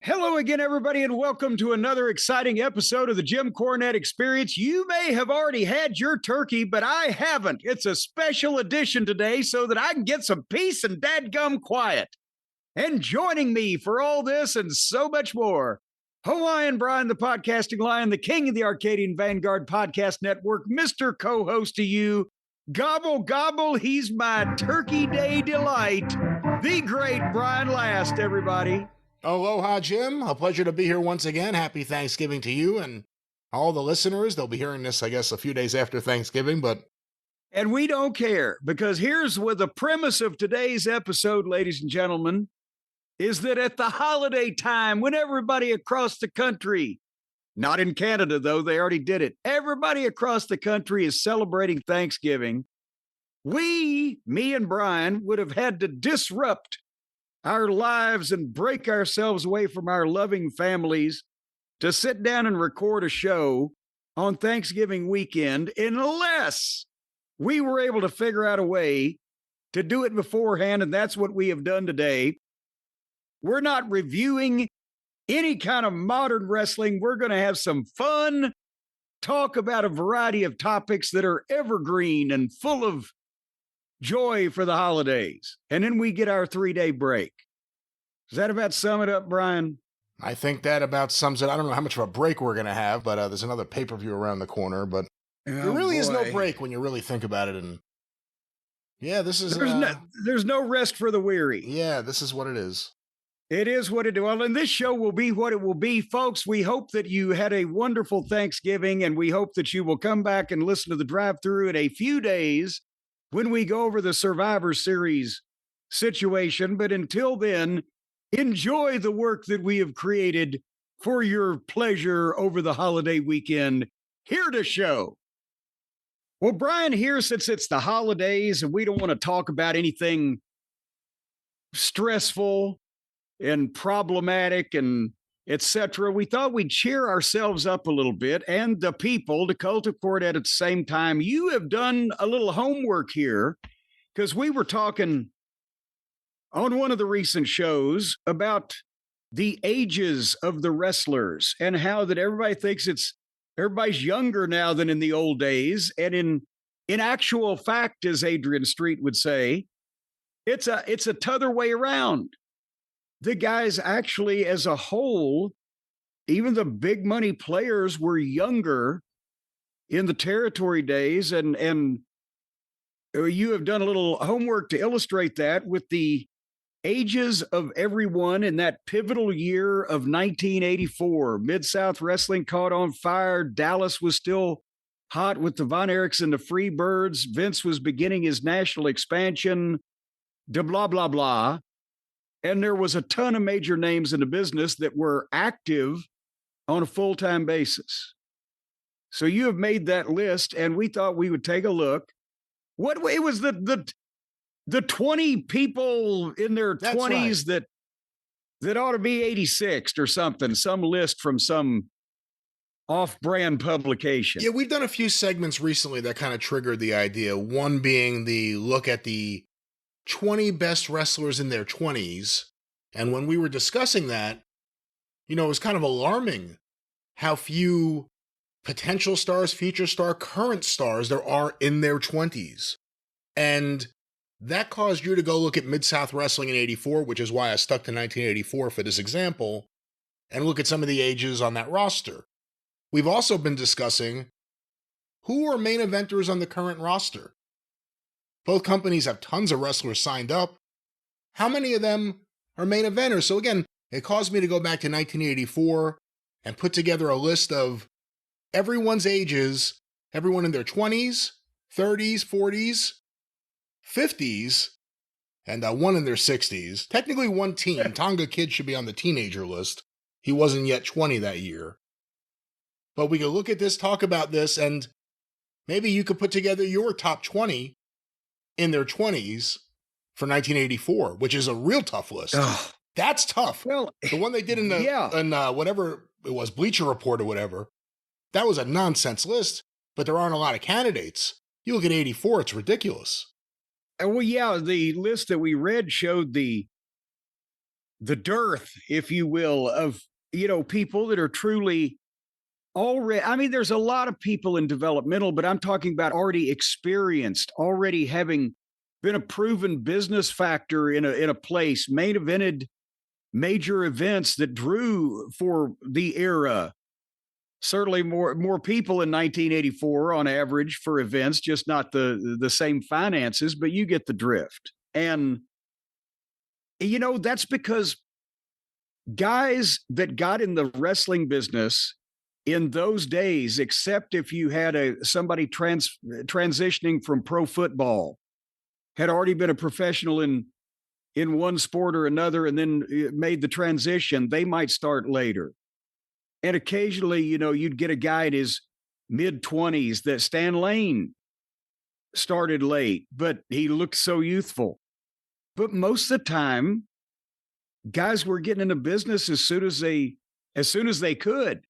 Hello again, everybody, and welcome to another exciting episode of the Jim Cornette Experience. You may have already had your turkey, but I haven't. It's a special edition today so that I can get some peace and dadgum quiet. And joining me for all this and so much more, Hawaiian Brian, the podcasting lion, the king of the Arcadian Vanguard Podcast Network, Mr. Co-host to you. Gobble, gobble, he's my Turkey Day delight. The great Brian Last, everybody. Aloha, Jim. A pleasure to be here once again. Happy Thanksgiving to you and all the listeners. They'll be hearing this, I guess, a few days after Thanksgiving, but... And we don't care, because here's what the premise of today's episode, ladies and gentlemen, is that at the holiday time, when everybody across the country, not in Canada, though, they already did it, everybody across the country is celebrating Thanksgiving, me and Brian, would have had to disrupt our lives and break ourselves away from our loving families to sit down and record a show on Thanksgiving weekend, unless we were able to figure out a way to do it beforehand. And that's what we have done today. We're not reviewing any kind of modern wrestling. We're going to have some fun, talk about a variety of topics that are evergreen and full of joy for the holidays. And then we get our 3-day break. Does that about sum it up, Brian? I think that about sums it. I don't know how much of a break we're going to have, but there's another pay-per-view around the corner, but there really is no break when you really think about it. And yeah, this is... There's no rest for the weary. Yeah, this is what it is. It is what it is. Well, and this show will be what it will be, folks. We hope that you had a wonderful Thanksgiving, and we hope that you will come back and listen to the drive-thru in a few days when we go over the Survivor Series situation. But until then, enjoy the work that we have created for your pleasure over the holiday weekend. Here to show. Well, Brian, here, since it's the holidays and we don't want to talk about anything stressful and problematic and etc., we thought we'd cheer ourselves up a little bit and the people to Cult of Cornette at the same time. You have done a little homework here because we were talking on one of the recent shows about the ages of the wrestlers and how that everybody thinks everybody's younger now than in the old days. And in actual fact, as Adrian Street would say, it's a t'other way around. The guys actually, as a whole, even the big money players were younger in the territory days. And you have done a little homework to illustrate that with the ages of everyone in that pivotal year of 1984. Mid-South Wrestling caught on fire. Dallas was still hot with the Von Erichs and the Freebirds. Vince was beginning his national expansion, blah, blah, blah. And there was a ton of major names in the business that were active on a full-time basis. So you have made that list, and we thought we would take a look. What it was the 20 people in their 20s right, that ought to be 86th or something, some list from some off-brand publication. Yeah, we've done a few segments recently that kind of triggered the idea. One being the look at the 20 best wrestlers in their 20s. And when we were discussing that, it was kind of alarming how few potential stars, future star, current stars there are in their 20s. And that caused you to go look at Mid-South Wrestling in 84, which is why I stuck to 1984 for this example, and look at some of the ages on that roster. We've also been discussing who are main eventers on the current roster. Both companies have tons of wrestlers signed up. How many of them are main eventers? So again, it caused me to go back to 1984 and put together a list of everyone's ages, everyone in their 20s, 30s, 40s, 50s, and one in their 60s. Technically one teen. Tonga Kid should be on the teenager list. He wasn't yet 20 that year. But we could look at this, talk about this, and maybe you could put together your top 20 in their 20s for 1984, which is a real tough list. Oh. That's tough. Well, the one they did in whatever it was, Bleacher Report or whatever, that was a nonsense list, but there aren't a lot of candidates. You look at 84, it's ridiculous. Well, yeah, the list that we read showed the the dearth, if you will, of, people that are truly already, I mean, there's a lot of people in developmental, but I'm talking about already experienced, already having been a proven business factor in a place, main evented major events that drew for the era. Certainly more people in 1984 on average for events, just not the same finances, but you get the drift. And that's because guys that got in the wrestling business in those days, except if you had somebody transitioning from pro football, had already been a professional in one sport or another, and then made the transition, they might start later. And occasionally, you'd get a guy in his mid 20s that Stan Lane started late, but he looked so youthful. But most of the time, guys were getting into business as soon as they could.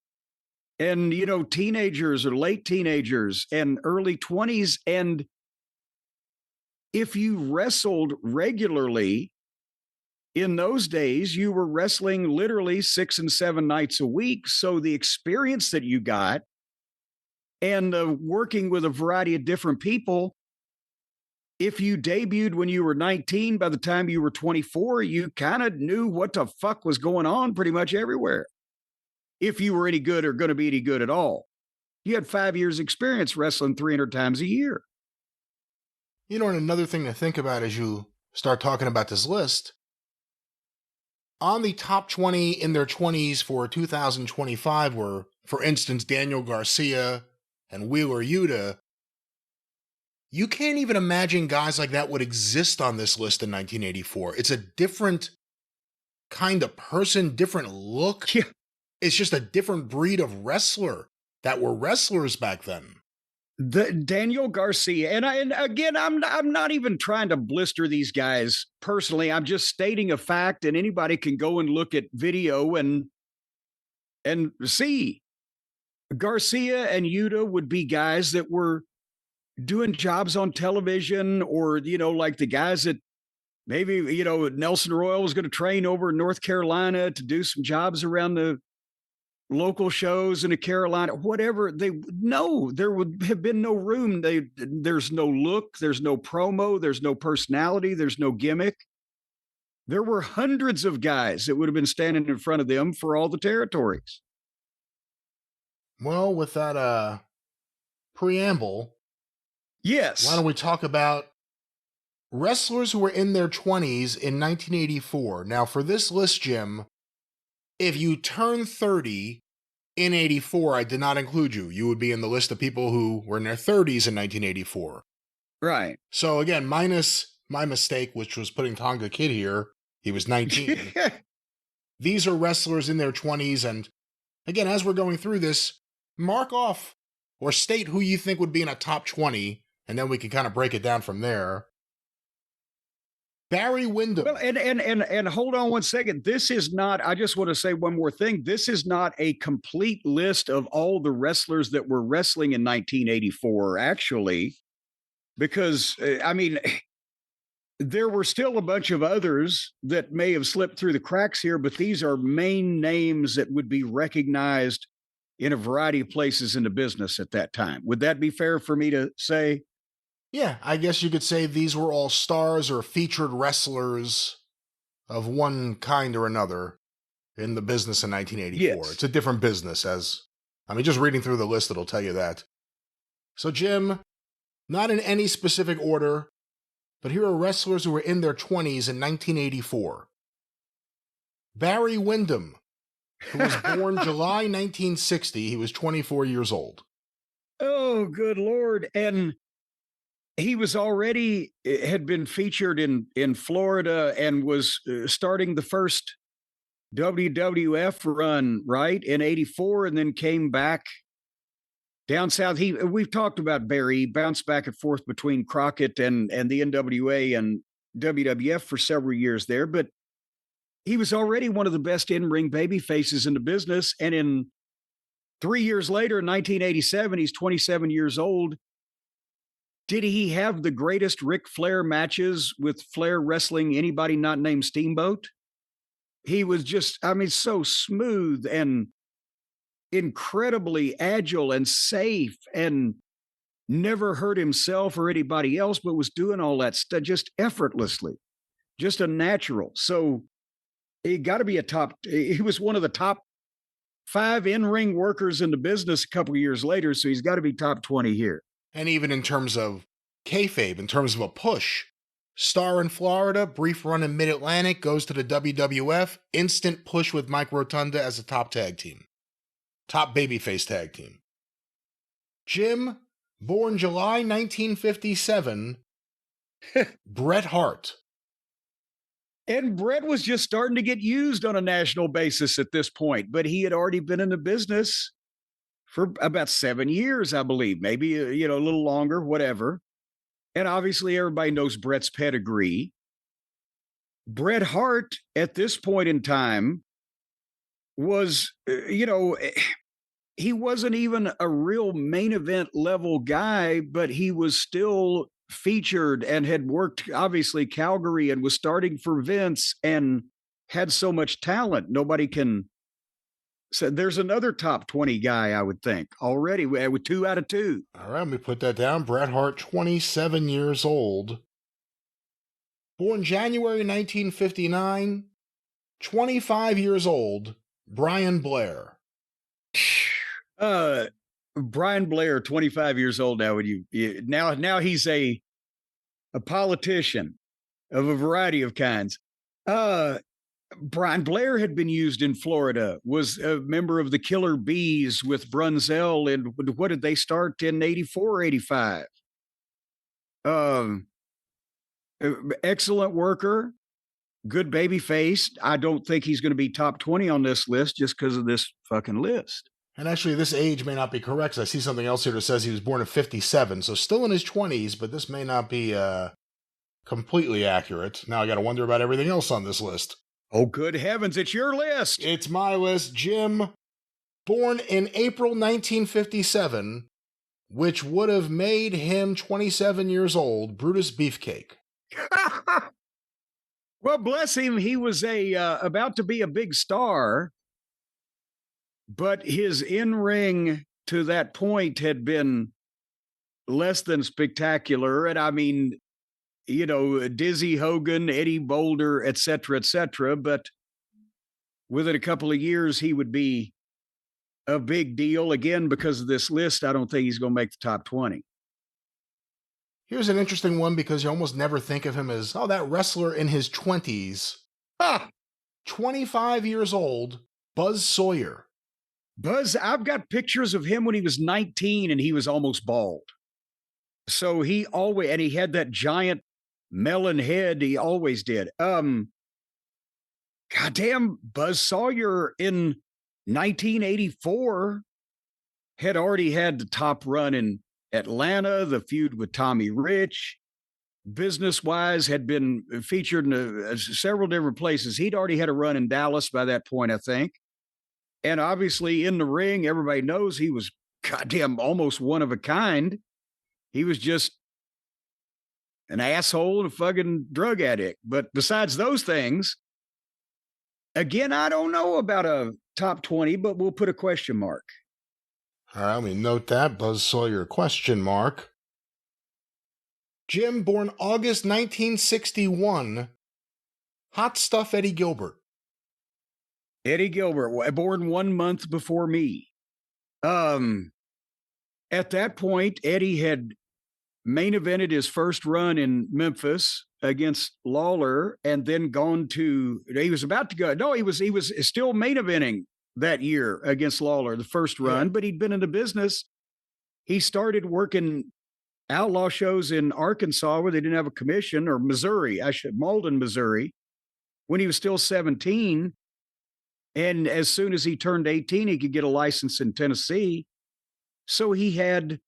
And, teenagers or late teenagers and early 20s. And if you wrestled regularly in those days, you were wrestling literally 6 and 7 nights a week. So the experience that you got and working with a variety of different people, if you debuted when you were 19, by the time you were 24, you kind of knew what the fuck was going on pretty much everywhere. If you were any good or going to be any good at all. You had 5 years experience wrestling 300 times a year. And another thing to think about as you start talking about this list, on the top 20 in their 20s for 2025 were, for instance, Daniel Garcia and Wheeler Yuta. You can't even imagine guys like that would exist on this list in 1984. It's a different kind of person, different look. Yeah. It's just a different breed of wrestler that were wrestlers back then. The Daniel Garcia, and again, I'm not even trying to blister these guys personally. I'm just stating a fact, and anybody can go and look at video and see. Garcia and Yuta would be guys that were doing jobs on television, or like the guys that maybe Nelson Royal was going to train over in North Carolina to do some jobs around the local shows in the Carolina, whatever. There would have been no room. There's no look, there's no promo, there's no personality, there's no gimmick. There were hundreds of guys that would have been standing in front of them for all the territories. Well, with that preamble, yes, why don't we talk about wrestlers who were in their 20s in 1984? Now, for this list, Jim, if you turn 30 in 84, I did not include you. You would be in the list of people who were in their 30s in 1984. Right. So again, minus my mistake, which was putting Tonga Kid here. He was 19. These are wrestlers in their 20s. And again, as we're going through this, mark off or state who you think would be in a top 20, and then we can kind of break it down from there. Barry Windham. Well, and hold on one second. This is not, I just want to say one more thing. This is not a complete list of all the wrestlers that were wrestling in 1984, actually, because, there were still a bunch of others that may have slipped through the cracks here, but these are main names that would be recognized in a variety of places in the business at that time. Would that be fair for me to say? Yeah, I guess you could say these were all stars or featured wrestlers of one kind or another in the business in 1984. Yes. It's a different business, just reading through the list, it'll tell you that. So, Jim, not in any specific order, but here are wrestlers who were in their 20s in 1984. Barry Windham, who was born July 1960. He was 24 years old. Oh, good Lord. And he was already, had been featured in Florida and was starting the first WWF run, right, in 84, and then came back down south. We've talked about Barry. He bounced back and forth between Crockett and the NWA and WWF for several years there, but he was already one of the best in-ring baby faces in the business. And in 3 years later, in 1987, he's 27 years old. Did he have the greatest Ric Flair matches with Flair wrestling anybody not named Steamboat? he was just, I mean, so smooth and incredibly agile and safe and never hurt himself or anybody else, but was doing all that stuff just effortlessly, just a natural. So he got to be he was one of the top 5 in-ring workers in the business a couple of years later. So he's got to be top 20 here. And even in terms of kayfabe, in terms of a push, star in Florida, brief run in Mid-Atlantic, goes to the WWF, instant push with Mike Rotunda as a top tag team. Top babyface tag team. Jim, born July 1957, Bret Hart. And Bret was just starting to get used on a national basis at this point, but he had already been in the business for about 7 years, I believe, maybe, a little longer, whatever. And obviously everybody knows Bret's pedigree. Bret Hart at this point in time was, he wasn't even a real main event level guy, but he was still featured and had worked, obviously, Calgary and was starting for Vince and had so much talent. Nobody can say there's another top 20 guy, I would think, already with 2 out of 2. All right, let me put that down. Bret Hart, 27 years old. Born January 1959, 25 years old, Brian Blair. Brian Blair, 25 years old now. Now he's a politician of a variety of kinds. Brian Blair had been used in Florida, was a member of the Killer Bees with Brunzell. And what did they start in 84, 85? Excellent worker, good baby face. I don't think he's going to be top 20 on this list just because of this fucking list. And actually, this age may not be correct. I see something else here that says he was born in 57, so still in his 20s, but this may not be completely accurate. Now I got to wonder about everything else on this list. Oh, good heavens, it's your list. It's my list. Jim, born in April 1957, which would have made him 27 years old, Brutus Beefcake. Well, bless him, he was about to be a big star. But his in-ring to that point had been less than spectacular. And I mean, Dizzy Hogan, Eddie Boulder, et cetera, but within a couple of years, he would be a big deal. Again, because of this list, I don't think he's going to make the top 20. Here's an interesting one because you almost never think of him as, that wrestler in his 20s. 25 years old, Buzz Sawyer. Buzz, I've got pictures of him when he was 19 and he was almost bald. So he had that giant melon head. He always did. Goddamn, Buzz Sawyer in 1984 had already had the top run in Atlanta, the feud with Tommy Rich. Business-wise, had been featured in several different places. He'd already had a run in Dallas by that point, I think. And obviously in the ring, everybody knows he was goddamn almost one of a kind. He was just an asshole and a fucking drug addict. But besides those things, again, I don't know about a top 20, but we'll put a question mark. All right, let me note that. Buzz Sawyer, question mark. Jim, born August 1961, Hot Stuff Eddie Gilbert. Eddie Gilbert, born 1 month before me. At that point, Eddie had main evented his first run in Memphis against Lawler, and then he was about to go. No, he was still main eventing that year against Lawler, the first run, but he'd been in the business. He started working outlaw shows in Arkansas where they didn't have a commission, or Malden, Missouri, when he was still 17. And as soon as he turned 18, he could get a license in Tennessee. So he had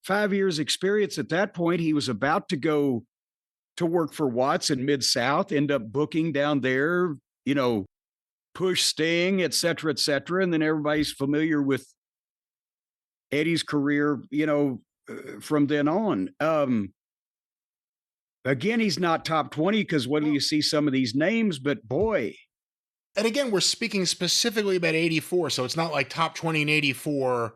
5 years experience at that point. He was about to go to work for Watts in Mid-South, end up booking down there, Push Sting, et cetera, et cetera. And then everybody's familiar with Eddie's career, from then on. Again, he's not top 20 because when you see some of these names, but boy, And again, we're speaking specifically about 84, so it's not like top 20 in 84,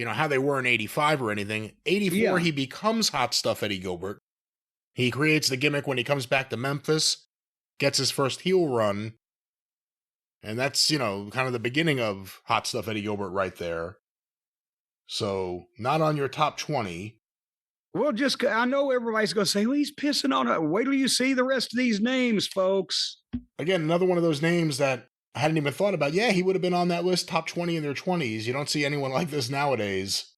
how they were in 85 or anything. 84, Yeah. he becomes Hot Stuff Eddie Gilbert. He creates the gimmick when he comes back to Memphis, gets his first heel run, and that's, kind of the beginning of Hot Stuff Eddie Gilbert right there. So, not on your top 20. Well, I know everybody's going to say, well, he's pissing on it. Wait till you see the rest of these names, folks. Again, another one of those names that I hadn't even thought about. Yeah, he would have been on that list, top 20 in their 20s. You don't see anyone like this nowadays.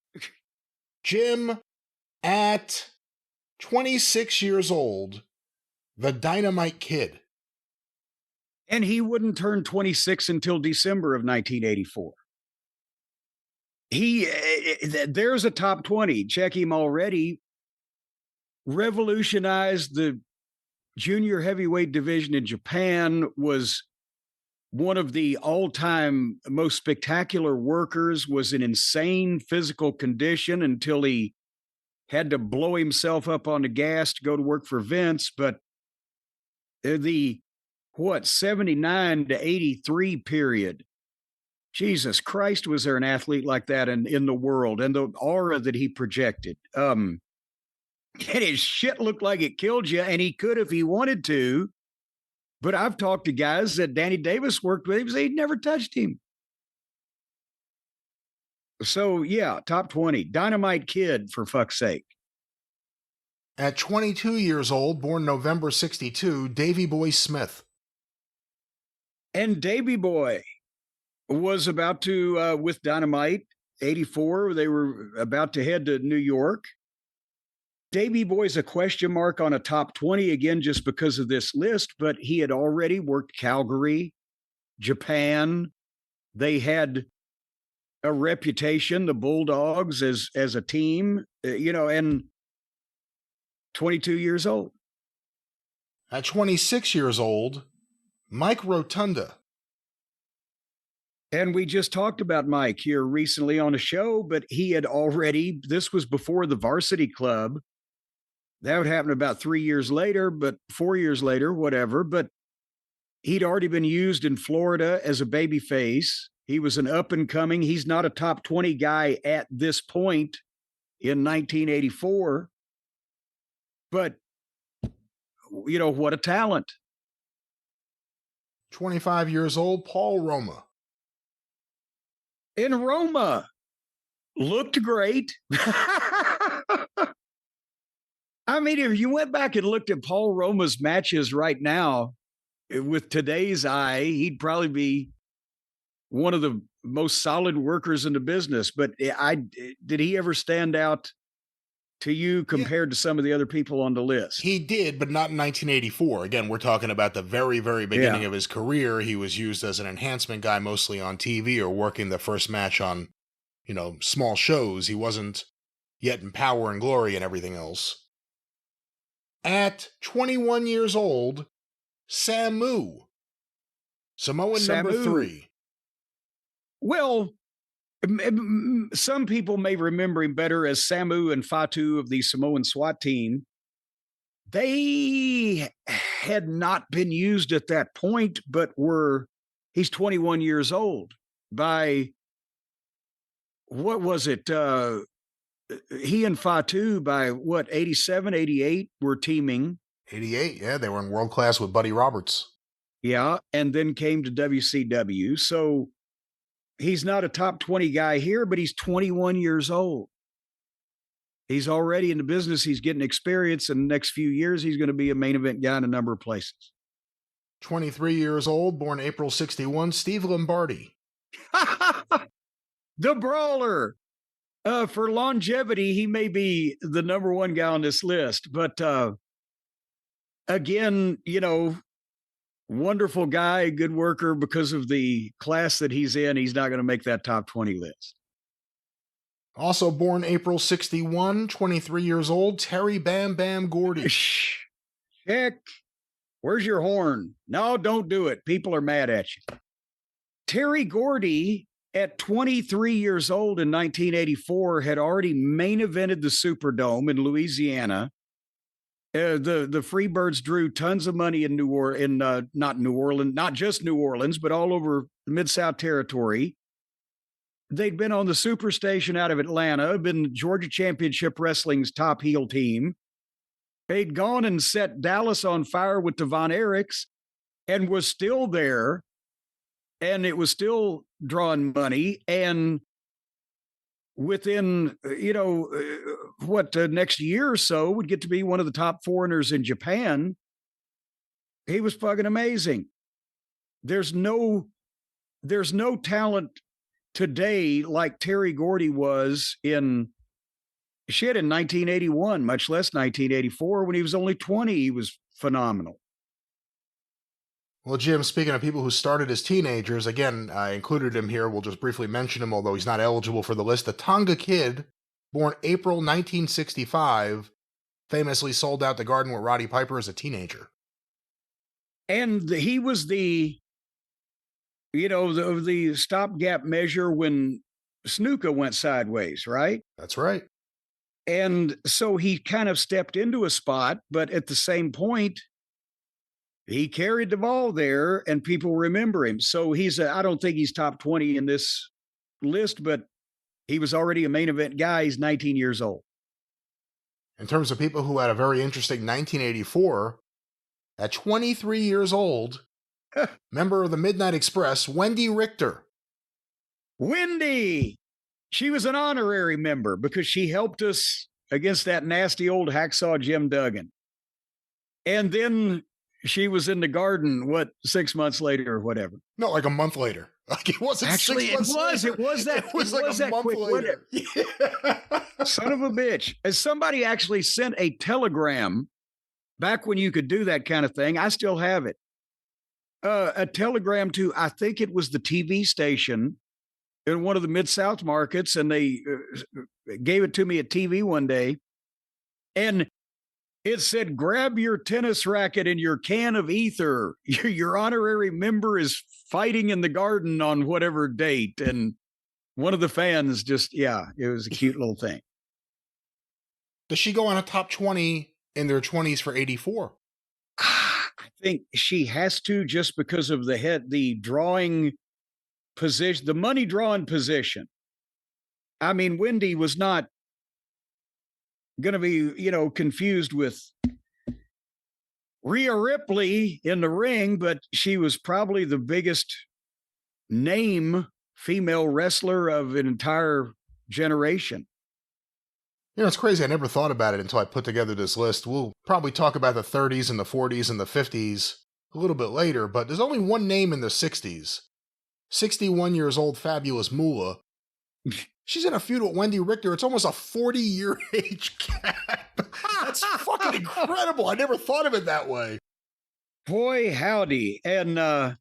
Jim, at 26 years old, the Dynamite Kid. And he wouldn't turn 26 until December of 1984. There's a top 20. Check him already. Revolutionized the junior heavyweight division in Japan, was one of the all-time most spectacular workers, was in insane physical condition until he had to blow himself up on the gas to go to work for Vince. But the 79 to 83 period, Jesus Christ, was there an athlete like that in the world, and the aura that he projected. And his shit looked like it killed you, and he could if he wanted to. But I've talked to guys that Danny Davis worked with, he'd never touched him. So, yeah, top 20. Dynamite Kid, for fuck's sake. At 22 years old, born November 62, Davey Boy Smith. And Davey Boy was about to, with Dynamite, 84, they were about to head to New York. Davey Boy's a question mark on a top 20, again, just because of this list, but he had already worked Calgary, Japan. They had a reputation, the Bulldogs, as a team, and 22 years old. At 26 years old, Mike Rotunda. And we just talked about Mike here recently on a show, but he had already, this was before the Varsity Club. That would happen about 3 years later, but 4 years later, whatever. But he'd already been used in Florida as a babyface. He was an up and coming. He's not a top 20 guy at this point in 1984. But, what a talent. 25 years old, Paul Roma. In Roma, looked great. I mean, if you went back and looked at Paul Roma's matches right now, with today's eye, he'd probably be one of the most solid workers in the business. But did he ever stand out to you compared to some of the other people on the list? He did, but not in 1984. Again, we're talking about the very, very beginning of his career. He was used as an enhancement guy, mostly on TV or working the first match on, small shows. He wasn't yet in Power and Glory and everything else. At 21 years old, Samu. Samoan number 3. Well, some people may remember him better as Samu and Fatu of the Samoan SWAT team. They had not been used at that point, but he's 21 years old. By, what was it? He and Fatu by 87, 88 were teaming. 88, yeah, they were in World Class with Buddy Roberts. Yeah, and then came to WCW. So he's not a top 20 guy here, but he's 21 years old. He's already in the business. He's getting experience. In the next few years, he's going to be a main event guy in a number of places. 23 years old, born April 61, Steve Lombardi. The Brawler. For longevity, he may be the number one guy on this list. But again, wonderful guy, good worker. Because of the class that he's in, he's not going to make that top 20 list. Also born April 61, 23 years old, Terry Bam Bam Gordy. Check. Where's your horn? No, don't do it. People are mad at you. Terry Gordy, at 23 years old in 1984, had already main evented the Superdome in Louisiana. The Freebirds drew tons of money in New Orleans, not New Orleans, not just New Orleans, but all over the Mid-South Territory. They'd been on the Superstation out of Atlanta, been Georgia Championship Wrestling's top heel team. They'd gone and set Dallas on fire with the Von Erichs and was still there, and it was still drawing money. And within, next year or so, would get to be one of the top foreigners in Japan. He was fucking amazing. There's no talent today like Terry Gordy was in 1981, much less 1984. When he was only 20, he was phenomenal. Well, Jim, speaking of people who started as teenagers, again, I included him here. We'll just briefly mention him, although he's not eligible for the list. The Tonga Kid, born April 1965, famously sold out the Garden with Roddy Piper as a teenager. And he was the stopgap measure when Snuka went sideways, right? That's right. And so he kind of stepped into a spot, but at the same point, he carried the ball there and people remember him. So I don't think he's top 20 in this list, but he was already a main event guy. He's 19 years old. In terms of people who had a very interesting 1984, at 23 years old, member of the Midnight Express, Wendy Richter. Wendy! She was an honorary member because she helped us against that nasty old hacksaw Jim Duggan. And then she was in the Garden, 6 months later or whatever? No, like a month later. Like it wasn't actually 6 months later. It was like a month quick later. Yeah. Son of a bitch. As somebody actually sent a telegram back when you could do that kind of thing. I still have it. A telegram to, I think it was the TV station in one of the Mid-South markets, and they gave it to me at TV one day. And it said, grab your tennis racket and your can of ether. Your honorary member is fighting in the Garden on whatever date. And one of the fans it was a cute little thing. Does she go on a top 20 in their 20s for 84? I think she has to, just because of the drawing position, the money drawing position. I mean, Wendy was not going to be, confused with Rhea Ripley in the ring, but she was probably the biggest name female wrestler of an entire generation. It's crazy. I never thought about it until I put together this list. We'll probably talk about the 30s and the 40s and the 50s a little bit later, but there's only one name in the 60s. 61 years old, Fabulous Moolah. She's in a feud with Wendy Richter. It's almost a 40-year age gap. That's fucking incredible. I never thought of it that way. Boy, howdy. And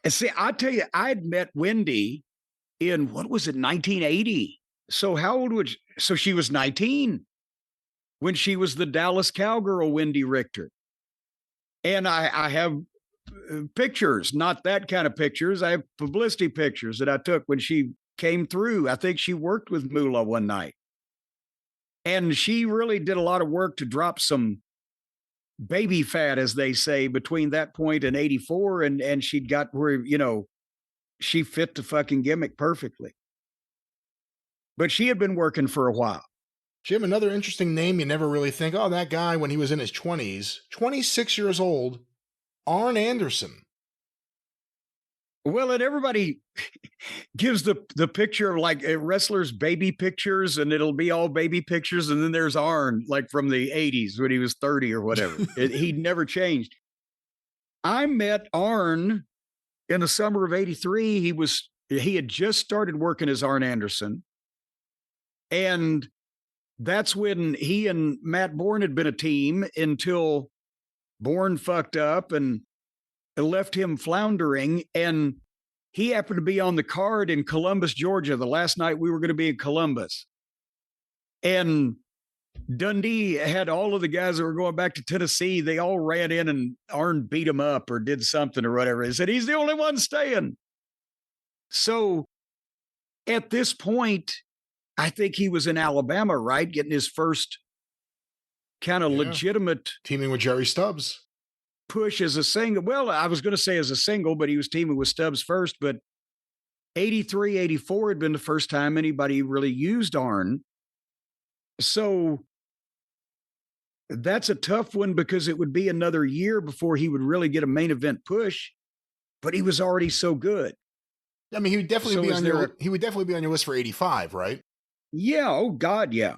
see, I tell you, I'd met Wendy in, 1980? So how old was she? So she was 19 when she was the Dallas Cowgirl, Wendy Richter. And I have pictures, not that kind of pictures. I have publicity pictures that I took when she came through. I think she worked with Moolah one night. And she really did a lot of work to drop some baby fat, as they say, between that point and 84. And she'd got where, she fit the fucking gimmick perfectly. But she had been working for a while. Jim, another interesting name you never really think, oh, that guy when he was in his 20s, 26 years old, Arn Anderson. Well, and everybody gives the picture of like wrestlers' baby pictures, and it'll be all baby pictures. And then there's Arn, like from the 80s when he was 30 or whatever. He'd never changed. I met Arn in the summer of 83. He had just started working as Arn Anderson. And that's when he and Matt Bourne had been a team until Bourne fucked up and left him floundering. And he happened to be on the card in Columbus, Georgia, the last night we were going to be in Columbus. And Dundee had all of the guys that were going back to Tennessee. They all ran in and Arn beat him up or did something or whatever. He said, he's the only one staying. So at this point, I think he was in Alabama, right? Getting his first kind of Yeah. legitimate Teaming with Jerry Stubbs. push as a single. Well, I was going to say as a single, but he was teaming with Stubbs first. But 83, 84 had been the first time anybody really used Arn. So that's a tough one because it would be another year before he would really get a main event push, but he was already so good. I mean, he would definitely So be is on there your a- he would definitely be on your list for 85, right? Yeah, oh God, yeah.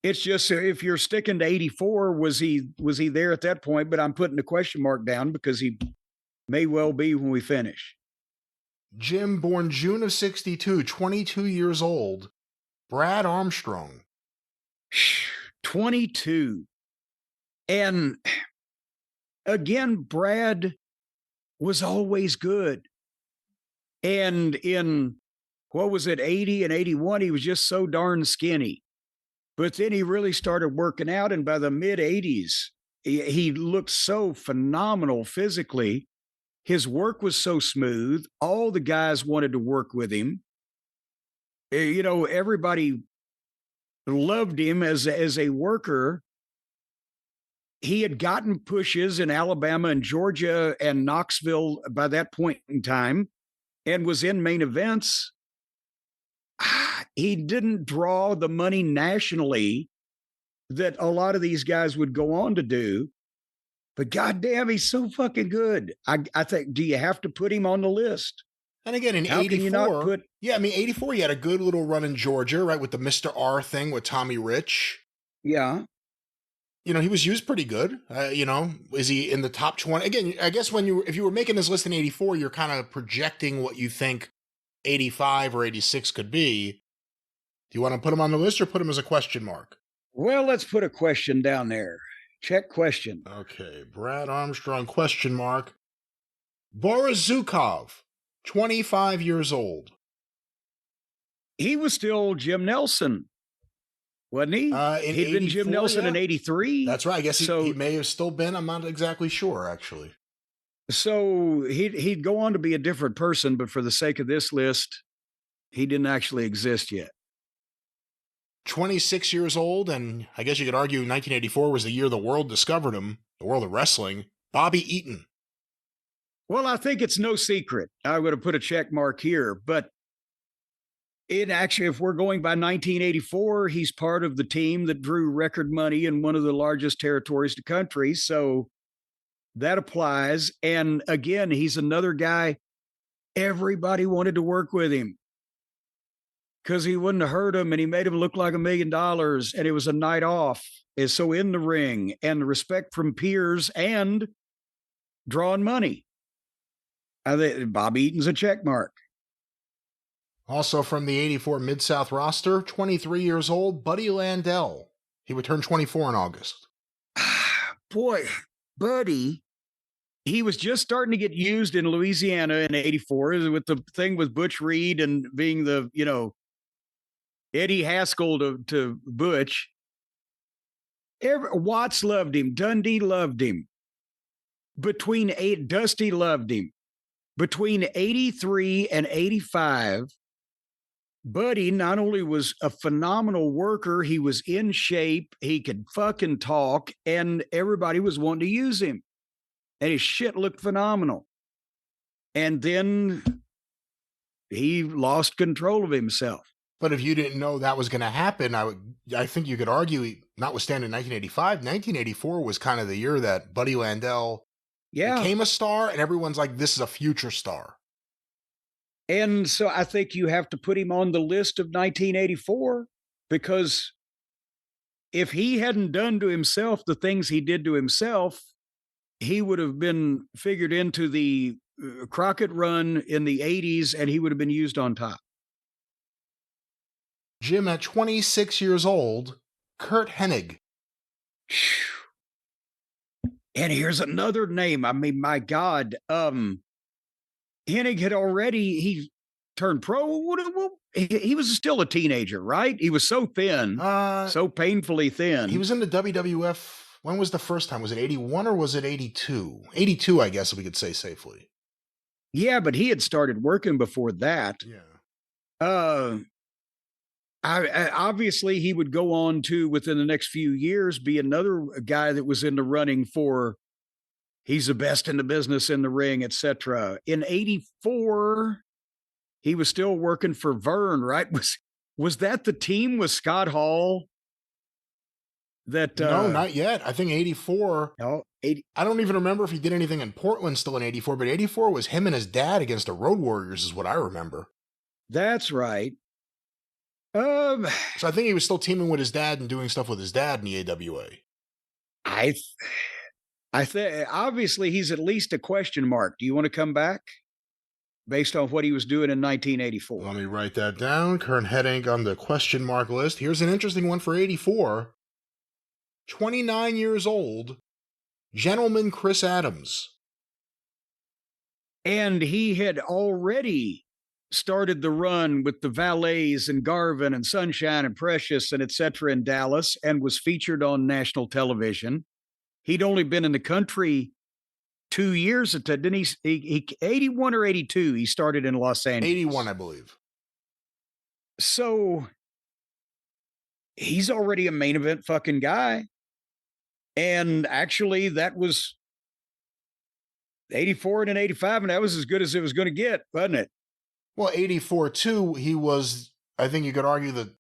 It's just if you're sticking to 84, was he there at that point? But I'm putting a question mark down because he may well be when we finish. Jim, born June of 62, 22 years old. Brad Armstrong. 22. And again, Brad was always good. And in, what was it, 80 and 81, he was just so darn skinny. But then he really started working out. And by the mid 80s, he looked so phenomenal physically. His work was so smooth. All the guys wanted to work with him. You know, everybody loved him as a worker. He had gotten pushes in Alabama and Georgia and Knoxville by that point in time and was in main events. He didn't draw the money nationally that a lot of these guys would go on to do. But goddamn, he's so fucking good. I think, do you have to put him on the list? And again, in How 84, can you not put? yeah, I mean, 84, he had a good little run in Georgia, right, with the Mr. R thing with Tommy Rich. Yeah. You know, he was used pretty good. You know, is he in the top 20? Again, I guess if you were making this list in 84, you're kind of projecting what you think 85 or 86 could be. Do you want to put him on the list or put him as a question mark? Well, let's put a question down there. Check question. Okay, Brad Armstrong, question mark. Boris Zukov, 25 years old. He was still Jim Nelson, wasn't he? In He'd been Jim 84, Nelson yeah. in 83. That's right. I guess So- he may have still been. I'm not exactly sure, actually. So he'd go on to be a different person, but for the sake of this list, he didn't actually exist yet. 26 years old, and I guess you could argue 1984 was the year the world discovered him, the world of wrestling. Bobby Eaton. Well, I think it's no secret. I would have put a check mark here, but if we're going by 1984, he's part of the team that drew record money in one of the largest territories in the country. So that applies. And again, he's another guy. Everybody wanted to work with him because he wouldn't have hurt him and he made him look like $1 million and it was a night off. And so in the ring and the respect from peers and drawing money. I think Bob Eaton's a check mark. Also from the 84 Mid-South roster, 23 years old, Buddy Landell. He would turn 24 in August. Boy, Buddy, he was just starting to get used in Louisiana in 84 with the thing with Butch Reed and being the, Eddie Haskell to Butch. Watts loved him. Dundee loved him. Dusty loved him. Between 83 and 85, Buddy not only was a phenomenal worker, he was in shape, he could fucking talk, and everybody was wanting to use him. And his shit looked phenomenal. And then he lost control of himself. But if you didn't know that was going to happen, I think you could argue, notwithstanding 1985, 1984 was kind of the year that Buddy Landell became a star, and everyone's like, this is a future star. And so I think you have to put him on the list of 1984 because if he hadn't done to himself the things he did to himself, he would have been figured into the Crockett run in the 80s and he would have been used on top. Jim, at 26 years old, Kurt Hennig. And here's another name. I mean, my God, Hennig he turned pro. He was still a teenager, right? He was so thin, so painfully thin. He was in the WWF. When was the first time? Was it 81 or was it 82? 82, I guess we could say safely. Yeah, but he had started working before that. Yeah. Obviously, he would go on to, within the next few years, be another guy that was in the running for he's the best in the business in the ring, etc. In '84, he was still working for Vern, right? Was that the team with Scott Hall? That No, not yet. I think 84. no, I don't even remember if he did anything in Portland still in 84, but 84 was him and his dad against the Road Warriors, is what I remember. that's right. So I think he was still teaming with his dad and doing stuff with his dad in the AWA. I think obviously he's at least a question mark. Do you want to come back based on what he was doing in 1984? Let me write that down. Current heading on the question mark list. Here's an interesting one for 84. 29 years old, gentleman Chris Adams. And he had already started the run with the Valets and Garvin and Sunshine and Precious and etc. in Dallas and was featured on national television. He'd only been in the country 2 years at that. Didn't he 81 or 82? He started in Los Angeles. 81, I believe. So he's already a main event fucking guy. And actually, that was 84 and an 85, and that was as good as it was going to get, wasn't it? Well, 84 too, he was, I think you could argue, the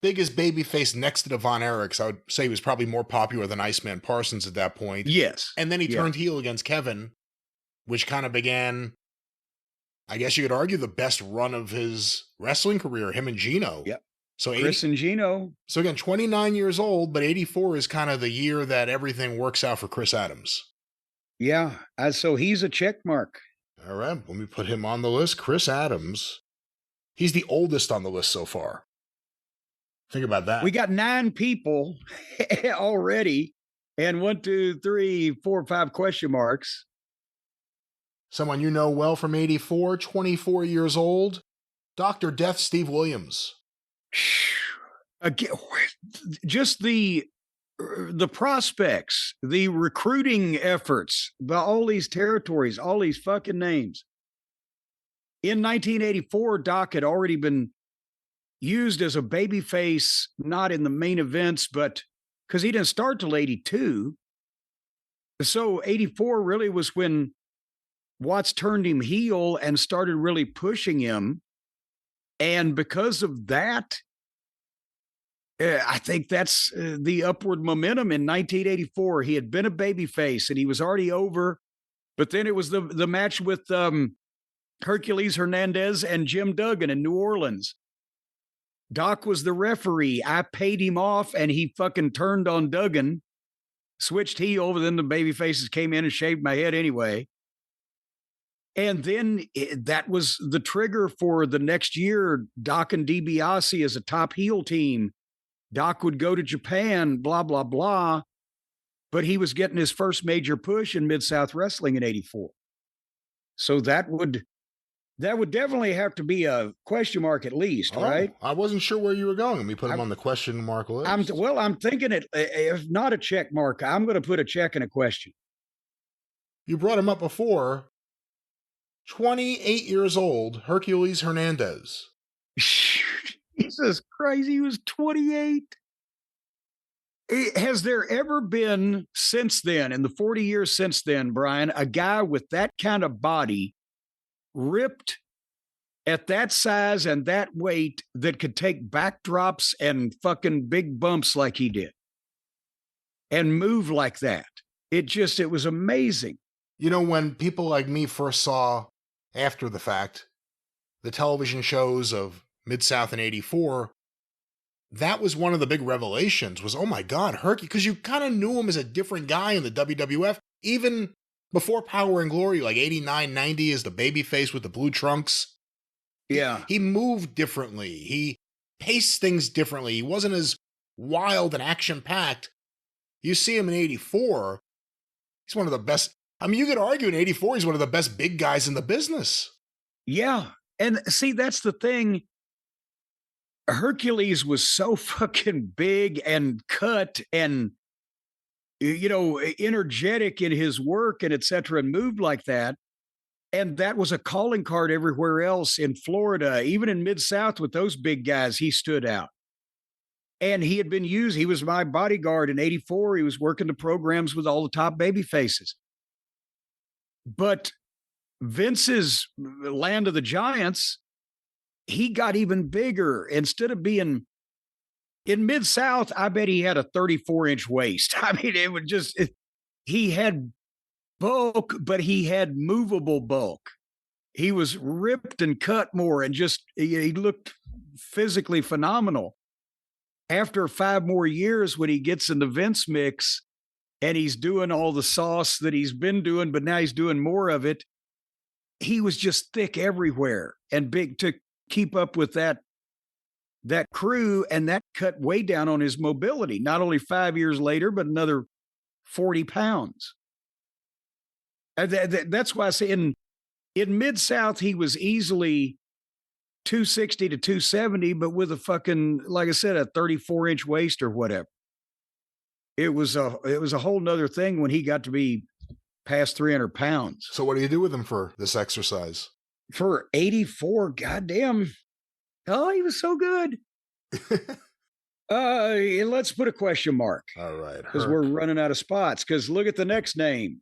biggest babyface next to Von Erichs. I would say he was probably more popular than Iceman Parsons at that point. Yes. And then he turned heel against Kevin, which kind of began, I guess you could argue, the best run of his wrestling career, him and Gino. Yep. So Chris and Gino. So again, 29 years old, but 84 is kind of the year that everything works out for Chris Adams. Yeah. So he's a check mark. All right. Let me put him on the list. Chris Adams. He's the oldest on the list so far. Think about that. We got 9 people already, and 1, 2, 3, 4, 5 question marks. Someone you know well from 84, 24 years old, Dr. Death Steve Williams. Again, just the prospects, the recruiting efforts, all these territories, all these fucking names. In 1984, Doc had already been used as a babyface, not in the main events, but because he didn't start till 82. So 84 really was when Watts turned him heel and started really pushing him. And because of that, I think that's the upward momentum in 1984. He had been a babyface and he was already over. But then it was the match with Hercules Hernandez and Jim Duggan in New Orleans. Doc was the referee. I paid him off and he fucking turned on Duggan, switched heel, then the babyfaces came in and shaved my head anyway. And then that was the trigger for the next year, Doc and DiBiase as a top heel team. Doc would go to Japan, blah, blah, blah. But he was getting his first major push in Mid-South Wrestling in 84. So that would definitely have to be a question mark at least, right? I wasn't sure where you were going. Let me put him on the question mark list. I'm thinking it, if not a check mark, I'm going to put a check and a question. You brought him up before. 28 years old, Hercules Hernandez. Jesus Christ, he was 28. Has there ever been since then, in the 40 years since then, Brian, a guy with that kind of body, ripped at that size and that weight, that could take backdrops and fucking big bumps like he did and move like that? It was amazing. You know, when people like me first saw, after the fact, the television shows of Mid-South in 84, that was one of the big revelations was, oh my God, Herky, because you kind of knew him as a different guy in the WWF, even before Power and Glory, like 89, 90 as the babyface with the blue trunks. Yeah. He moved differently. He paced things differently. He wasn't as wild and action-packed. You see him in 84, he's one of the best. I mean, you could argue in 84, he's one of the best big guys in the business. Yeah. And see, that's the thing. Hercules was so fucking big and cut and, energetic in his work and et cetera, and moved like that. And that was a calling card everywhere else in Florida, even in Mid-South with those big guys, he stood out. And he had been used. He was my bodyguard in 84. He was working the programs with all the top baby faces. But Vince's Land of the Giants, he got even bigger. Instead of being in Mid-South, I bet he had a 34-inch waist. I mean, it would just, he had bulk, but he had movable bulk. He was ripped and cut more and just, he looked physically phenomenal. After 5 more years, when he gets in the Vince mix and he's doing all the sauce that he's been doing, but now he's doing more of it, he was just thick everywhere and big to keep up with that crew, and that cut way down on his mobility, not only 5 years later, but another 40 pounds. That's why I say in Mid-South, he was easily 260 to 270, but with a fucking, like I said, a 34-inch waist or whatever. It was a whole nother thing when he got to be past 300 pounds. So what do you do with him for this exercise? For 84, goddamn. Oh, he was so good. Let's put a question mark. All right. Because we're running out of spots. Because look at the next name.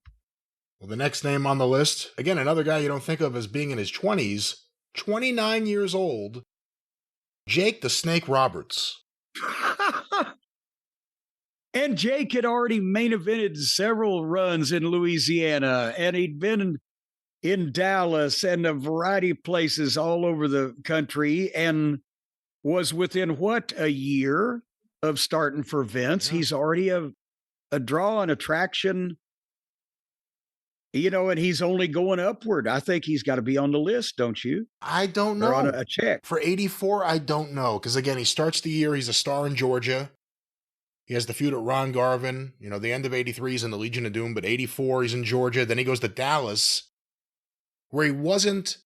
Well, the next name on the list, again, another guy you don't think of as being in his 20s, 29 years old, Jake the Snake Roberts. And Jake had already main evented several runs in Louisiana, and he'd been in Dallas and a variety of places all over the country, and was within a year of starting for Vince. Yeah. He's already a draw, an attraction, and he's only going upward. I think he's got to be on the list, don't you? I don't know. Or on a check. For 84, I don't know. Because again, he starts the year, he's a star in Georgia. He has the feud at Ron Garvin. The end of 83, he's in the Legion of Doom, but 84, he's in Georgia. Then he goes to Dallas, where he wasn't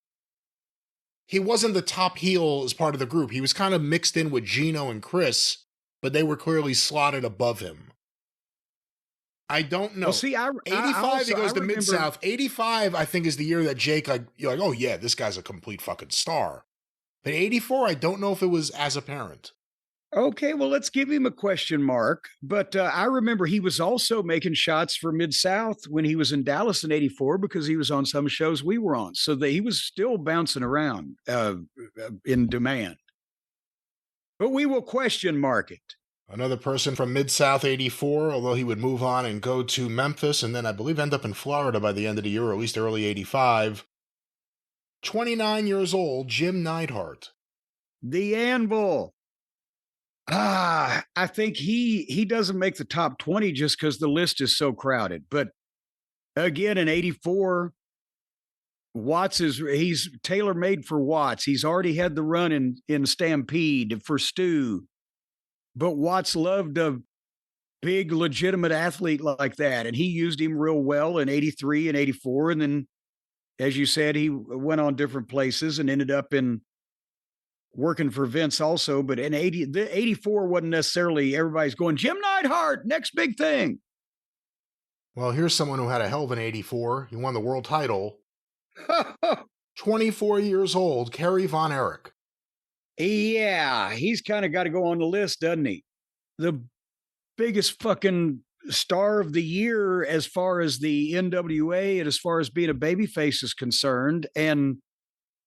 the top heel as part of the group. He was kind of mixed in with Gino and Chris, but they were clearly slotted above him. I don't know. Well, see, 85, he goes to Mid-South. 85, I think, is the year that Jake, you're like, oh yeah, this guy's a complete fucking star. But 84, I don't know if it was as apparent. Okay, well, let's give him a question mark. But I remember he was also making shots for Mid-South when he was in Dallas in 84 because he was on some shows we were on. So he was still bouncing around in demand. But we will question mark it. Another person from Mid-South 84, although he would move on and go to Memphis and then I believe end up in Florida by the end of the year, or at least early 85. 29 years old, Jim Neidhart. The Anvil. I think he doesn't make the top 20 just because the list is so crowded. But again, in 84, he's tailor-made for Watts. He's already had the run in Stampede for Stu. But Watts loved a big, legitimate athlete like that. And he used him real well in 83 and 84. And then, as you said, he went on different places and ended up in working for Vince also, but in 84 wasn't necessarily everybody's going, Jim Neidhart, next big thing. Well, here's someone who had a hell of an 84. He won the world title. 24 years old, Kerry Von Erich. Yeah, he's kind of got to go on the list, doesn't he? The biggest fucking star of the year as far as the NWA and as far as being a babyface is concerned, and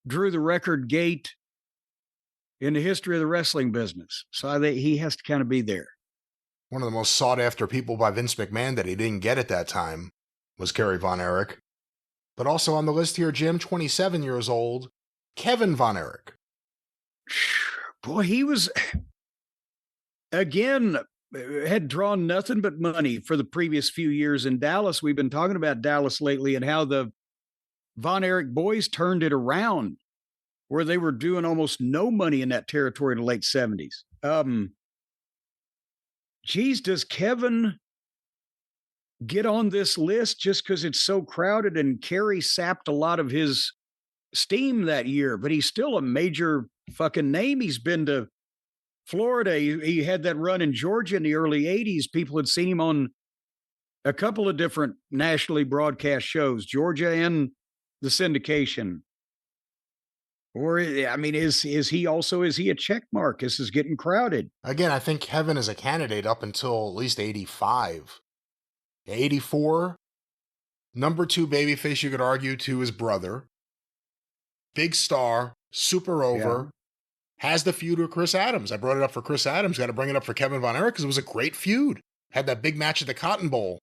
drew the record gate in the history of the wrestling business. So I think he has to kind of be there. One of the most sought after people by Vince McMahon that he didn't get at that time was Kerry Von Erich. But also on the list here, Jim, 27 years old, Kevin Von Erich. Boy, he was, again, had drawn nothing but money for the previous few years in Dallas. We've been talking about Dallas lately and how the Von Erich boys turned it around, where they were doing almost no money in that territory in the late 70s. Geez, does Kevin get on this list just because it's so crowded? And Kerry sapped a lot of his steam that year, but he's still a major fucking name. He's been to Florida. He had that run in Georgia in the early 80s. People had seen him on a couple of different nationally broadcast shows, Georgia and the syndication. Or I mean, is he a check mark? This is getting crowded. Again, I think Kevin is a candidate up until at least 85. 84, number two babyface, you could argue, to his brother. Big star, super Yeah. over, has the feud with Chris Adams. I brought it up for Chris Adams, got to bring it up for Kevin Von Erich because it was a great feud. Had that big match at the Cotton Bowl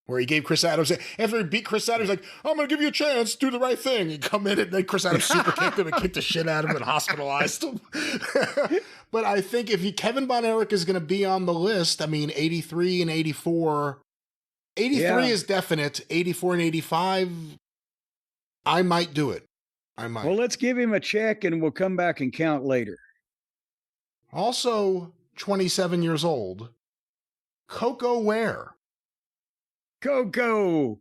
where he gave Chris Adams, after he beat Chris Adams, like, I'm going to give you a chance, do the right thing. You come in and then Chris Adams super kicked him and kicked the shit out of him and hospitalized him. But I think if Kevin Von Erich is going to be on the list, I mean, 83 and 84, 83 is definite, 84 and 85, I might do it. I might. Well, let's give him a check and we'll come back and count later. Also, 27 years old, Coco Ware. Coco.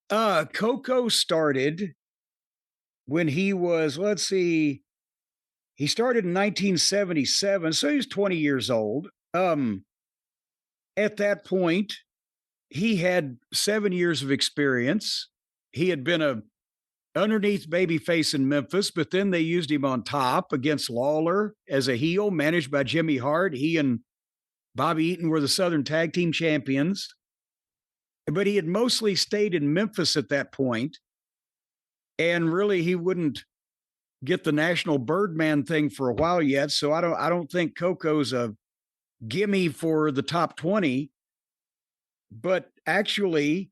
Coco started when he was, let's see, he started in 1977, so he was 20 years old. At that point, he had 7 years of experience. He had been a underneath babyface in Memphis, but then they used him on top against Lawler as a heel, managed by Jimmy Hart. He and Bobby Eaton were the Southern Tag Team Champions. But he had mostly stayed in Memphis at that point, and really he wouldn't get the national Birdman thing for a while yet. So I don't think Coco's a gimme for the top 20. But actually,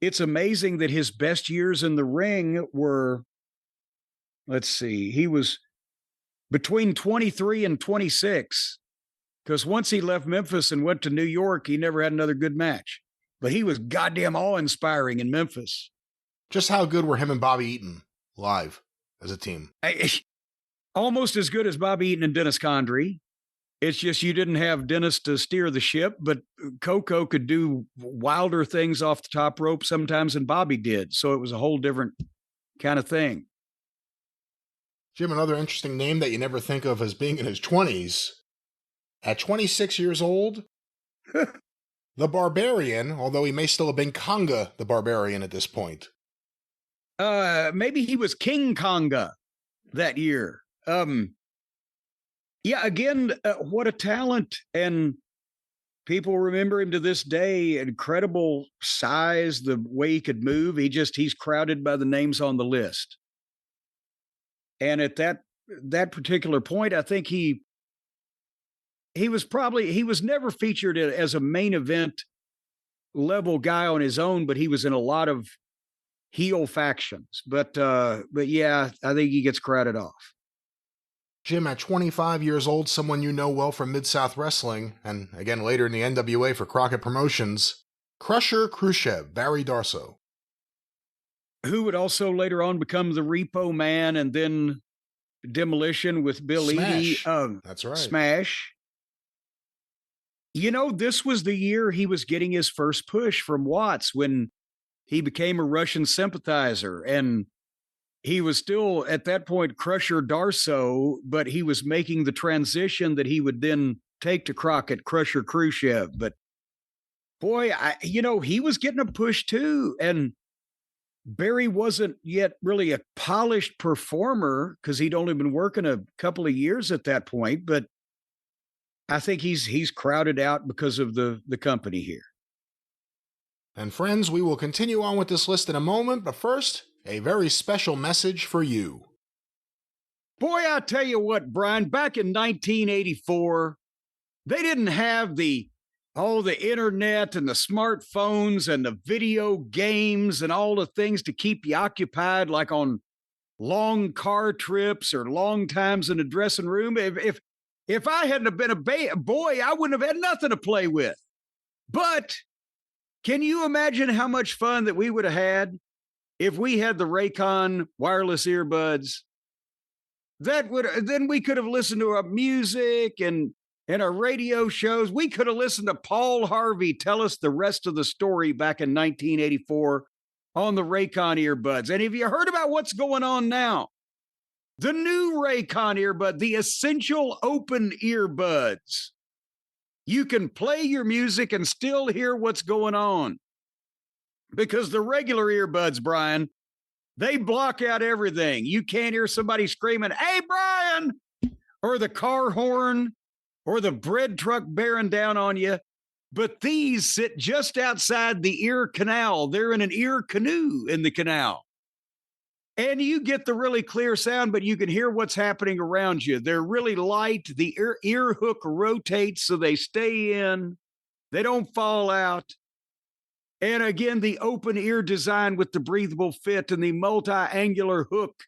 it's amazing that his best years in the ring were, let's see, he was between 23 and 26. Because once he left Memphis and went to New York, he never had another good match. But he was goddamn awe-inspiring in Memphis. Just how good were him and Bobby Eaton live as a team? Almost as good as Bobby Eaton and Dennis Condrey. It's just you didn't have Dennis to steer the ship, but Coco could do wilder things off the top rope sometimes than Bobby did. So it was a whole different kind of thing. Jim, another interesting name that you never think of as being in his 20s. At 26 years old, the Barbarian, although he may still have been Conga the Barbarian at this point. Maybe he was King Conga that year. Yeah, again, what a talent. And people remember him to this day. Incredible size, the way he could move. He's crowded by the names on the list. And at that particular point, I think he was never featured as a main event level guy on his own, but he was in a lot of heel factions. But yeah, I think he gets crowded off. Jim, at 25 years old, someone you know well from Mid-South Wrestling, and again later in the NWA for Crockett Promotions, Crusher Khrushchev, Barry Darsow. Who would also later on become the Repo Man and then Demolition with Bill Eadie. That's right. Smash. You know, this was the year he was getting his first push from Watts when he became a Russian sympathizer. And he was still, at that point, Crusher Darsow, but he was making the transition that he would then take to Crockett, Crusher Khrushchev. But boy, he was getting a push too. And Barry wasn't yet really a polished performer because he'd only been working a couple of years at that point. But I think he's crowded out because of the company here. And friends, we will continue on with this list in a moment, but first, a very special message for you. Boy, I tell you what, Brian, back in 1984, they didn't have the internet and the smartphones and the video games and all the things to keep you occupied, like on long car trips or long times in a dressing room. If I hadn't have been a boy, I wouldn't have had nothing to play with. But can you imagine how much fun that we would have had if we had the Raycon wireless earbuds? Then we could have listened to our music and our radio shows. We could have listened to Paul Harvey tell us the rest of the story back in 1984 on the Raycon earbuds. And have you heard about what's going on now? The new Raycon earbud, the Essential Open Earbuds. You can play your music and still hear what's going on. Because the regular earbuds, Brian, They block out everything. You can't hear somebody screaming, "Hey, Brian," or the car horn or the bread truck bearing down on you. But these sit just outside the ear canal. They're in an ear canoe in the canal. And you get the really clear sound, but you can hear what's happening around you. They're really light. The ear hook rotates so they stay in, they don't fall out. And again, the open ear design with the breathable fit and the multi-angular hook.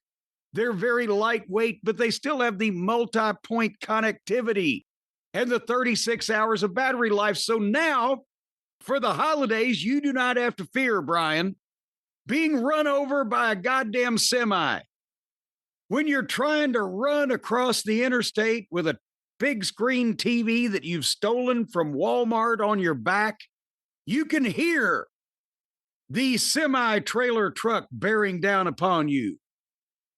They're very lightweight, but they still have the multi-point connectivity and the 36 hours of battery life. So now, for the holidays, you do not have to fear, Brian, being run over by a goddamn semi. When you're trying to run across the interstate with a big screen TV that you've stolen from Walmart on your back, you can hear the semi-trailer truck bearing down upon you.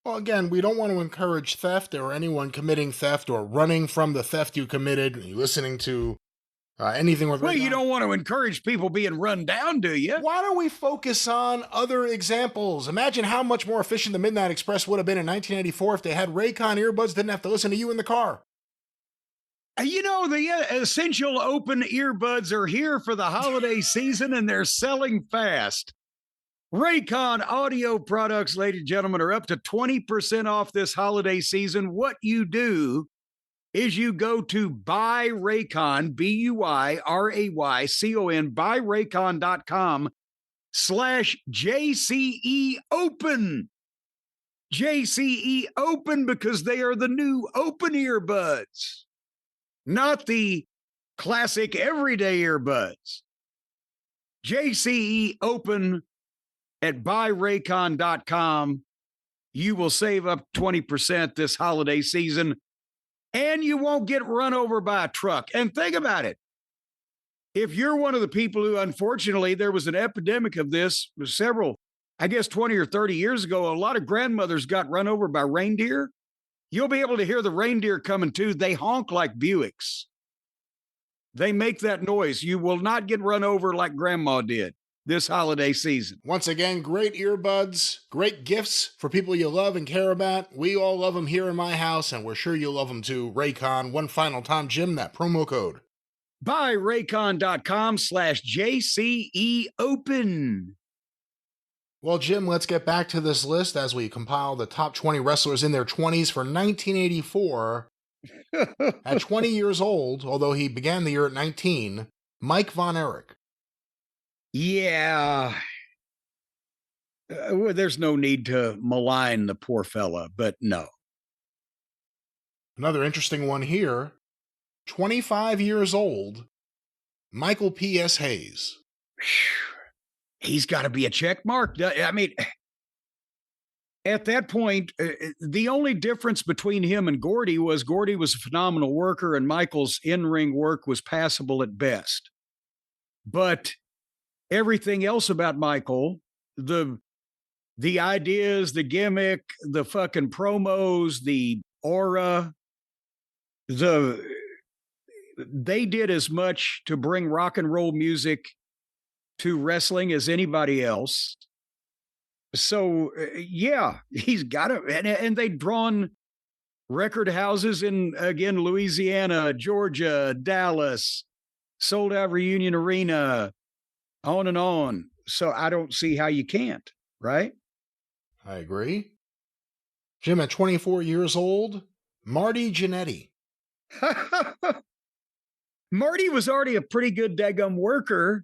Well, again, we don't want to encourage theft or anyone committing theft or running from the theft you committed. You're listening to anything with. Well, you don't want to encourage people being run down, do you? Why don't we focus on other examples? Imagine how much more efficient the Midnight Express would have been in 1984 if they had Raycon earbuds, didn't have to listen to you in the car. You know, the essential open earbuds are here for the holiday season, and they're selling fast. Raycon audio products, ladies and gentlemen, are up to 20% off this holiday season. What you do is you go to buyraycon, BUYRAYCON, buyraycon.com/JCE Open. JCE Open, because they are the new open earbuds, not the classic everyday earbuds. JCE Open at buyraycon.com. You will save up 20% this holiday season, and you won't get run over by a truck. And think about it. If you're one of the people who, unfortunately, there was an epidemic of this several, I guess 20 or 30 years ago, a lot of grandmothers got run over by reindeer. You'll be able to hear the reindeer coming too. They honk like Buicks. They make that noise. You will not get run over like grandma did this holiday season. Once again, great earbuds, great gifts for people you love and care about. We all love them here in my house, and we're sure you'll love them too. Raycon, one final time, Jim, that promo code. buyraycon.com/JCE Open. Well, Jim, let's get back to this list as we compile the top 20 wrestlers in their 20s for 1984. At 20 years old, although he began the year at 19, Mike Von Erich. Yeah. Well, there's no need to malign the poor fella, but no. Another interesting one here. 25 years old, Michael P.S. Hayes. He's got to be a check mark. I mean, at that point, the only difference between him and Gordy was a phenomenal worker and Michael's in-ring work was passable at best. But everything else about Michael, the ideas, the gimmick, the fucking promos, the aura, they did as much to bring rock and roll music to wrestling as anybody else. So, yeah, he's got it. And they'd drawn record houses in, again, Louisiana, Georgia, Dallas, sold out Reunion Arena, on and on. So I don't see how you can't, right? I agree. Jim, at 24 years old, Marty Jannetty. Marty was already a pretty good daggum worker.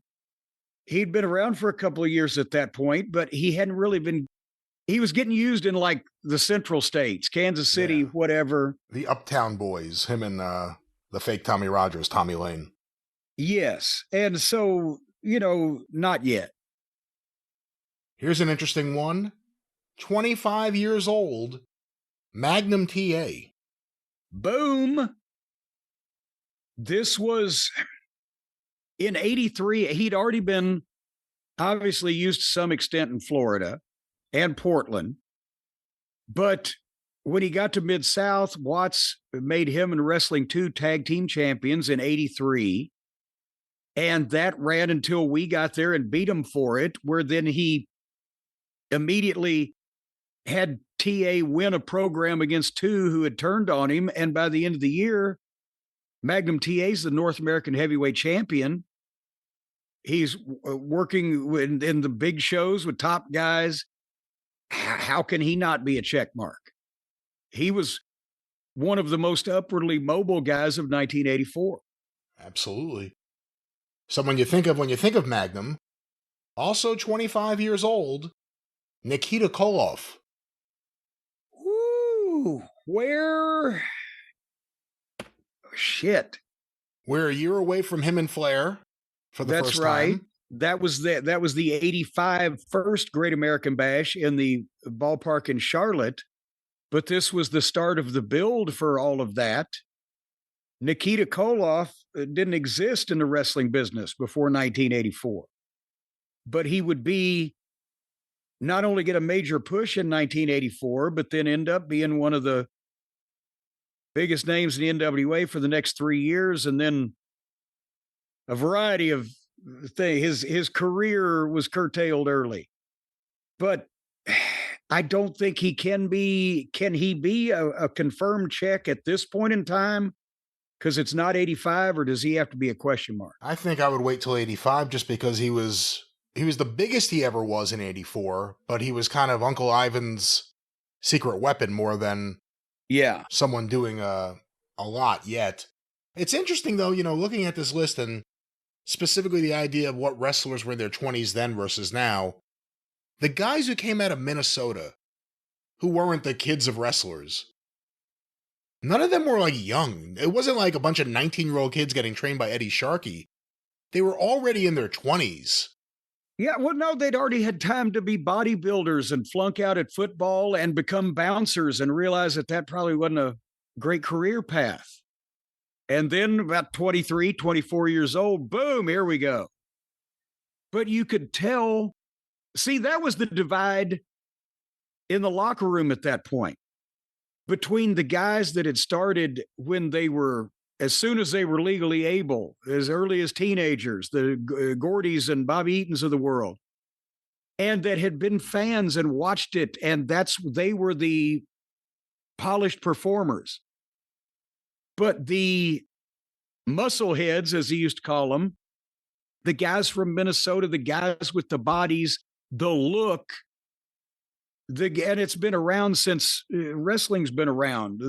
He'd been around for a couple of years at that point, but he hadn't really been, he was getting used in like the central states, Kansas City, whatever. The Uptown Boys, him and the fake Tommy Rogers, Tommy Lane. Yes. And so, not yet. Here's an interesting one. 25 years old, Magnum TA. Boom. This was in 83. He'd already been obviously used to some extent in Florida and Portland. But when he got to Mid-South, Watts made him and Wrestling 2 tag team champions in 83. And that ran until we got there and beat him for it, where then he immediately had TA win a program against two who had turned on him. And by the end of the year, Magnum TA is the North American heavyweight champion. He's working in the big shows with top guys. How can he not be a check mark? He was one of the most upwardly mobile guys of 1984. Absolutely. Someone you think of when you think of Magnum, also 25 years old, Nikita Koloff. Woo! Where? Shit. We're a year away from him and Flair for the first time. That's right. That was the 85 first Great American Bash in the ballpark in Charlotte, but this was the start of the build for all of that. Nikita Koloff didn't exist in the wrestling business before 1984, but he would be not only get a major push in 1984, but then end up being one of the biggest names in the NWA for the next 3 years, and then a variety of things. His career was curtailed early, but I don't think he can be. Can he be a confirmed check at this point in time? Because it's not 85, or does he have to be a question mark? I think I would wait till 85 just because he was the biggest he ever was in 84, but he was kind of Uncle Ivan's secret weapon more than someone doing a lot yet. It's interesting, though, looking at this list and specifically the idea of what wrestlers were in their 20s then versus now. The guys who came out of Minnesota, who weren't the kids of wrestlers, none of them were young. It wasn't like a bunch of 19-year-old kids getting trained by Eddie Sharkey. They were already in their 20s. Yeah, well, no, they'd already had time to be bodybuilders and flunk out at football and become bouncers and realize that probably wasn't a great career path. And then about 23, 24 years old, boom, here we go. But you could tell, see, that was the divide in the locker room at that point between the guys that had started when they were, as soon as they were legally able, as early as teenagers, the Gordys and Bobby Eatons of the world, and that had been fans and watched it, and they were the polished performers. But the muscle heads, as he used to call them, the guys from Minnesota, the guys with the bodies, the look, and it's been around since wrestling's been around.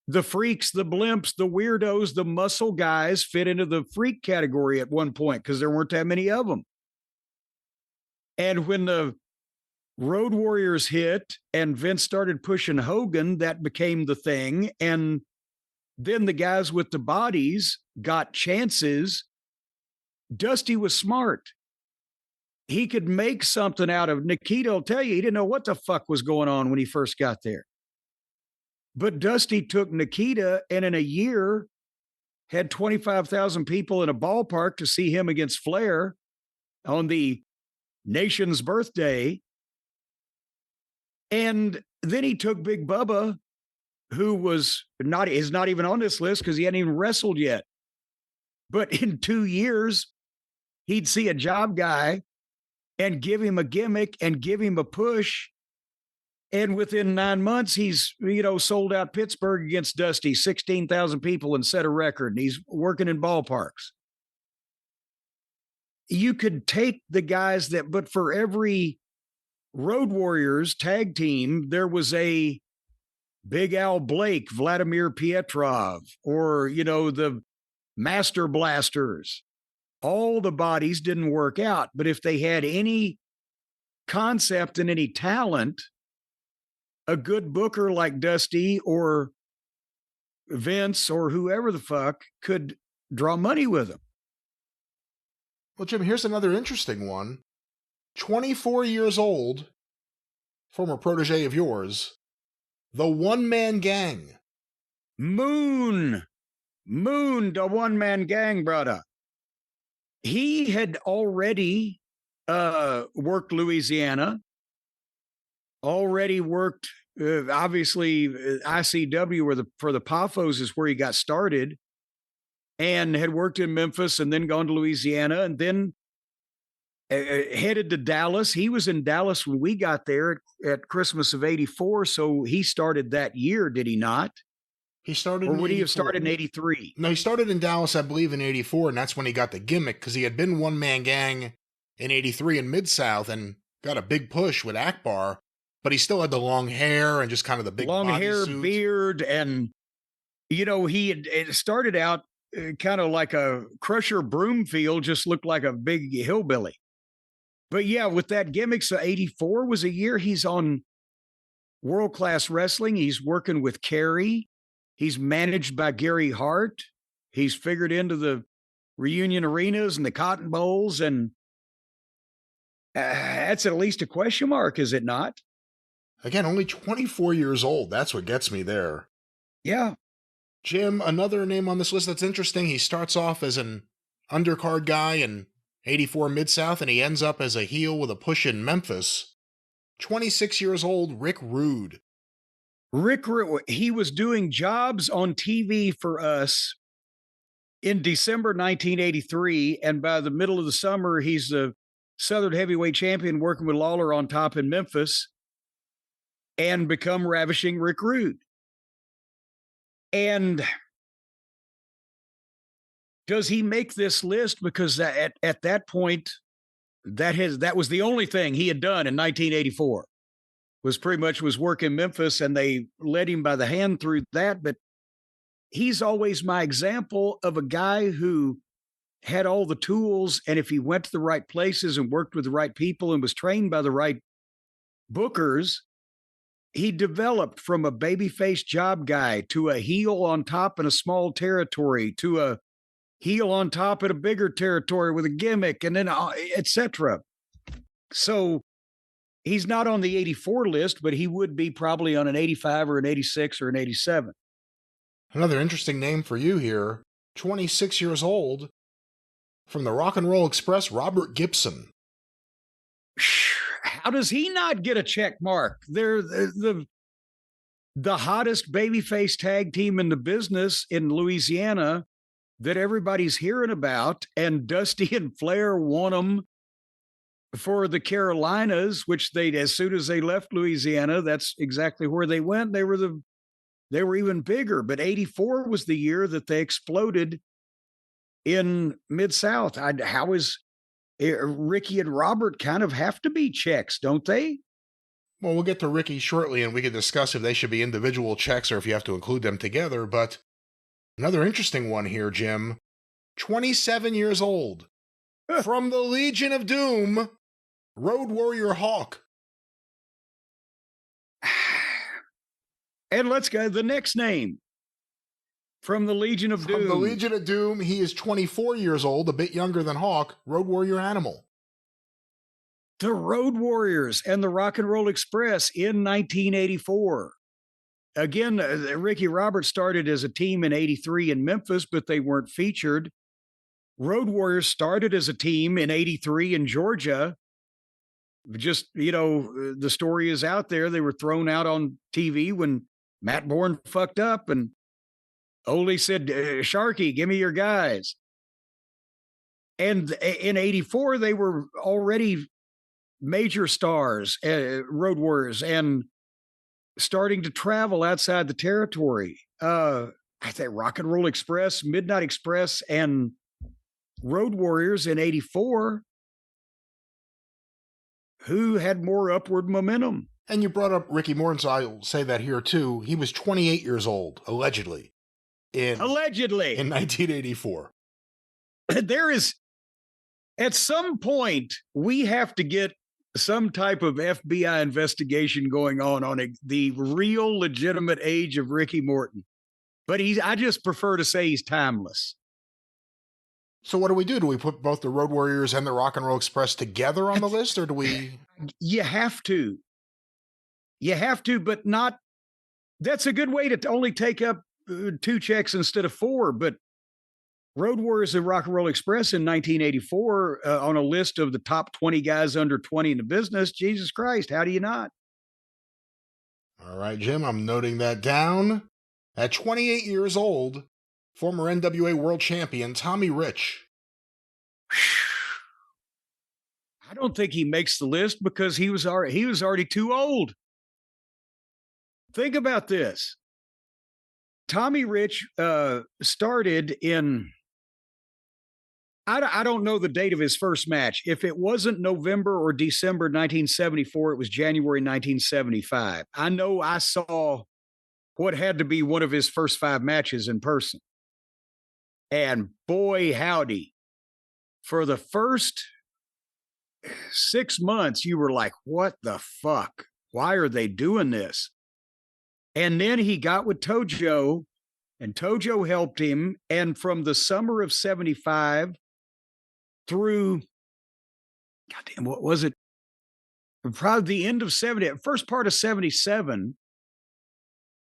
The freaks, the blimps, the weirdos, the muscle guys fit into the freak category at one point because there weren't that many of them. And when the Road Warriors hit and Vince started pushing Hogan, that became the thing. And then the guys with the bodies got chances. Dusty was smart. He could make something out of Nikita. Will tell you, he didn't know what the fuck was going on when he first got there. But Dusty took Nikita and in a year had 25,000 people in a ballpark to see him against Flair on the nation's birthday. And then he took Big Bubba, who is not even on this list because he hadn't even wrestled yet. But in 2 years, he'd see a job guy and give him a gimmick and give him a push. And within 9 months, he's, sold out Pittsburgh against Dusty, 16,000 people, and set a record. And he's working in ballparks. You could take the guys but for every Road Warriors tag team, there was a Big Al Blake, Vladimir Pietrov, or, the Master Blasters. All the bodies didn't work out. But if they had any concept and any talent, a good booker like Dusty or Vince or whoever the fuck could draw money with them. Well, Jim, here's another interesting one. 24 years old, former protege of yours, the one-man gang. Moon, the one-man gang, brother. He had already worked Louisiana, already worked, obviously, ICW for the Pafos is where he got started, and had worked in Memphis and then gone to Louisiana. And then headed to Dallas. He was in Dallas when we got there at Christmas of 84. So he started that year, did he not? He started Or in would he have 84. started in 83? No, he started in Dallas, I believe, in 84, and that's when he got the gimmick, because he had been one-man gang in 83 in Mid-South and got a big push with Akbar, but he still had the long hair and just kind of the big long hair, bodysuit. beard, and, he had it started out kind of like a Crusher Broomfield, just looked like a big hillbilly. But yeah, with that gimmick, so 84 was a year he's on World Class Wrestling. He's working with Kerry. He's managed by Gary Hart. He's figured into the reunion arenas and the Cotton Bowls, and that's at least a question mark, is it not? Again, only 24 years old. That's what gets me there. Yeah. Jim, another name on this list that's interesting. He starts off as an undercard guy in 84 Mid-South, and he ends up as a heel with a push in Memphis. 26 years old, Rick Rude. Rick, he was doing jobs on TV for us in December 1983, and by the middle of the summer, he's the Southern Heavyweight Champion working with Lawler on top in Memphis and become Ravishing Rick Rude. And does he make this list? Because at that point, that was the only thing he had done in 1984. Was work in Memphis, and they led him by the hand through that. But he's always my example of a guy who had all the tools, and if he went to the right places and worked with the right people and was trained by the right bookers, he developed from a babyface job guy to a heel on top in a small territory to a heel on top in a bigger territory with a gimmick, and then etc. So he's not on the 84 list, but he would be probably on an 85 or an 86 or an 87. Another interesting name for you here, 26 years old, from the Rock and Roll Express, Robert Gibson. How does he not get a check mark? They're the hottest babyface tag team in the business in Louisiana that everybody's hearing about, and Dusty and Flair won them for the Carolinas, which as soon as they left Louisiana, that's exactly where they went. They were even bigger, but 84 was the year that they exploded in Mid-South. How is Ricky and Robert kind of have to be checks, don't they? Well, we'll get to Ricky shortly, and we can discuss if they should be individual checks or if you have to include them together, but another interesting one here, Jim. 27 years old. From the Legion of Doom, Road Warrior Hawk. And let's go the next name. From the Legion of Doom. From the Legion of Doom, he is 24 years old, a bit younger than Hawk, Road Warrior Animal. The Road Warriors and the Rock and Roll Express in 1984. Again, Ricky Roberts started as a team in 83 in Memphis, but they weren't featured. Road Warriors started as a team in 83 in Georgia. Just, the story is out there. They were thrown out on TV when Matt Bourne fucked up, and Ole said, Sharky, give me your guys. And in 84, they were already major stars, Road Warriors, and starting to travel outside the territory. I think Rock and Roll Express, Midnight Express, and Road Warriors in 84. Who had more upward momentum? And you brought up Ricky Morton, so I'll say that here too. He was 28 years old, allegedly. In 1984. There is, at some point, we have to get some type of FBI investigation going on the real legitimate age of Ricky Morton. But I just prefer to say he's timeless. So what do we do? Do we put both the Road Warriors and the Rock and Roll Express together on the list, or do we? You have to. You have to, but not. That's a good way to only take up 2 checks instead of 4. But Road Warriors and Rock and Roll Express in 1984 on a list of the top 20 guys under 20 in the business. Jesus Christ, how do you not? All right, Jim, I'm noting that down. At 28 years old, former NWA World Champion Tommy Rich. I don't think he makes the list because he was already too old. Think about this. Tommy Rich started in, I don't know the date of his first match. If it wasn't November or December 1974, it was January 1975. I know I saw what had to be one of his first 5 matches in person. And boy, howdy, for the first 6 months, you were like, what the fuck? Why are they doing this? And then he got with Tojo, and Tojo helped him. And from the summer of 75 through, goddamn, what was it? Probably the end of 70, first part of 77,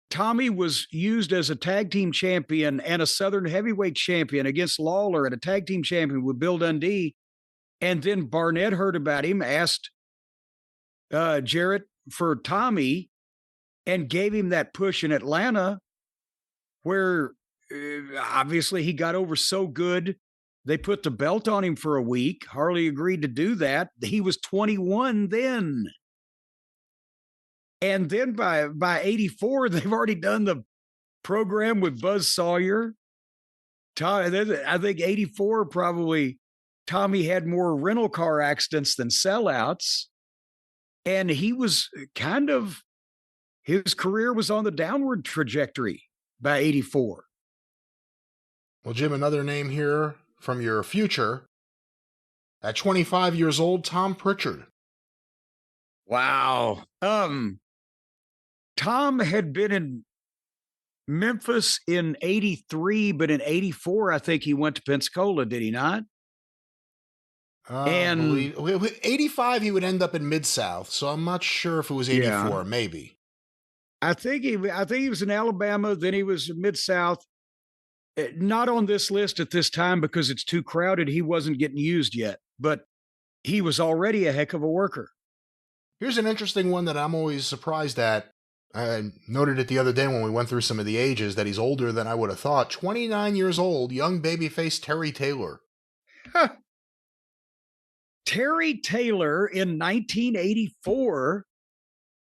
Tommy was used as a tag team champion and a Southern heavyweight champion against Lawler and a tag team champion with Bill Dundee. And then Barnett heard about him, asked Jarrett for Tommy, and gave him that push in Atlanta, where obviously he got over so good. They put the belt on him for a week. Harley agreed to do that. He was 21 then. And then by 84, they've already done the program with Buzz Sawyer. I think 84 probably Tommy had more rental car accidents than sellouts. And he was his career was on the downward trajectory by 84. Well, Jim, another name here from your future. At 25 years old, Tom Pritchard. Wow. Tom had been in Memphis in 83, but in 84, I think he went to Pensacola, did he not? And 85, he would end up in Mid-South, so I'm not sure if it was 84, maybe. I think he was in Alabama, then he was Mid-South. Not on this list at this time because it's too crowded. He wasn't getting used yet, but he was already a heck of a worker. Here's an interesting one that I'm always surprised at. I noted it the other day when we went through some of the ages that he's older than I would have thought. 29 years old, young babyface Terry Taylor. Terry Taylor in 1984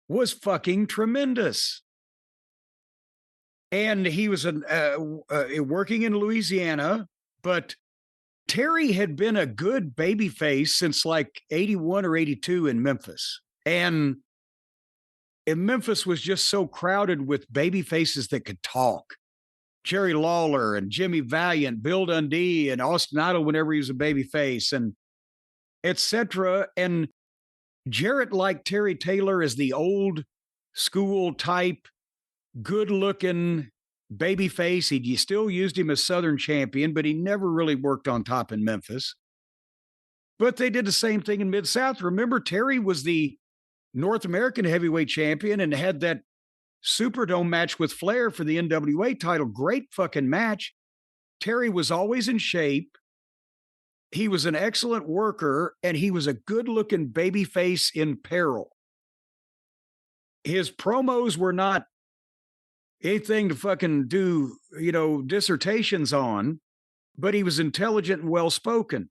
was fucking tremendous. And he was working in Louisiana, but Terry had been a good babyface since like 81 or 82 in Memphis. And Memphis was just so crowded with baby faces that could talk. Jerry Lawler and Jimmy Valiant, Bill Dundee, and Austin Idol whenever he was a baby face, and etc. And Jarrett liked Terry Taylor as the old school type, good-looking baby face. He still used him as Southern champion, but he never really worked on top in Memphis. But they did the same thing in Mid-South. Remember, Terry was the North American heavyweight champion and had that Superdome match with Flair for the NWA title. Great fucking match. Terry was always in shape. He was an excellent worker, and he was a good-looking babyface in peril. His promos were not anything to fucking do, dissertations on, but he was intelligent and well-spoken.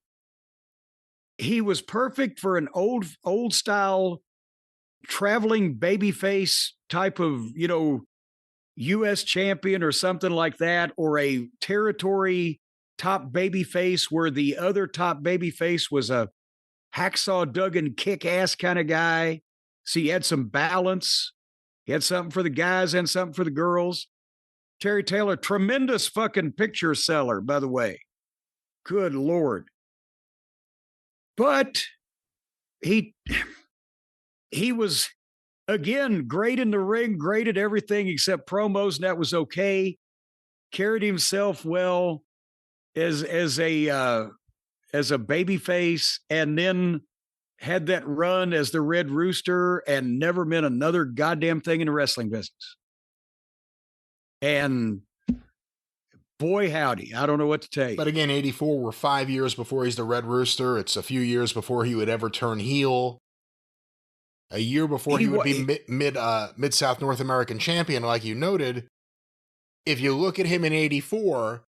He was perfect for an old style traveling babyface type of, U.S. champion or something like that, or a territory top babyface where the other top babyface was a hacksaw Duggan kick-ass kind of guy. So he had some balance. He had something for the guys and something for the girls. Terry Taylor, tremendous fucking picture seller, by the way. Good Lord. But he was, again, great in the ring, great at everything except promos, and that was okay. Carried himself well as a baby face, and then had that run as the Red Rooster and never meant another goddamn thing in the wrestling business. And boy, howdy, I don't know what to tell you. But again, 84 were 5 years before he's the Red Rooster. It's a few years before he would ever turn heel. A year before he would be Mid-South North American champion, like you noted. If you look at him in 84,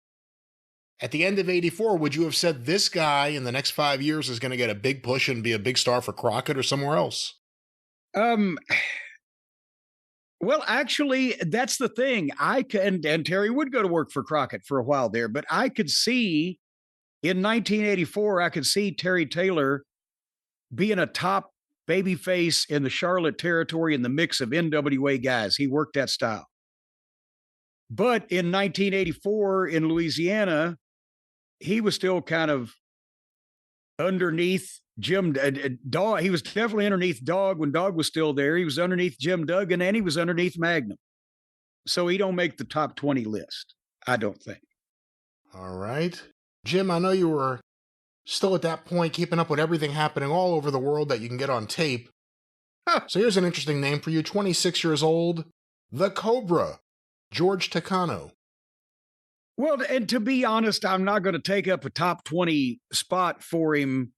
At the end of 84, would you have said this guy in the next 5 years is going to get a big push and be a big star for Crockett or somewhere else? Um, well, actually, that's the thing. I can, and Terry would go to work for Crockett for a while there, but I could see in 1984, I could see Terry Taylor being a top babyface in the Charlotte territory in the mix of NWA guys. He worked that style. But in 1984 in Louisiana, he was still kind of underneath Jim Dog. He was definitely underneath Dog when Dog was still there. He was underneath Jim Duggan and he was underneath Magnum. So he don't make the top 20 list, I don't think. All right. Jim, I know you were still at that point keeping up with everything happening all over the world that you can get on tape. So here's an interesting name for you. 26 years old, The Cobra, George Takano. Well, and to be honest, I'm not going to take up a top 20 spot for him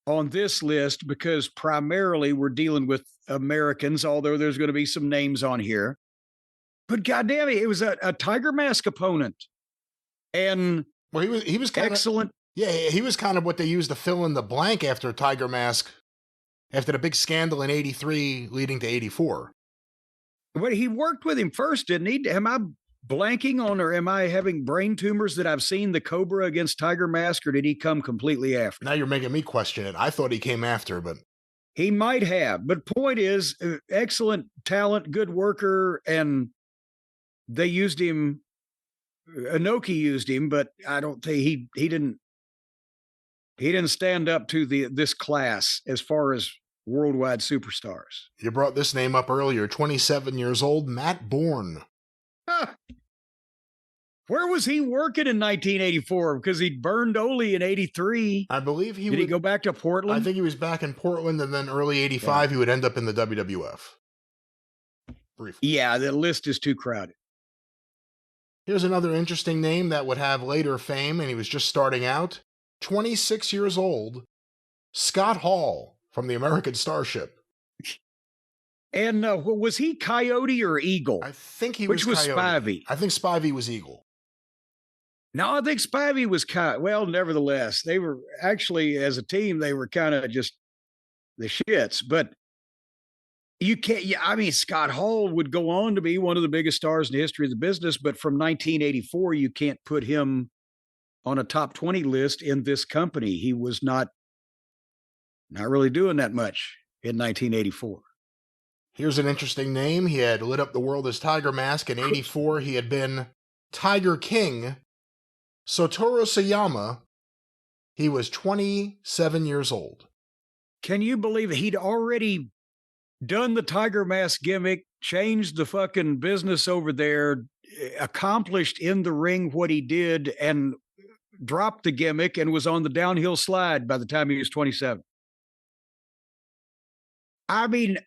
on this list because primarily we're dealing with Americans, although there's going to be some names on here. But goddamn it was a Tiger Mask opponent. And well, he was kind excellent. Yeah, he was kind of what they used to fill in the blank after Tiger Mask, after the big scandal in 83 leading to 84. But he worked with him first, didn't he? Am I blanking on, or am I having brain tumors that I've seen the Cobra against Tiger Mask, or did he come completely after? Now you're making me question it. I thought he came after, but he might have. But point is, excellent talent, good worker, and they used him. Inoki used him, but I don't think he didn't stand up to this class as far as worldwide superstars. You brought this name up earlier. 27 years old, Matt Bourne. Where was he working in 1984? Because he burned Ole in 83. I believe Did he go back to Portland? I think he was back in Portland, and then early 85, he would end up in the WWF. Briefly. Yeah, the list is too crowded. Here's another interesting name that would have later fame, and he was just starting out. 26 years old, Scott Hall from the American Starship. And was he Coyote or Eagle? I think he was Coyote. Spivey. I think Spivey was Eagle. No, I think Spivey was Coyote. Well, nevertheless, they were actually, as a team, they were kind of just the shits. But you can't, I mean, Scott Hall would go on to be one of the biggest stars in the history of the business. But from 1984, you can't put him on a top 20 list in this company. He was not really doing that much in 1984. Here's an interesting name. He had lit up the world as Tiger Mask. In 84, he had been Tiger King. Satoru Sayama, he was 27 years old. Can you believe it? He'd already done the Tiger Mask gimmick, changed the fucking business over there, accomplished in the ring what he did, and dropped the gimmick and was on the downhill slide by the time he was 27. I mean,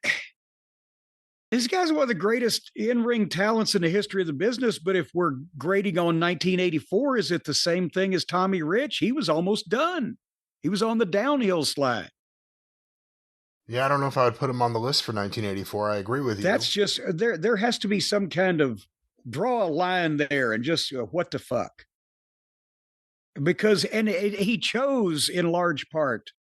this guy's one of the greatest in-ring talents in the history of the business, but if we're grading on 1984, is it the same thing as Tommy Rich? He was almost done. He was on the downhill slide. Yeah, I don't know if I would put him on the list for 1984. I agree with you. That's just, there has to be some kind of, draw a line there and just, what the fuck? Because, and he chose in large part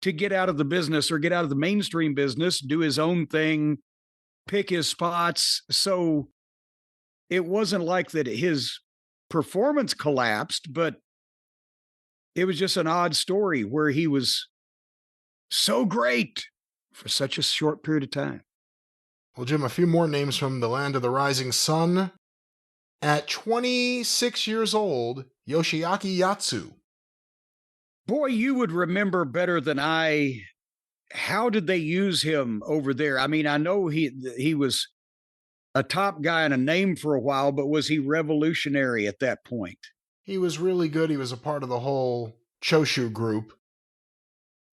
to get out of the business or get out of the mainstream business, do his own thing, pick his spots. So it wasn't like that his performance collapsed, but it was just an odd story where he was so great for such a short period of time. Well, Jim, a few more names from the land of the rising sun. At 26 years old, Yoshiaki Yatsu. Boy, you would remember better than I. How did they use him over there? I mean, I know he was a top guy and a name for a while, but was he revolutionary at that point? He was really good. He was a part of the whole Choshu group.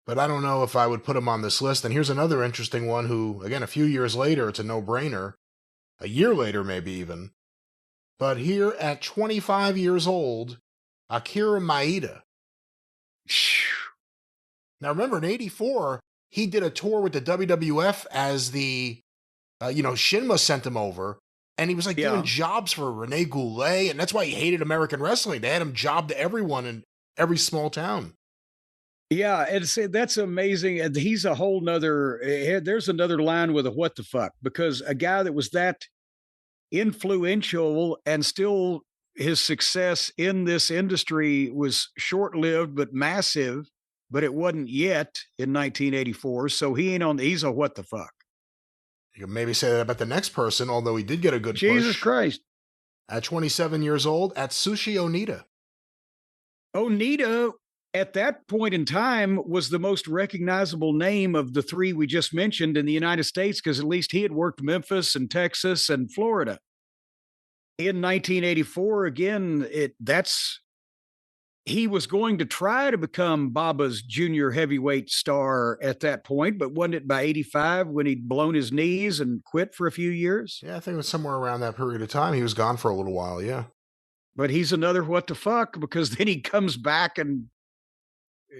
But I don't know if I would put him on this list. And here's another interesting one who, again, a few years later, it's a no-brainer. A year later, maybe even. But here at 25 years old, Akira Maeda. Now remember, in 84, he did a tour with the WWF as the, Shinma sent him over. And he was like doing jobs for Rene Goulet, and that's why he hated American wrestling. They had him job to everyone in every small town. Yeah, that's amazing. And he's a whole nother. There's another line with a what the fuck, because a guy that was that influential and still his success in this industry was short-lived but massive, but it wasn't yet in 1984. So he's a what the fuck. You can maybe say that about the next person, although he did get a good Jesus push. Christ. At 27 years old, Atsushi Onita. Onita, at that point in time, was the most recognizable name of the three we just mentioned in the United States, because at least he had worked Memphis and Texas and Florida. In 1984, again, he was going to try to become Baba's junior heavyweight star at that point, but wasn't it by 85 when he'd blown his knees and quit for a few years? Yeah, I think it was somewhere around that period of time. He was gone for a little while, yeah. But he's another what the fuck, because then he comes back and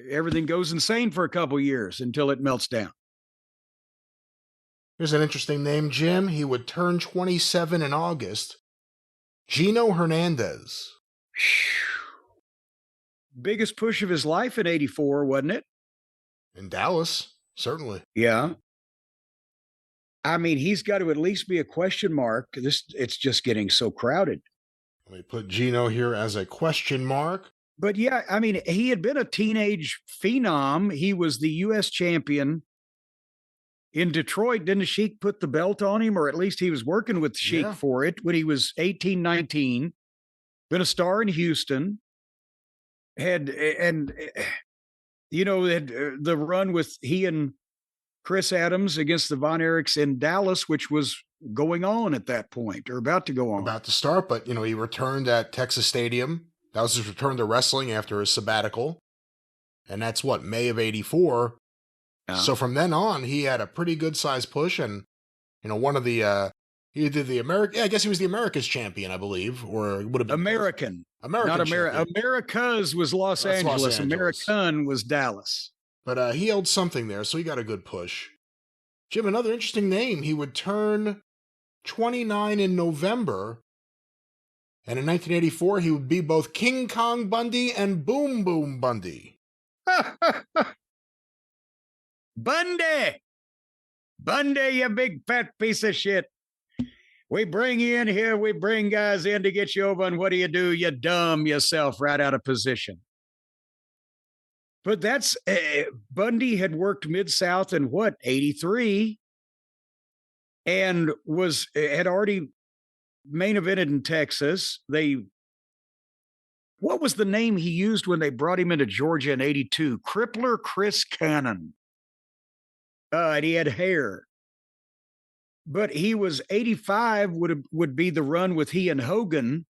everything goes insane for a couple years until it melts down. Here's an interesting name, Jim. He would turn 27 in August. Gino Hernandez. Biggest push of his life in 84, wasn't it? In Dallas, certainly. Yeah. I mean, he's got to at least be a question mark. It's just getting so crowded. Let me put Gino here as a question mark. But yeah, I mean, he had been a teenage phenom. He was the U.S. champion. In Detroit, didn't Sheik put the belt on him? Or at least he was working with Sheik for it when he was 18, 19. Been a star in Houston. Had the run with he and Chris Adams against the Von Erichs in Dallas, which was going on at that point, or about to go on. About to start, but, he returned at Texas Stadium. That was his return to wrestling after his sabbatical. And that's May of 84. Yeah. So from then on, he had a pretty good size push, and, one of the, he did the I guess he was the America's champion, I believe, or it would have been American, not America. America's was Los Angeles. American was Dallas. But he held something there, so he got a good push. Jim, another interesting name. He would turn 29 in November, and in 1984, he would be both King Kong Bundy and Boom Boom Bundy. Bundy, you big fat piece of shit. We bring you in here. We bring guys in to get you over, and what do? You dumb yourself right out of position. But that's Bundy had worked Mid-South in 83, and had already main evented in Texas. What was the name he used when they brought him into Georgia in 82? Crippler Chris Cannon. And he had hair. But he was 85 would be the run with he and Hogan.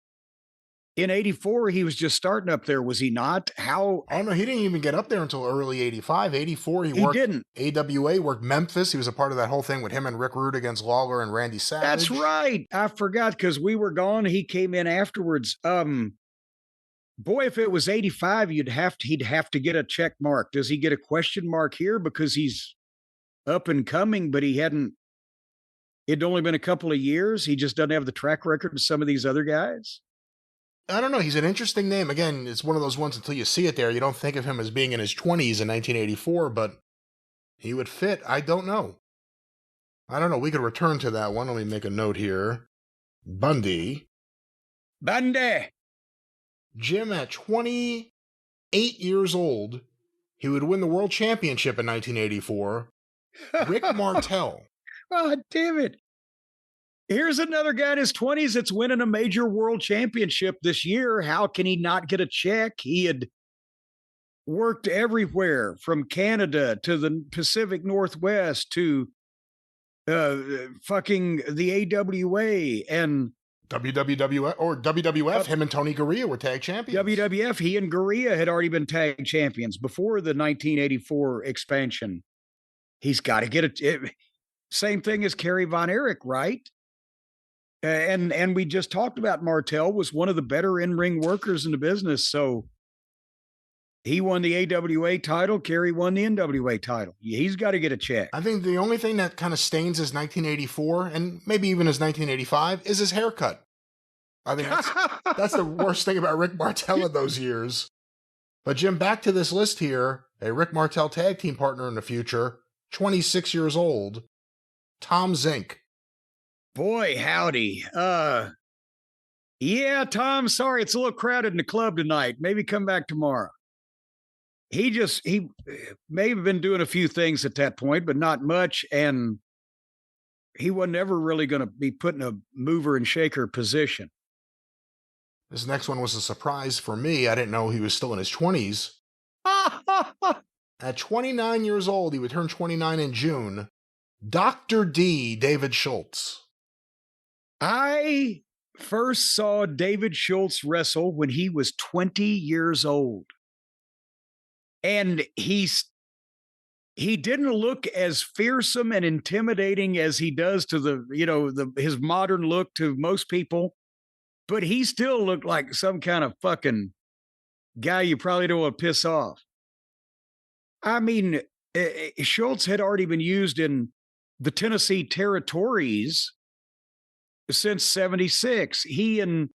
In 84, he was just starting up there, was he not? Oh, no, he didn't even get up there until early 85. 84, he worked didn't. AWA, worked Memphis. He was a part of that whole thing with him and Rick Rude against Lawler and Randy Savage. That's right. I forgot because we were gone. He came in afterwards. Boy, if it was 85, he'd have to get a check mark. Does he get a question mark here because he's up and coming, but it'd only been a couple of years? He just doesn't have the track record of some of these other guys? I don't know. He's an interesting name. Again, it's one of those ones until you see it there, you don't think of him as being in his 20s in 1984, but he would fit. I don't know. We could return to that one. Let me make a note here. Bundy. Jim, at 28 years old, he would win the World Championship in 1984. Rick Martel. Oh, damn it. Here's another guy in his 20s that's winning a major world championship this year. How can he not get a check? He had worked everywhere from Canada to the Pacific Northwest to fucking the AWA and WWF or WWF. Him and Tony Gurria were tag champions. WWF, he and Gurria had already been tag champions before the 1984 expansion. He's got to get same thing as Kerry Von Erich, right? And we just talked about Martel was one of the better in-ring workers in the business. So He won the AWA title. Kerry won the NWA title. He's got to get a check. I think the only thing that kind of stains his 1984 and maybe even his 1985 is his haircut. I think that's the worst thing about Rick Martel in those years. But Jim, back to this list here. A Rick Martel tag team partner in the future, 26 years old, Tom Zink. Boy, howdy. Yeah, Tom, sorry, it's a little crowded in the club tonight. Maybe come back tomorrow. He may have been doing a few things at that point, but not much. And he wasn't ever really going to be put in a mover and shaker position. This next one was a surprise for me. I didn't know he was still in his 20s. At 29 years old, he would turn 29 in June. Dr. D, David Schultz. I first saw David Schultz wrestle when he was 20 years old. And he didn't look as fearsome and intimidating as he does to his modern look to most people, but he still looked like some kind of fucking guy you probably don't want to piss off. I mean, Schultz had already been used in the Tennessee Territories since 76. He and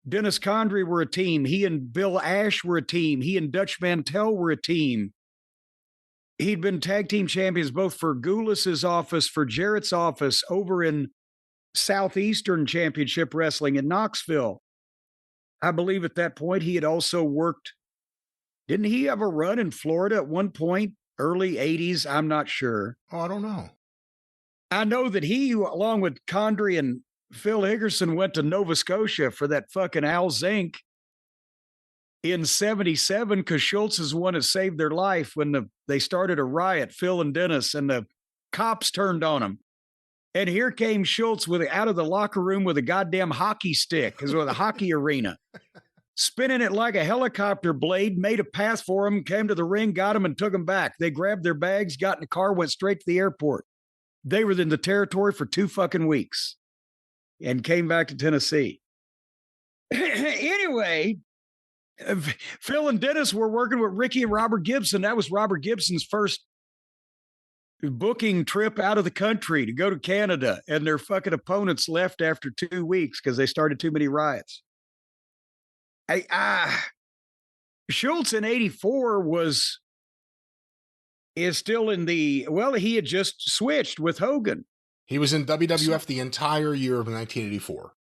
Dennis Condrey were a team. He and Bill Ash were a team. He and Dutch Mantell were a team. He'd been tag team champions both for Goulas's office, for Jarrett's office, over in Southeastern Championship Wrestling in Knoxville. I believe at that point he had also worked. Didn't he have a run in Florida at one point, early 80s? I'm not sure. Oh, I don't know. I know that he, along with Condrey and Phil Higgerson, went to Nova Scotia for that fucking Al Zink in 77 because Schultz is the one that saved their life when they started a riot, Phil and Dennis, and the cops turned on him. And here came Schultz out of the locker room with a goddamn hockey stick, because with a hockey arena, spinning it like a helicopter blade, made a path for him, came to the ring, got him, and took him back. They grabbed their bags, got in the car, went straight to the airport. They were in the territory for 2 fucking weeks and came back to Tennessee. Anyway, Phil and Dennis were working with Ricky and Robert Gibson. That was Robert Gibson's first booking trip out of the country to go to Canada, and their fucking opponents left after 2 weeks because they started too many riots. Schultz in 84 is still in he had just switched with Hogan. He was in WWF the entire year of 1984.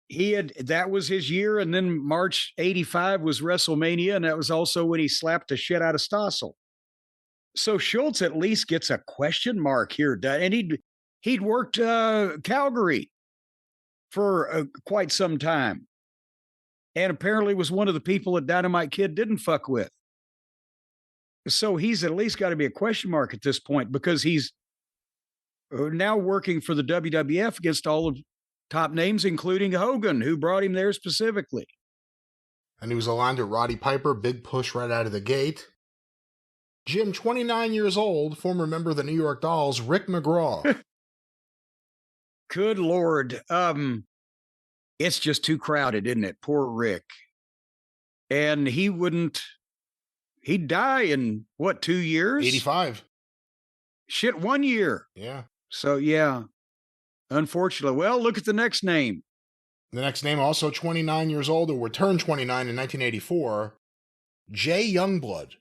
That was his year, and then March 85 was WrestleMania, and that was also when he slapped the shit out of Stossel. So Schultz at least gets a question mark here, and he'd worked Calgary for quite some time, and apparently was one of the people that Dynamite Kid didn't fuck with. So he's at least got to be a question mark at this point, because he's now working for the WWF against all of top names, including Hogan, who brought him there specifically. And he was aligned to Roddy Piper, big push right out of the gate. Jim, 29 years old, former member of the New York Dolls, Rick McGraw. Good Lord. It's just too crowded, isn't it? Poor Rick. And he'd die in, 2 years? 85. Shit, 1 year. Yeah. So, yeah. Unfortunately. Well, look at the next name. The next name, also 29 years old, and returned 29 in 1984, Jay Youngblood.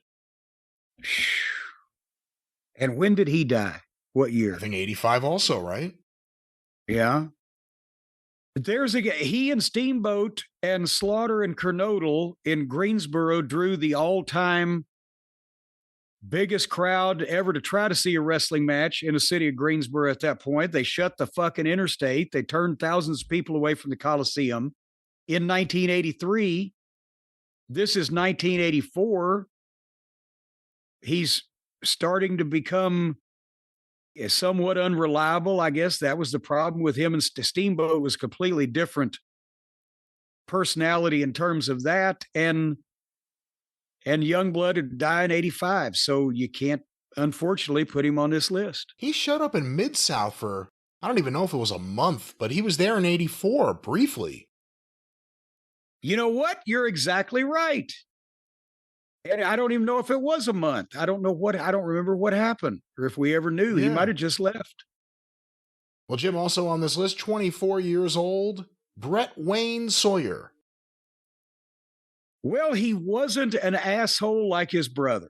And when did he die? What year? I think 85 also, right? Yeah. He and Steamboat and Slaughter and Kernodle in Greensboro drew the all-time biggest crowd ever to try to see a wrestling match in the city of Greensboro at that point. They shut the fucking interstate. They turned thousands of people away from the Coliseum. In 1983, this is 1984, he's starting to become somewhat unreliable. I guess that was the problem with him, and Steamboat was completely different personality in terms of that. And Youngblood had died in 85, so you can't, unfortunately, put him on this list. He showed up in Mid-South for, I don't even know if it was a month, but he was there in 84, briefly. You know what? You're exactly right. And I don't even know if it was a month. I don't remember what happened or if we ever knew. He might Yeah. have just left. Well, Jim, also on this list, 24 years old, Brett Wayne Sawyer. Well, he wasn't an asshole like his brother.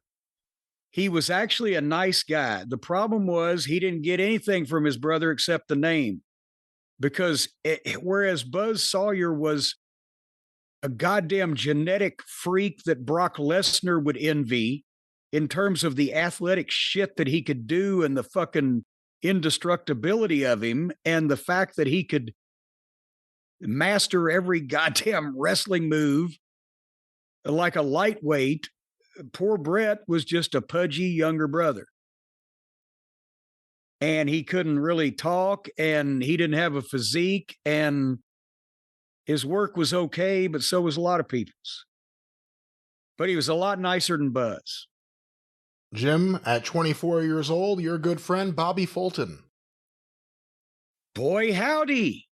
He was actually a nice guy. The problem was he didn't get anything from his brother except the name. Because whereas Buzz Sawyer was a goddamn genetic freak that Brock Lesnar would envy in terms of the athletic shit that he could do and the fucking indestructibility of him and the fact that he could master every goddamn wrestling move like a lightweight, poor Brett was just a pudgy younger brother. And he couldn't really talk and he didn't have a physique and his work was okay, but so was a lot of people's. But he was a lot nicer than Buzz. Jim, at 24 years old, your good friend Bobby Fulton. Boy, howdy.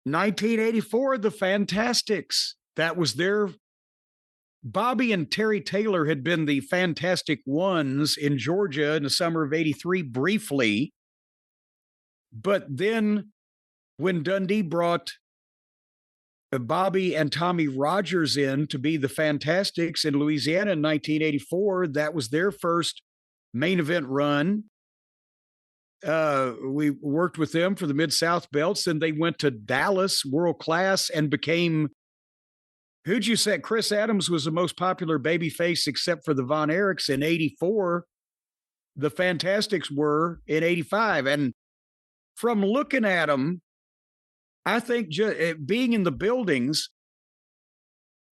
1984, the Fantastics. That was their. Bobby and Terry Taylor had been the Fantastic Ones in Georgia in the summer of 83 briefly. But then when Dundee brought Bobby and Tommy Rogers in to be the Fantastics in Louisiana in 1984, that was their first main event run. We worked with them for the Mid-South belts, and they went to Dallas World Class and became, who'd you say? Chris Adams was the most popular babyface except for the Von Erichs in 84. The Fantastics were in 85. And from looking at them, I think being in the buildings,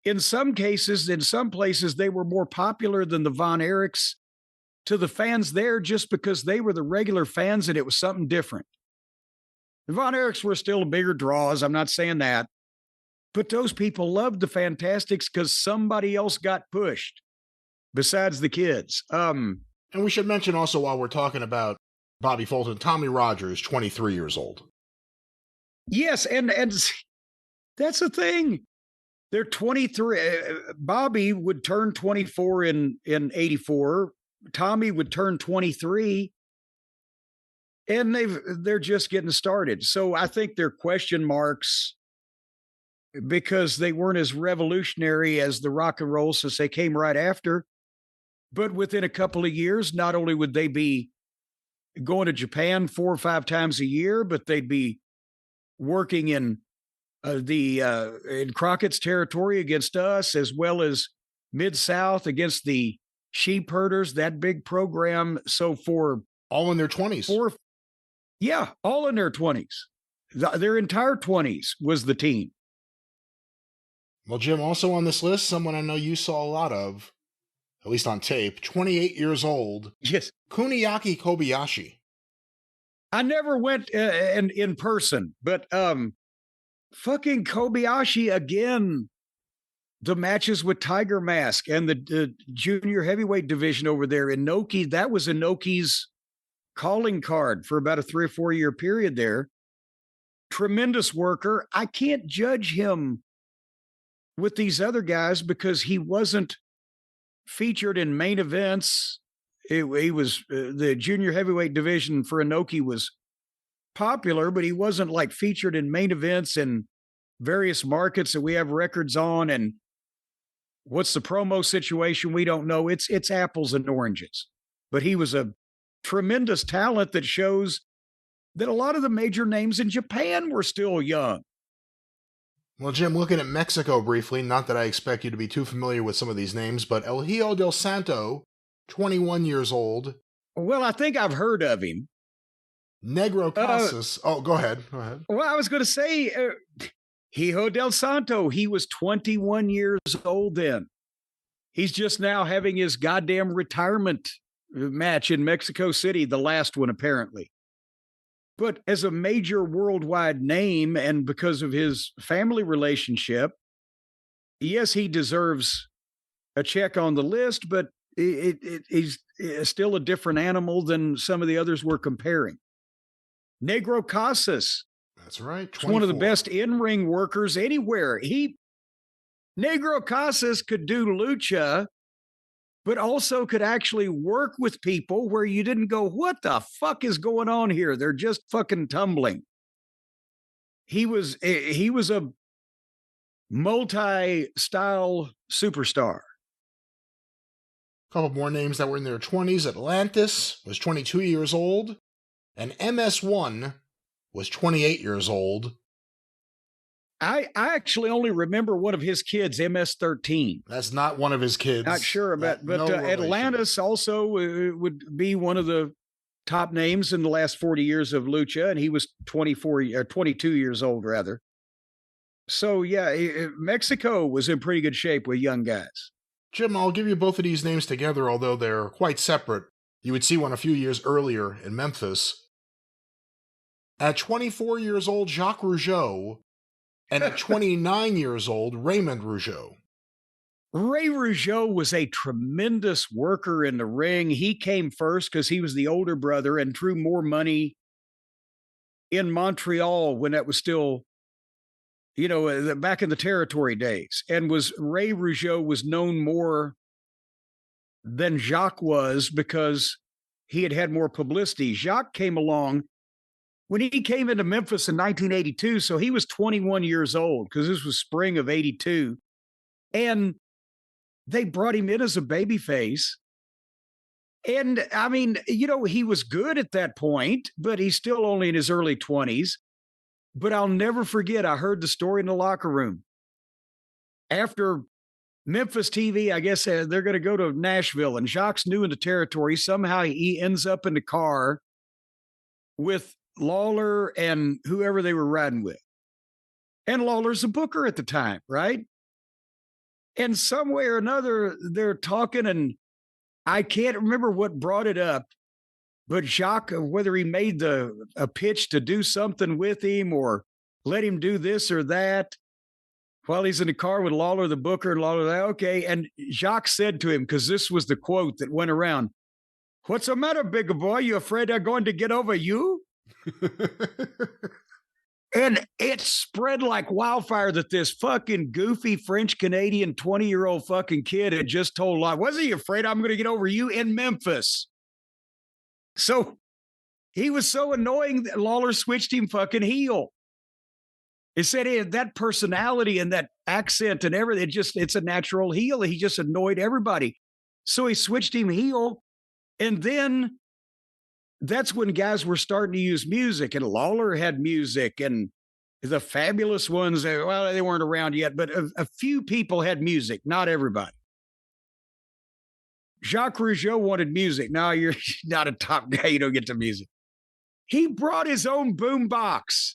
in some cases, in some places, they were more popular than the Von Erichs to the fans there just because they were the regular fans and it was something different. The Von Erichs were still bigger draws. I'm not saying that. But those people loved the Fantastics because somebody else got pushed besides the kids. And we should mention also, while we're talking about Bobby Fulton, Tommy Rogers, 23 years old. Yes, and that's the thing. They're 23. Bobby would turn 24 in 84. Tommy would turn 23. And they're just getting started. So I think they're question marks because they weren't as revolutionary as the rock and roll since they came right after. But within a couple of years, not only would they be going to Japan 4 or 5 times a year, but they'd be working in in Crockett's territory against us, as well as Mid-South against the sheep herders, that big program. So for all in their 20s. Yeah, all in their 20s. Their entire 20s was the team. Well, Jim, also on this list, someone I know you saw a lot of, at least on tape, 28 years old. Yes. Kuniaki Kobayashi. I never went in person, but fucking Kobayashi again. The matches with Tiger Mask and the junior heavyweight division over there in Inoki, that was Inoki's calling card for about a 3 or 4 year period there. Tremendous worker. I can't judge him with these other guys because he wasn't featured in main events. He was the junior heavyweight division for Inoki was popular, but he wasn't like featured in main events in various markets that we have records on. And what's the promo situation? We don't know. It's apples and oranges. But he was a tremendous talent that shows that a lot of the major names in Japan were still young. Well, Jim, looking at Mexico briefly, not that I expect you to be too familiar with some of these names, but El Hijo del Santo, 21 years old. Well, I think I've heard of him. Negro Casas. Go ahead. Well, I was going to say, Hijo del Santo, he was 21 years old then. He's just now having his goddamn retirement match in Mexico City, the last one, apparently. But as a major worldwide name and because of his family relationship, yes, he deserves a check on the list, but he's still a different animal than some of the others we're comparing. Negro Casas. That's right. 24. One of the best in-ring workers anywhere. Negro Casas could do lucha but also could actually work with people where you didn't go, what the fuck is going on here? They're just fucking tumbling. He was a multi-style superstar. A couple more names that were in their 20s. Atlantis was 22 years old, and MS1 was 28 years old. I actually only remember one of his kids, MS-13. That's not one of his kids. Not sure about, but Atlantis also would be one of the top names in the last 40 years of lucha, and he was 22 years old, rather. So, yeah, Mexico was in pretty good shape with young guys. Jim, I'll give you both of these names together, although they're quite separate. You would see one a few years earlier in Memphis. At 24 years old, Jacques Rougeau, and at 29 years old, Raymond Rougeau. Ray Rougeau was a tremendous worker in the ring. He came first because he was the older brother and drew more money in Montreal when that was still, back in the territory days. And Ray Rougeau was known more than Jacques was because he had more publicity. Jacques came along when he came into Memphis in 1982, so he was 21 years old because this was spring of 82. And they brought him in as a babyface. And I mean, he was good at that point, but he's still only in his early 20s. But I'll never forget, I heard the story in the locker room. After Memphis TV, I guess they're going to go to Nashville, and Jacques new in the territory. Somehow he ends up in the car with Lawler and whoever they were riding with. And Lawler's a booker at the time, right? And some way or another, they're talking, and I can't remember what brought it up, but Jacques, whether he made a pitch to do something with him or let him do this or that while he's in the car with Lawler, the booker, and Lawler, okay. And Jacques said to him, because this was the quote that went around, "What's the matter, big boy? You afraid they're going to get over you?" And it spread like wildfire that this fucking goofy French-Canadian 20-year-old fucking kid had just told Lawler, "Wasn't he afraid I'm going to get over you?" in Memphis. So he was so annoying that Lawler switched him fucking heel. He said he had that personality and that accent and everything. It's a natural heel. He just annoyed everybody. So he switched him heel. And then that's when guys were starting to use music, and Lawler had music, and the Fabulous Ones, well, they weren't around yet, but a few people had music, not everybody. Jacques Rougeau wanted music. No, you're not a top guy. You don't get the music. He brought his own boombox.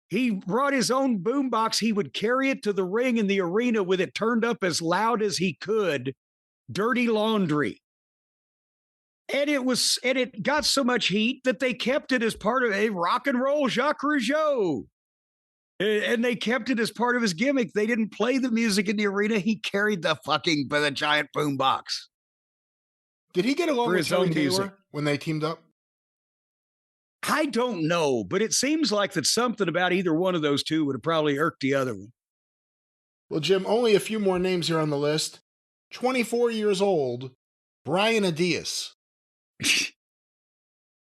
He would carry it to the ring in the arena with it turned up as loud as he could. Dirty Laundry. And it got so much heat that they kept it as part of a rock and roll Jacques Rougeau. And they kept it as part of his gimmick. They didn't play the music in the arena. He carried the giant boombox. Did he get along with Terry Taylor when they teamed up? I don't know, but it seems like that something about either one of those two would have probably irked the other one. Well, Jim, only a few more names here on the list. 24 years old, Brian Adias.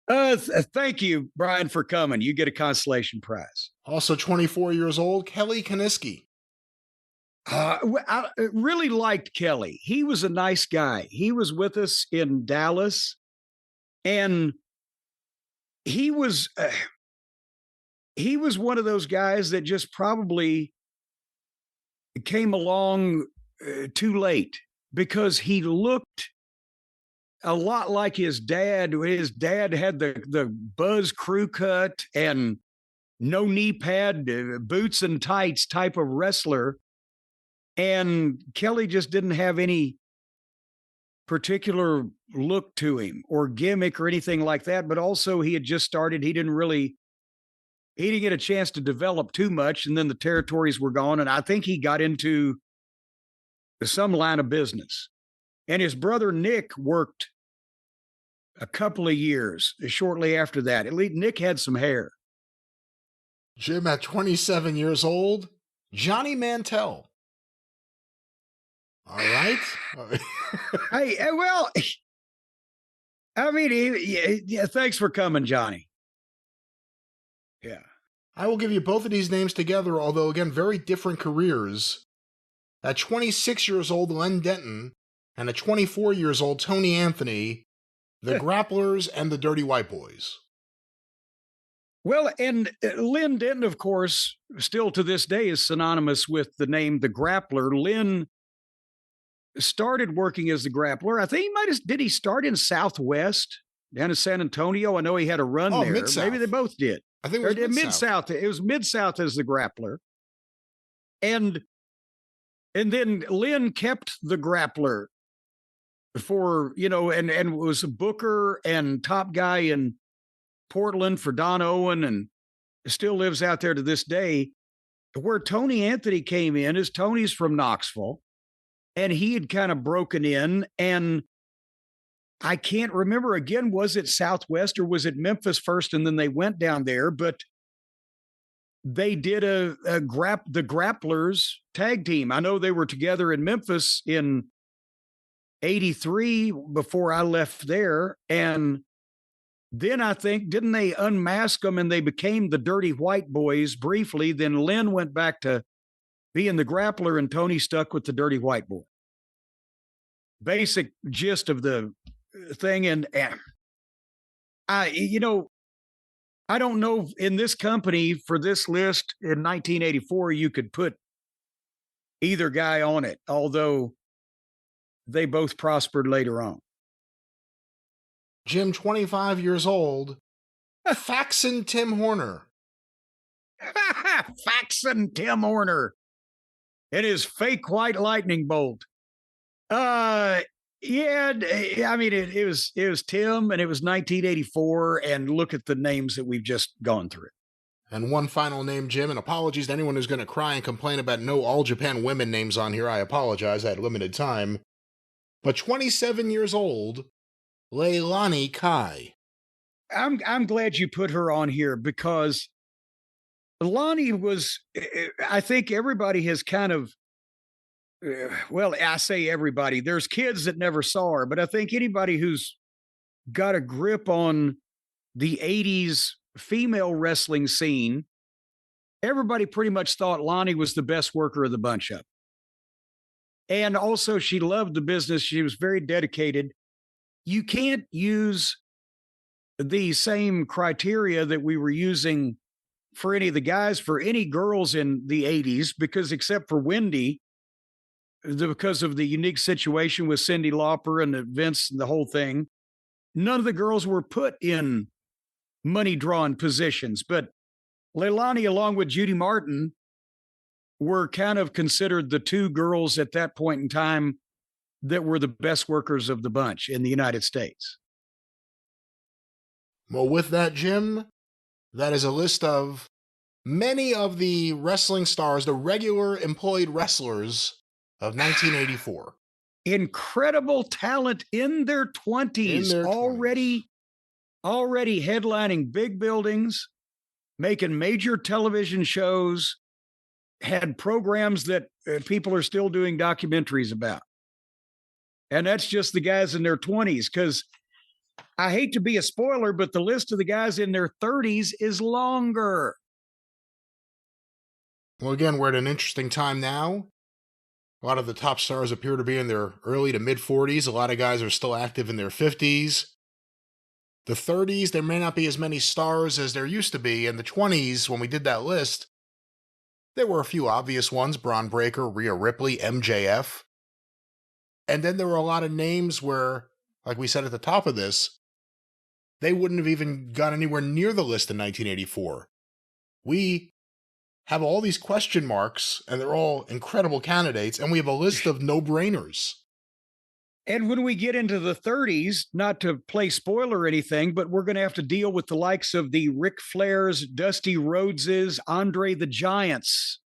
Thank you, Brian, for coming. You get a consolation prize. Also 24 years old, Kelly Kaniski. I really liked Kelly. He was a nice guy. He was with us in Dallas, and he was one of those guys that just probably came along too late, because he looked a lot like his dad. His dad had the Buzz crew cut and no knee pad, boots and tights type of wrestler. And Kelly just didn't have any particular look to him or gimmick or anything like that. But also he had just started. He didn't get a chance to develop too much. And then the territories were gone. And I think he got into some line of business. And his brother Nick worked a couple of years shortly after that. At least Nick had some hair. Jim, at 27 years old, Johnny Mantell. All right. Well, I mean, yeah, thanks for coming, Johnny. Yeah. I will give you both of these names together, although, again, very different careers. At 26 years old, Len Denton, and at 24 years old, Tony Anthony, the Grapplers and the Dirty White Boys. Well, and Lynn Denton, of course, still to this day is synonymous with the name the Grappler. Lynn started working as the Grappler. I think did he start in Southwest down in San Antonio? I know he had a run there. Mid-South. Maybe they both did. I think it was Mid-South. It was Mid-South as the Grappler. And then Lynn kept the Grappler for, and was a booker and top guy in Portland for Don Owen, and still lives out there to this day. Where Tony Anthony came in is Tony's from Knoxville, and he had kind of broken in, and I can't remember again, was it Southwest or was it Memphis first, and then they went down there, but they did the Grapplers tag team. I know they were together in Memphis in 83 before I left there, and then I think, didn't they unmask them and they became the Dirty White Boys briefly? Then Lynn went back to being the Grappler and Tony stuck with the Dirty White Boy. Basic gist of the thing. And I don't know, in this company for this list in 1984, you could put either guy on it, although they both prospered later on. Jim, 25 years old, Faxon Tim Horner. Faxon Tim Horner and his fake white lightning bolt. Yeah, I mean, it was Tim, and it was 1984, and look at the names that we've just gone through. And one final name, Jim, and apologies to anyone who's going to cry and complain about no All Japan women names on here. I apologize, I had limited time. But 27 years old, Leilani Kai. I'm glad you put her on here, because Lonnie was, I think everybody has kind of, well, I say everybody, there's kids that never saw her, but I think anybody who's got a grip on the 80s female wrestling scene, everybody pretty much thought Lonnie was the best worker of the bunch of. And also she loved the business. She was very dedicated. You can't use the same criteria that we were using for any of the guys, for any girls in the 80s, because except for Wendy, because of the unique situation with Cyndi Lauper and Vince and the whole thing, none of the girls were put in money-drawing positions. But Leilani, along with Judy Martin, were kind of considered the two girls at that point in time that were the best workers of the bunch in the United States. Well, with that, Jim, that is a list of many of the wrestling stars, the regular employed wrestlers of 1984. Incredible talent in their 20s, already headlining big buildings, making major television shows, had programs that people are still doing documentaries about. And that's just the guys in their 20s, because I hate to be a spoiler, but the list of the guys in their 30s is longer. Well, again, we're at an interesting time now. A lot of the top stars appear to be in their early to mid 40s. A lot of guys are still active in their 50s. The 30s, there may not be as many stars as there used to be. In the 20s, when we did that list, there were a few obvious ones: Bron Breakker, Rhea Ripley, MJF. And then there were a lot of names where, like we said at the top of this, they wouldn't have even got anywhere near the list in 1984. We have all these question marks, and they're all incredible candidates, and we have a list of no-brainers. And when we get into the 30s, not to play spoiler or anything, but we're going to have to deal with the likes of the Ric Flairs, Dusty Rhodeses, Andre the Giants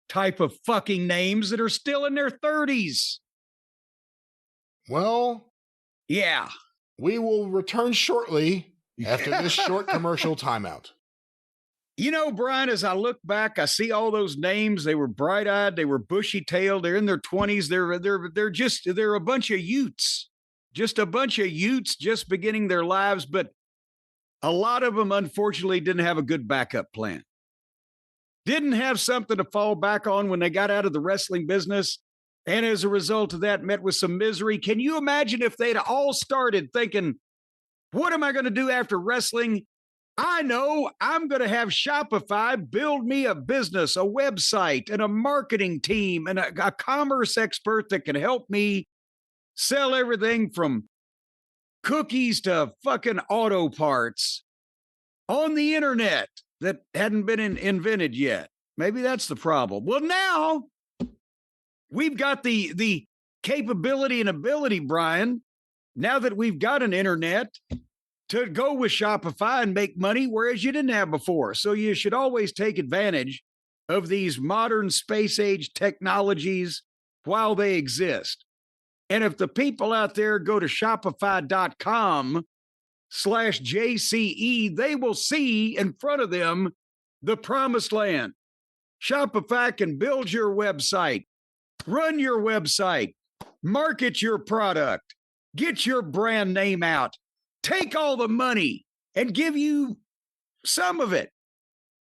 type of fucking names that are still in their 30s. Well, yeah. We will return shortly after this short commercial timeout. You know, Brian, as I look back, I see all those names. They were bright-eyed, they were bushy-tailed, they're in their 20s. They're a bunch of Utes. Just a bunch of Utes just beginning their lives, but a lot of them unfortunately didn't have a good backup plan. Didn't have something to fall back on when they got out of the wrestling business. And as a result of that, met with some misery. Can you imagine if they'd all started thinking, what am I going to do after wrestling? I know I'm going to have Shopify build me a business, a website, and a marketing team, and a commerce expert that can help me sell everything from cookies to fucking auto parts on the internet that hadn't been invented yet. Maybe that's the problem. Well, now we've got the capability and ability, Brian, now that we've got an internet, to go with Shopify and make money, whereas you didn't have before. So you should always take advantage of these modern space age technologies while they exist. And if the people out there go to shopify.com/JCE, they will see in front of them the promised land. Shopify can build your website, run your website, market your product, get your brand name out, take all the money and give you some of it.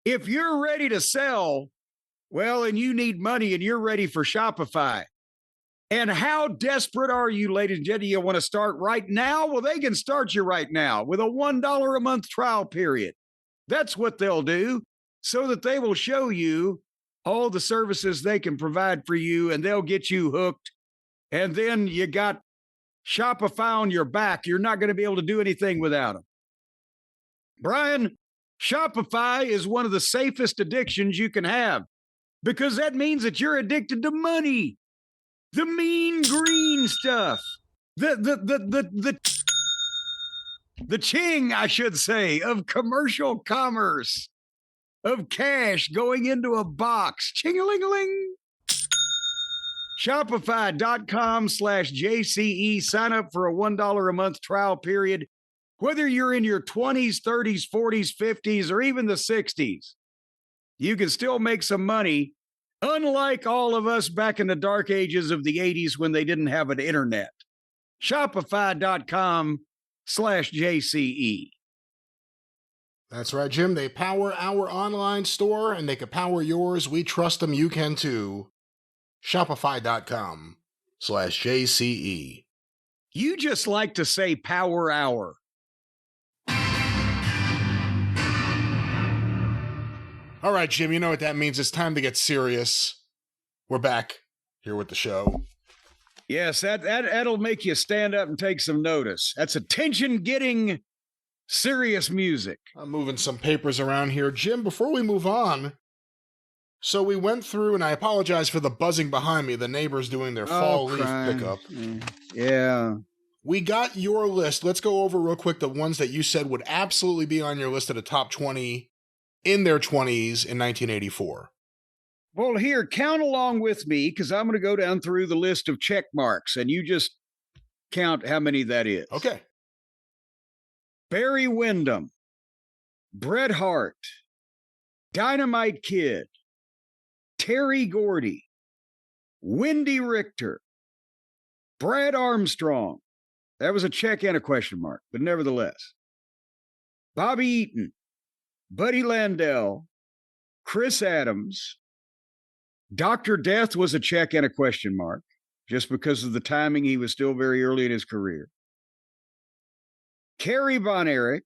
If you're ready to sell, well, and you need money and you're ready for Shopify. And how desperate are you, ladies and gentlemen? You want to start right now? Well, they can start you right now with a $1 a month trial period. That's what they'll do, so that they will show you all the services they can provide for you, and they'll get you hooked. And then you got Shopify on your back. You're not going to be able to do anything without them. Brian, Shopify is one of the safest addictions you can have, because that means that you're addicted to money. The mean green stuff. The ching, I should say, of commercial commerce, of cash going into a box. Ching-a-ling-a-ling. Shopify.com/JCE. Sign up for a $1 a month trial period. Whether you're in your 20s, 30s, 40s, 50s, or even the 60s, you can still make some money, unlike all of us back in the dark ages of the 80s when they didn't have an internet. Shopify.com/JCE. That's right, Jim. They power our online store, and they can power yours. We trust them. You can too. Shopify.com/JCE. You just like to say power hour. All right, Jim, you know what that means. It's time to get serious. We're back here with the show. Yes, that'll make you stand up and take some notice. That's attention-getting, serious music. I'm moving some papers around here. Jim, before we move on, so we went through, and I apologize for the buzzing behind me, the neighbors doing their fall leaf pickup. Yeah. We got your list. Let's go over real quick the ones that you said would absolutely be on your list of the top 20 in their 20s in 1984. Well, here, count along with me, because I'm going to go down through the list of check marks, and you just count how many that is. Okay. Barry Windham, Bret Hart, Dynamite Kid, Terry Gordy, Wendy Richter, Brad Armstrong. That was a check and a question mark, but nevertheless. Bobby Eaton, Buddy Landell, Chris Adams. Dr. Death was a check and a question mark, just because of the timing. He was still very early in his career. Kerry Von Erich,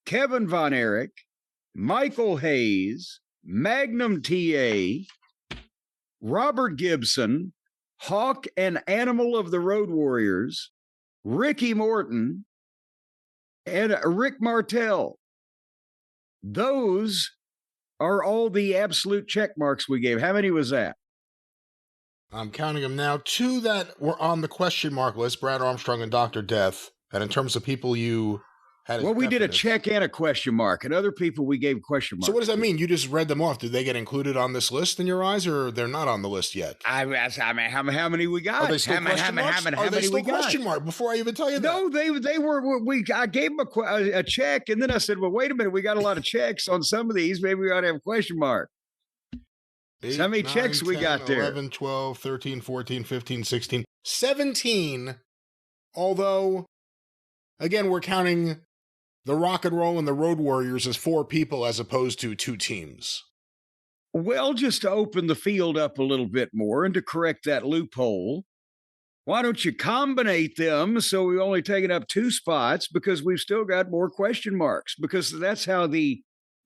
Kevin Von Erich, Michael Hayes, Magnum TA, Robert Gibson, Hawk and Animal of the Road Warriors, Ricky Morton, and Rick Martel. Those are all the absolute check marks we gave. How many was that? I'm counting them now. 2 that were on the question mark list, Brad Armstrong and Dr. Death. And in terms of people you Well, we did a check and a question mark, and other people we gave question marks. So what does that mean? You just read them off. Did they get included on this list in your eyes, or they're not on the list yet? I mean, how many we got? Are they still question marks? Are they still question mark before I even tell you that? No, they were. I gave them a check, and then I said, well, wait a minute. We got a lot of checks on some of these. Maybe we ought to have a question mark. 8, how many 9, checks 10, we got there? 11, 12, 13, 14, 15, 16, 17. Although, again, we're counting the Rock and Roll and the Road Warriors as 4 people as opposed to 2 teams. Well, just to open the field up a little bit more and to correct that loophole, why don't you combinate them so we've only taken up 2 spots because we've still got more question marks? Because that's how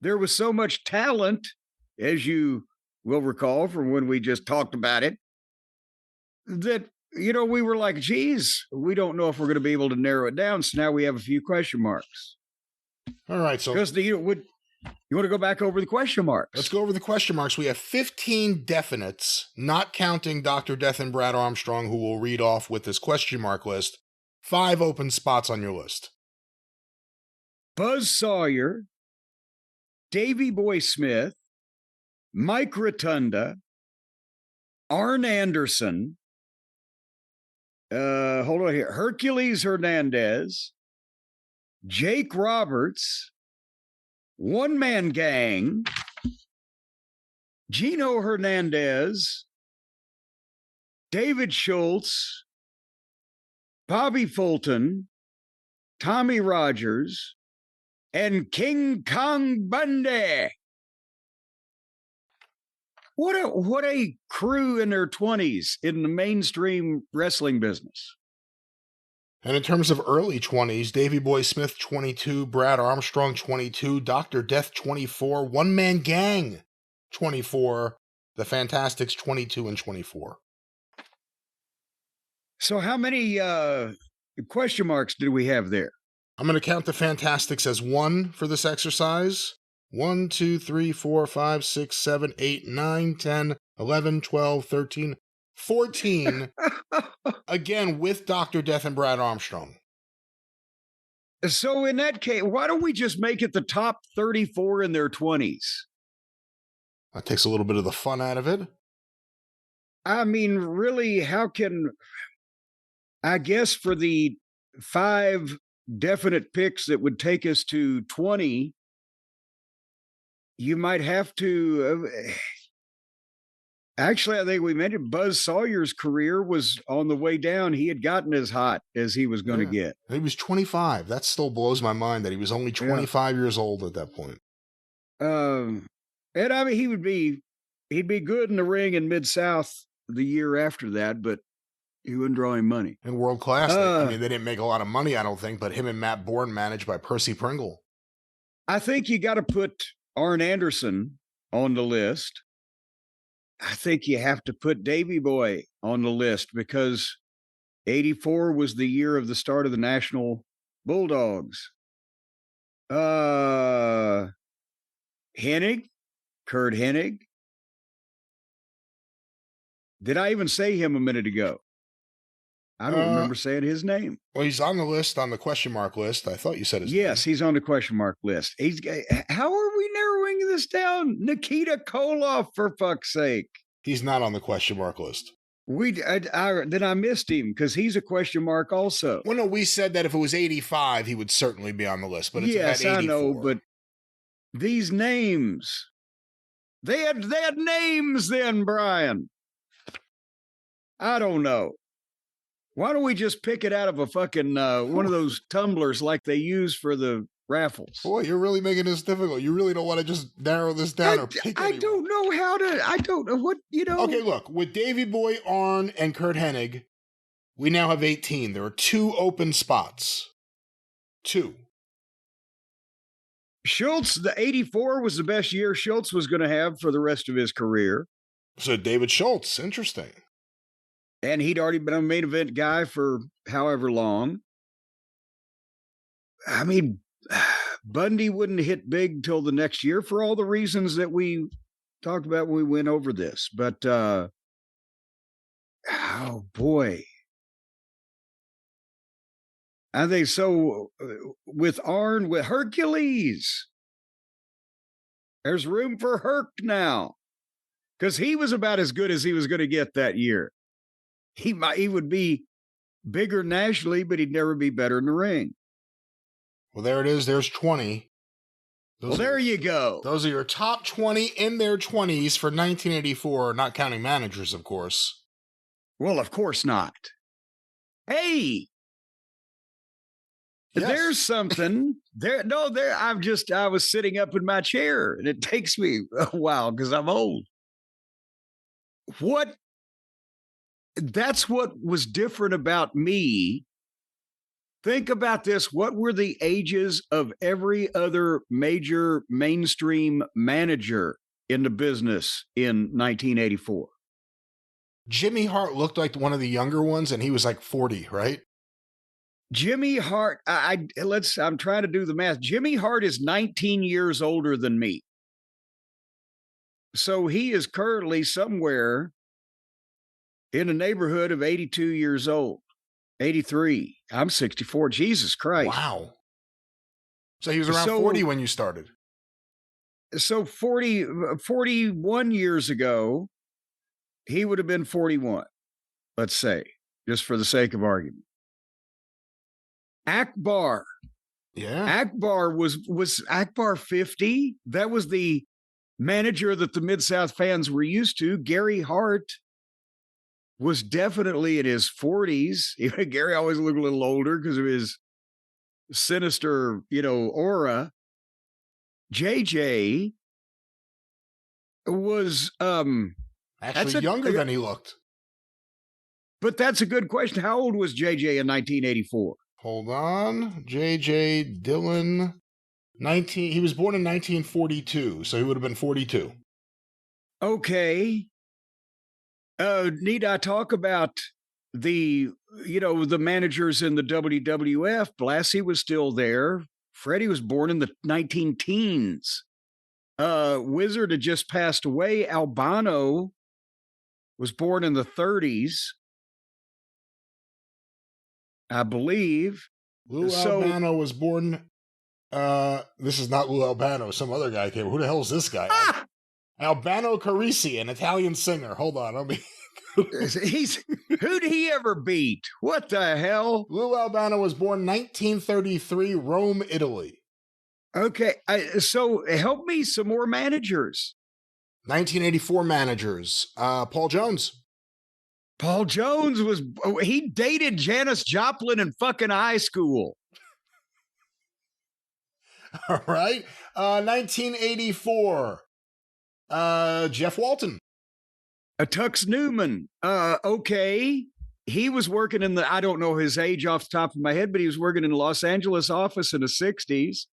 there was so much talent, as you will recall from when we just talked about it, that, we were like, geez, we don't know if we're going to be able to narrow it down. So now we have a few question marks. All right, so because you want to go back over the question marks? Let's go over the question marks. We have 15 definites, not counting Dr. Death and Brad Armstrong, who will read off with this question mark list. 5 open spots on your list. Buzz Sawyer, Davy Boy Smith, Mike Rotunda, Arn Anderson. Hold on here. Hercules Hernandez, Jake Roberts, One Man Gang, Gino Hernandez, David Schultz, Bobby Fulton, Tommy Rogers, and King Kong Bundy. What a crew in their 20s in the mainstream wrestling business. And in terms of early 20s, Davey Boy Smith, 22, Brad Armstrong, 22, Dr. Death, 24, One Man Gang, 24, The Fantastics, 22 and 24. So how many question marks did we have there? I'm going to count the Fantastics as 1 for this exercise. 1, 2, 3, 4, 5, 6, 7, 8, 9, 10, 11, 12, 13, 14, again, with Dr. Death and Brad Armstrong. So in that case, why don't we just make it the top 34 in their 20s? That takes a little bit of the fun out of it. I mean, really, I guess for the 5 definite picks that would take us to 20, you might have to... Actually, I think we mentioned Buzz Sawyer's career was on the way down. He had gotten as hot as he was going to get. He was 25. That still blows my mind that he was only 25 years old at that point. And I mean, he'd be good in the ring in Mid-South the year after that, but he wouldn't draw any money. And world class. They didn't make a lot of money, I don't think, but him and Matt Bourne managed by Percy Pringle. I think you got to put Arn Anderson on the list. I think you have to put Davy Boy on the list because 84 was the year of the start of the National Bulldogs. Hennig, Kurt Hennig. Did I even say him a minute ago? I don't remember saying his name. Well, he's on the list, on the question mark list. I thought you said his name. Yes, he's on the question mark list. How are we narrowing this down? Nikita Koloff, for fuck's sake. He's not on the question mark list. Then I missed him because he's a question mark also. Well, no, we said that if it was 85, he would certainly be on the list, but it's yes, about 84. I know, but these names, they had names then, Brian. I don't know. Why don't we just pick it out of a fucking one of those tumblers like they use for the raffles? Boy, you're really making this difficult. You really don't want to just narrow this down or pick I don't know how to. I don't know what, Okay, look, with Davy Boy, Arn, and Kurt Hennig, we now have 18. There are 2 open spots. 2. Schultz, the 84 was the best year Schultz was going to have for the rest of his career. So David Schultz, interesting. And he'd already been a main event guy for however long. I mean, Bundy wouldn't hit big till the next year for all the reasons that we talked about when we went over this. But, oh boy. I think so. With Arn, with Hercules, there's room for Herc now because he was about as good as he was going to get that year. He would be bigger nationally, but he'd never be better in the ring. Well, there it is. There's 20. There you go. Those are your top 20 in their 20s for 1984, not counting managers, of course. Well, of course not. Hey, yes. There's something there. No, there. I was sitting up in my chair, and it takes me a while because I'm old. That's what was different about me. Think about this. What were the ages of every other major mainstream manager in the business in 1984? Jimmy Hart looked like one of the younger ones, and he was like 40, right? Jimmy Hart, I'm trying to do the math. Jimmy Hart is 19 years older than me. So he is currently somewhere in the neighborhood of 82 years old, 83. I'm 64. Jesus Christ. Wow. So he was around 40 when you started. So 41 years ago, he would have been 41, let's say, just for the sake of argument. Akbar. Yeah. Akbar was Akbar 50? That was the manager that the Mid-South fans were used to. Gary Hart was definitely in his 40s. Gary always looked a little older because of his sinister, aura. JJ was actually younger than he looked. But that's a good question. How old was JJ in 1984? Hold on. JJ Dillon, he was born in 1942, so he would have been 42. Okay. Need I talk about the managers in the WWF? Blassie was still there. Freddie was born in the 19-teens. Wizard had just passed away. Albano was born in the 30s, I believe. Lou Albano was born. This is not Lou Albano. Some other guy came. Who the hell is this guy? Albano Carisi, an Italian singer. Hold on, let me. Who'd he ever beat? What the hell? Lou Albano was born 1933, Rome, Italy. Okay, so help me some more managers. 1984 managers. Paul Jones. Paul Jones he dated Janis Joplin in fucking high school. All right. 1984. Jeff Walton. Tux Newman. Okay. He was working I don't know his age off the top of my head, but he was working in the Los Angeles office in the 60s.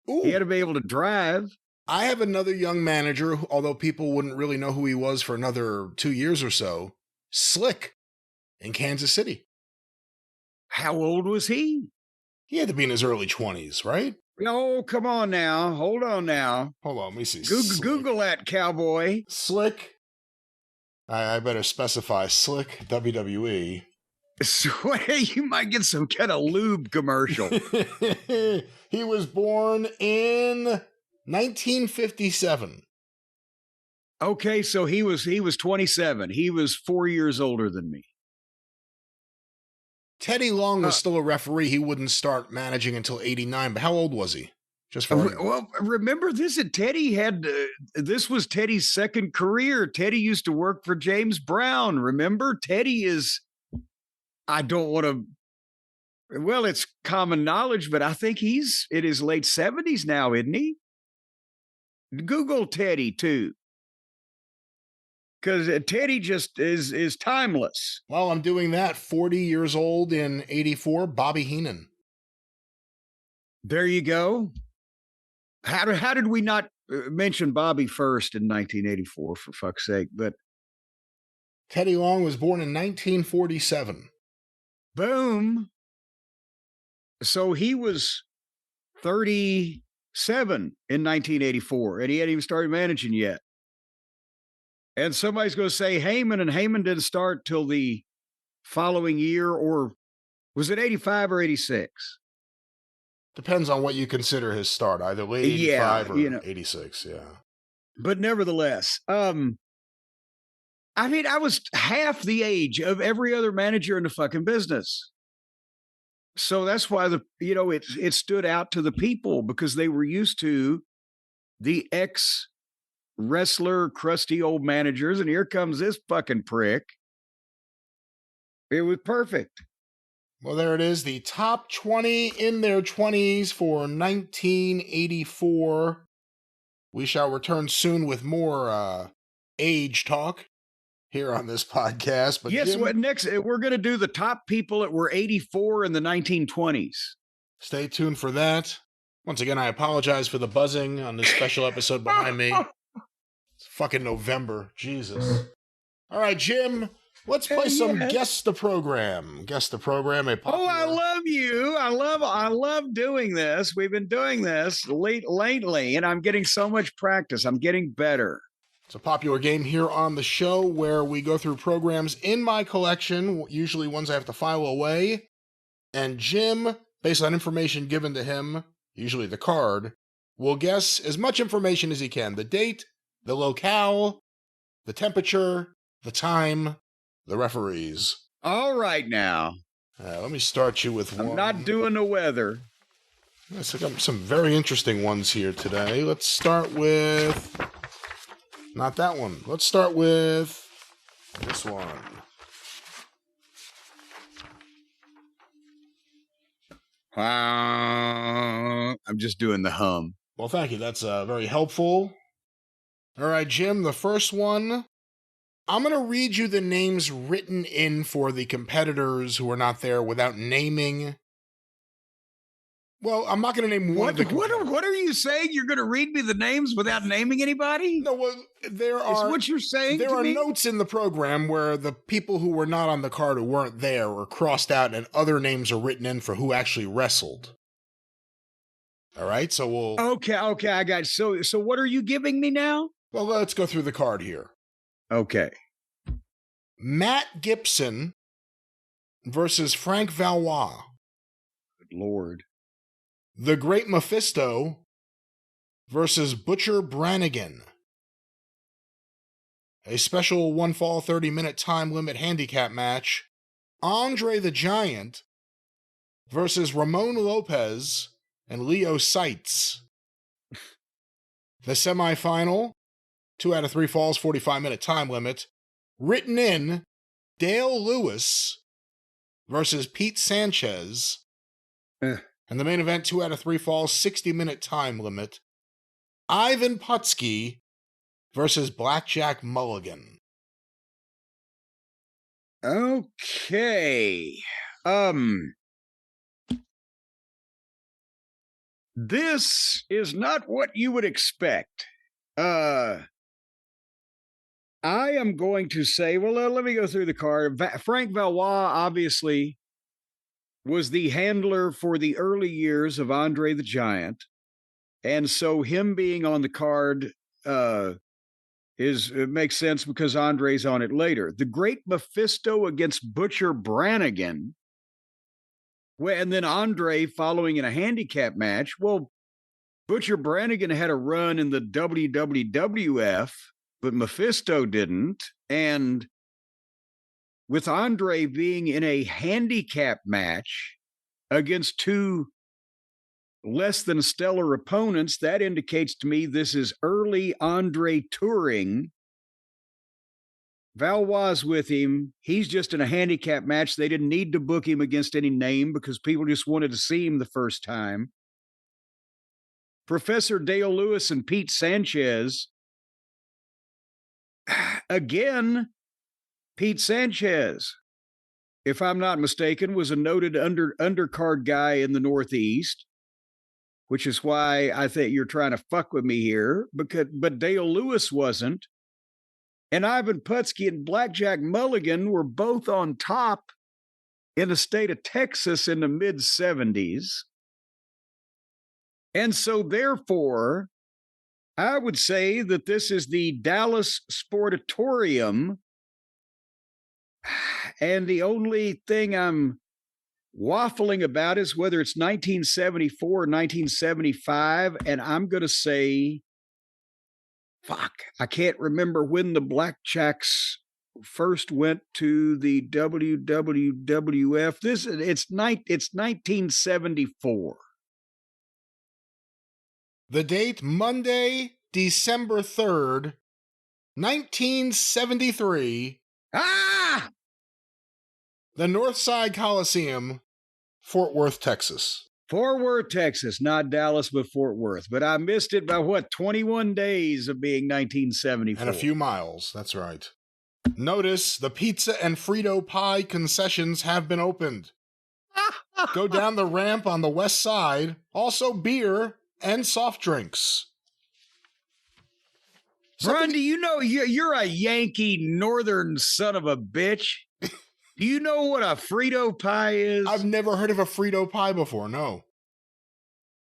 Ooh. He had to be able to drive. I have another young manager, although people wouldn't really know who he was for another 2 years or so. Slick in Kansas City. How old was he? He had to be in his early 20s, right? No, come on now. Hold on now. Hold on, let me see. Google that, cowboy. Slick. I better specify Slick WWE. You might get some kind of lube commercial. He was born in 1957. Okay, so he was 27. He was 4 years older than me. Teddy Long was still a referee. He wouldn't start managing until 89. But how old was he? Just for well, remember this? This was Teddy's second career. Teddy used to work for James Brown. Remember, Teddy is. I don't want to. Well, it's common knowledge, but I think he's in his late 70s now, isn't he? Google Teddy too. Because Teddy just is timeless. Well, I'm doing that. 40 years old in 84, Bobby Heenan. There you go. How did we not mention Bobby first in 1984, for fuck's sake? But Teddy Long was born in 1947. Boom. So he was 37 in 1984, and he hadn't even started managing yet. And somebody's going to say Heyman, and Heyman didn't start till the following year, or Was it 85 or 86? Depends on what you consider his start, either late 85 or 86, yeah. But nevertheless, I mean, I was half the age of every other manager in the fucking business. So that's why it stood out to the people, because they were used to the ex-wrestler, crusty old managers, and here comes this fucking prick. It was perfect. Well, there it is. The top 20 in their 20s for 1984. We shall return soon with more age talk here on this podcast. But yes, Jim, next we're going to do the top people that were 84 in the 1920s. Stay tuned for that. Once again, I apologize for the buzzing on this special episode behind me. It's fucking November. Jesus. All right, Jim. Let's play some Guess the Program. Guess the Program. I love you. I love doing this. We've been doing this lately, and I'm getting so much practice. I'm getting better. It's a popular game here on the show where we go through programs in my collection, usually ones I have to file away. And Jim, based on information given to him, usually the card, will guess as much information as he can. The date, the locale, the temperature, the time, the referees. All right, now. Let me start you with one. I'm not doing the weather. Let's look up some very interesting ones here today. Let's start with... Not that one. Let's start with this one. I'm just doing the hum. Well, thank you. That's very helpful. All right, Jim, the first one. I'm going to read you the names written in for the competitors who are not there without naming. Well, I'm not going to name one of the competitors. What are you saying? You're going to read me the names without naming anybody? No, well, there are... Is what you're saying There to are me? notes in the program where the people who were not on the card, who weren't there, are crossed out and other names are written in for who actually wrestled. All right, so we'll... Okay, I got it. So what are you giving me now? Well, let's go through the card here. Okay. Matt Gibson versus Frank Valois. Good Lord. The Great Mephisto versus Butcher Brannigan. A special one fall 30-minute time limit handicap match. Andre the Giant versus Ramon Lopez and Leo Seitz. The semifinal, 2 out of 3 falls, 45-minute time limit. Written in, Dale Lewis versus Pete Sanchez. And the main event, 2 out of 3 falls, 60-minute time limit. Ivan Putski versus Blackjack Mulligan. Okay. This is not what you would expect. I am going to say, well, let me go through the card. Frank Valois, obviously, was the handler for the early years of Andre the Giant. And so him being on the card it makes sense because Andre's on it later. The Great Mephisto against Butcher Brannigan. Well, and then Andre following in a handicap match. Well, Butcher Brannigan had a run in the WWF, but Mephisto didn't. And with Andre being in a handicap match against two less than stellar opponents, that indicates to me this is early Andre touring. Valois with him. He's just in a handicap match. They didn't need to book him against any name because people just wanted to see him the first time. Professor Dale Lewis and Pete Sanchez. Again, Pete Sanchez, if I'm not mistaken, was a noted undercard guy in the Northeast, which is why I think you're trying to fuck with me here. But Dale Lewis wasn't. And Ivan Putski and Blackjack Mulligan were both on top in the state of Texas in the mid-70s. And so, therefore, I would say that this is the Dallas Sportatorium. And the only thing I'm waffling about is whether it's 1974 or 1975. And I'm going to say, fuck, I can't remember when the Blackjacks first went to the WWF. It's 1974. The date, Monday, December 3rd, 1973. Ah! The Northside Coliseum, Fort Worth, Texas. Fort Worth, Texas, not Dallas, but Fort Worth. But I missed it by 21 days of being 1974. And a few miles, that's right. Notice the pizza and Frito pie concessions have been opened. Go down the ramp on the west side. Also beer and soft drinks. Ron, do you know you're a Yankee northern son of a bitch? Do you know what a Frito pie is? I've never heard of a Frito pie before, no.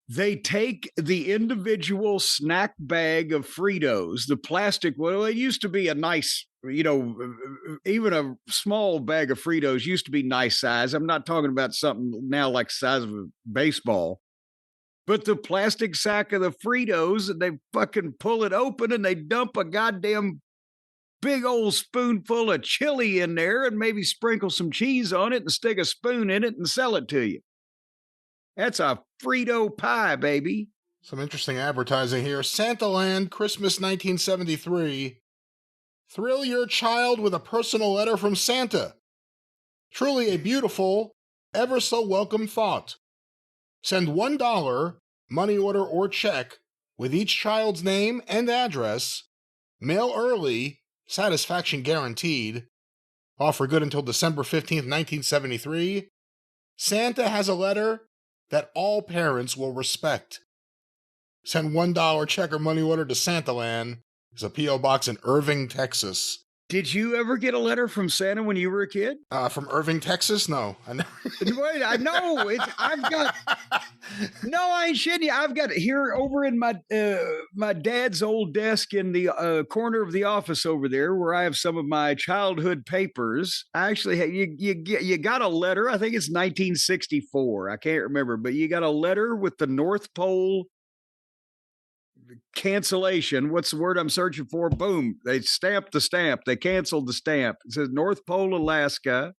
They take the individual snack bag of Fritos, the plastic, well, it used to be a nice, even a small bag of Fritos used to be nice size. I'm not talking about something now like the size of a baseball. But the plastic sack of the Fritos, and they fucking pull it open and they dump a goddamn big old spoonful of chili in there and maybe sprinkle some cheese on it and stick a spoon in it and sell it to you. That's a Frito pie, baby. Some interesting advertising here. Santaland, Christmas 1973. Thrill your child with a personal letter from Santa. Truly a beautiful, ever so welcome thought. Send $1, money order or check, with each child's name and address. Mail early, satisfaction guaranteed. Offer good until December 15th, 1973. Santa has a letter that all parents will respect. Send $1 check or money order to Santaland. There's a P.O. Box in Irving, Texas. Did you ever get a letter from Santa when you were a kid? From Irving, Texas? No. Wait, I know. No, I ain't shitting you. I've got it here over in my dad's old desk in the corner of the office over there, where I have some of my childhood papers. I actually you got a letter. I think it's 1964. I can't remember, but you got a letter with the North Pole cancellation. What's the word I'm searching for? Boom. They stamped the stamp. They canceled the stamp. It says North Pole, Alaska,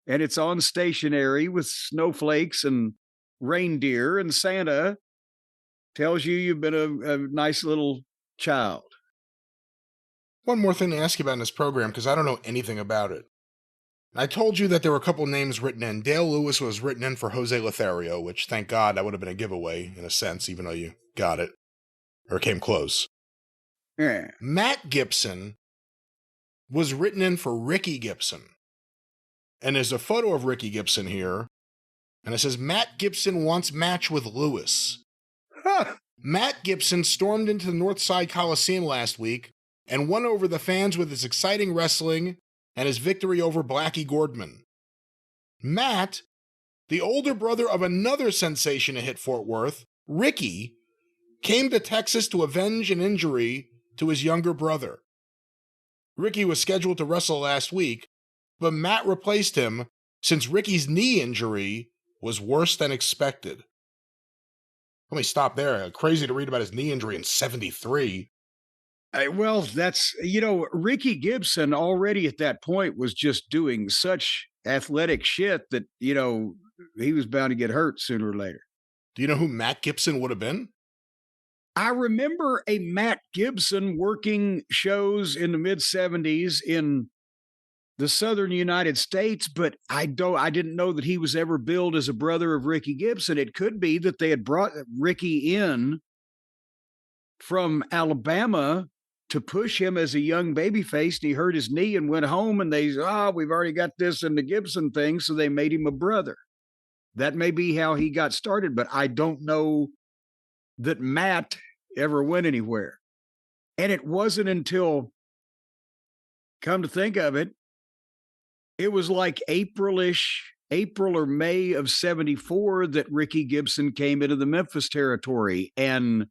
and it's on stationery with snowflakes and reindeer, and Santa tells you've been a nice little child. One more thing to ask you about in this program, because I don't know anything about it. I told you that there were a couple names written in. Dale Lewis was written in for Jose Lothario, which, thank God, that would have been a giveaway, in a sense, even though you got it. Or came close. Yeah. Matt Gibson was written in for Ricky Gibson. And there's a photo of Ricky Gibson here. And it says, Matt Gibson wants match with Lewis. Huh. Matt Gibson stormed into the Northside Coliseum last week and won over the fans with his exciting wrestling and his victory over Blackie Gordman. Matt, the older brother of another sensation to hit Fort Worth, Ricky, came to Texas to avenge an injury to his younger brother. Ricky was scheduled to wrestle last week, but Matt replaced him since Ricky's knee injury was worse than expected. Let me stop there. Crazy to read about his knee injury in 73. Well, that's, Ricky Gibson already at that point was just doing such athletic shit that, he was bound to get hurt sooner or later. Do you know who Matt Gibson would have been? I remember a Matt Gibson working shows in the mid-70s in the southern United States, but I didn't know that he was ever billed as a brother of Ricky Gibson. It could be that they had brought Ricky in from Alabama to push him as a young babyface, and he hurt his knee and went home, and they said, we've already got this in the Gibson thing, so they made him a brother. That may be how he got started, but I don't know that Matt ever went anywhere. And it wasn't until, come to think of it, it was like April or May of 74 that Ricky Gibson came into the Memphis territory and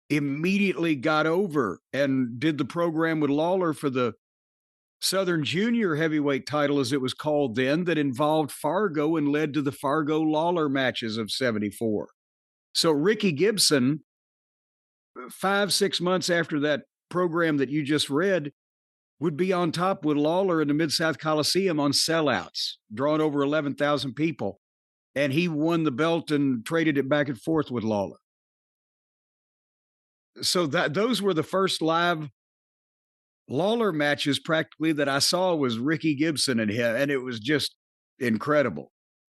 immediately got over and did the program with Lawler for the Southern Junior heavyweight title, as it was called then, that involved Fargo and led to the Fargo Lawler matches of 74. So Ricky Gibson, 5-6 months after that program that you just read, would be on top with Lawler in the Mid-South Coliseum on sellouts, drawing over 11,000 people. And he won the belt and traded it back and forth with Lawler. So those were the first live Lawler matches practically that I saw was Ricky Gibson and him, and it was just incredible.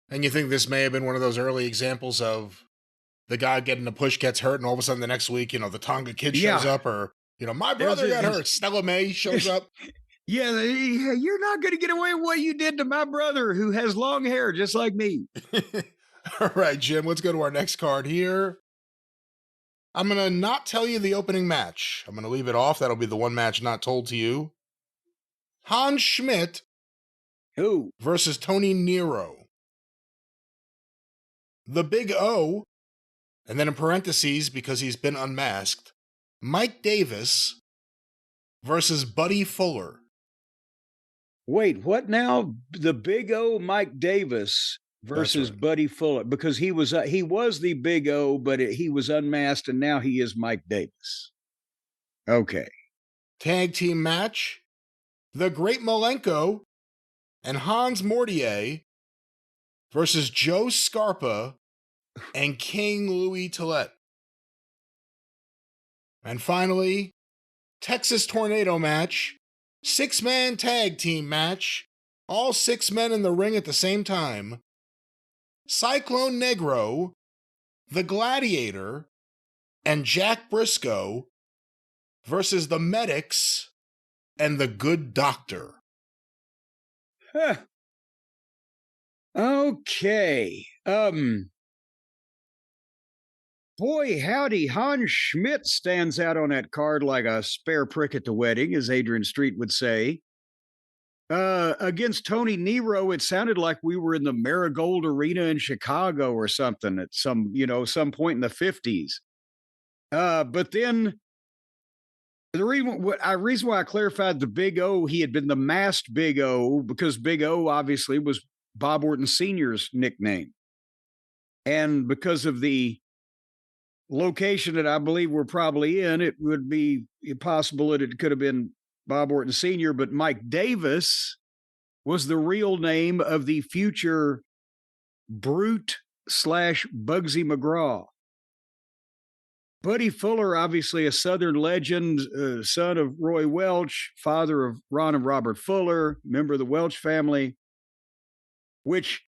And you think this may have been one of those early examples of the guy getting a push gets hurt, and all of a sudden the next week, the Tonga Kid shows up, or, my brother got hurt. Stella May shows up. Yeah, you're not going to get away with what you did to my brother who has long hair just like me. All right, Jim, let's go to our next card here. I'm going to not tell you the opening match. I'm going to leave it off. That'll be the one match not told to you. Hans Schmidt Who? versus Tony Nero. The Big O, and then in parentheses, because he's been unmasked, Mike Davis versus Buddy Fuller. Wait, what now? The Big O, Mike Davis versus right. Buddy Fuller, because he was the Big O, but he was unmasked, and now he is Mike Davis. Okay. Tag team match: The Great Malenko and Hans Mortier versus Joe Scarpa and King Louis Tillett. And finally, Texas Tornado match, 6-man tag team match, all 6 men in the ring at the same time. Cyclone Negro, the Gladiator, and Jack Briscoe versus the Medics and the Good Doctor. Huh. Okay. Boy, howdy, Hans Schmidt stands out on that card like a spare prick at the wedding, as Adrian Street would say. Against Tony Nero, it sounded like we were in the Marigold Arena in Chicago or something at some point in the 50s. But then the reason why I clarified the Big O, he had been the masked Big O, because Big O obviously was Bob Orton Sr.'s nickname. And because of the location that I believe we're probably in, it would be possible that it could have been Bob Orton Sr., but Mike Davis was the real name of the future Brute / Bugsy McGraw. Buddy Fuller, obviously a Southern legend, son of Roy Welch, father of Ron and Robert Fuller, member of the Welch family, which,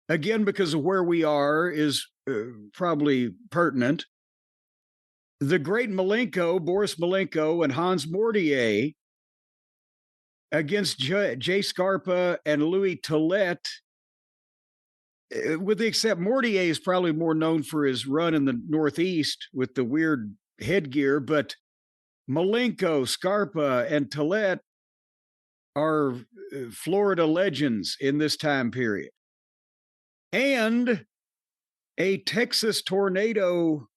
again, because of where we are, is probably pertinent. The Great Malenko, Boris Malenko, and Hans Mortier against Jay Scarpa and Louis Tillett. With the except Mortier is probably more known for his run in the Northeast with the weird headgear, but Malenko, Scarpa, and Tillett are Florida legends in this time period. And a Texas Tornado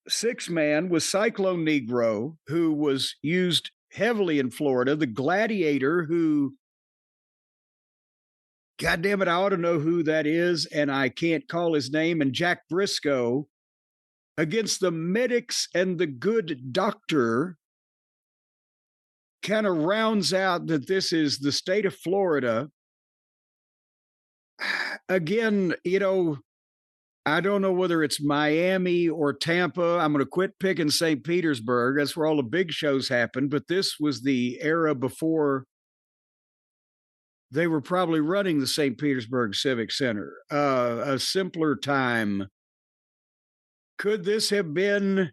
6-man with Cyclone Negro, who was used heavily in Florida, the Gladiator, who, God damn it, I ought to know who that is, and I can't call his name, and Jack Briscoe against the Medics and the Good Doctor, kind of rounds out that this is the state of Florida. Again, I don't know whether it's Miami or Tampa. I'm going to quit picking St. Petersburg. That's where all the big shows happen. But this was the era before they were probably running the St. Petersburg Civic Center. A simpler time. Could this have been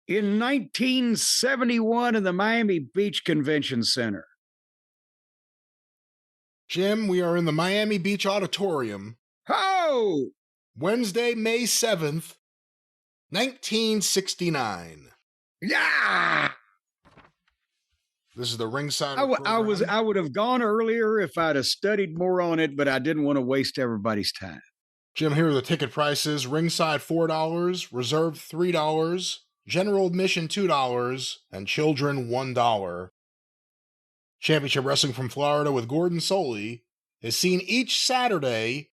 in 1971 in the Miami Beach Convention Center? Jim, we are in the Miami Beach Auditorium. Oh! Wednesday, May 7th, 1969. Yeah! This is the ringside. I would have gone earlier if I'd have studied more on it, but I didn't want to waste everybody's time. Jim, here are the ticket prices. Ringside $4, reserved $3, general admission $2, and children $1. Championship Wrestling from Florida with Gordon Soley is seen each Saturday,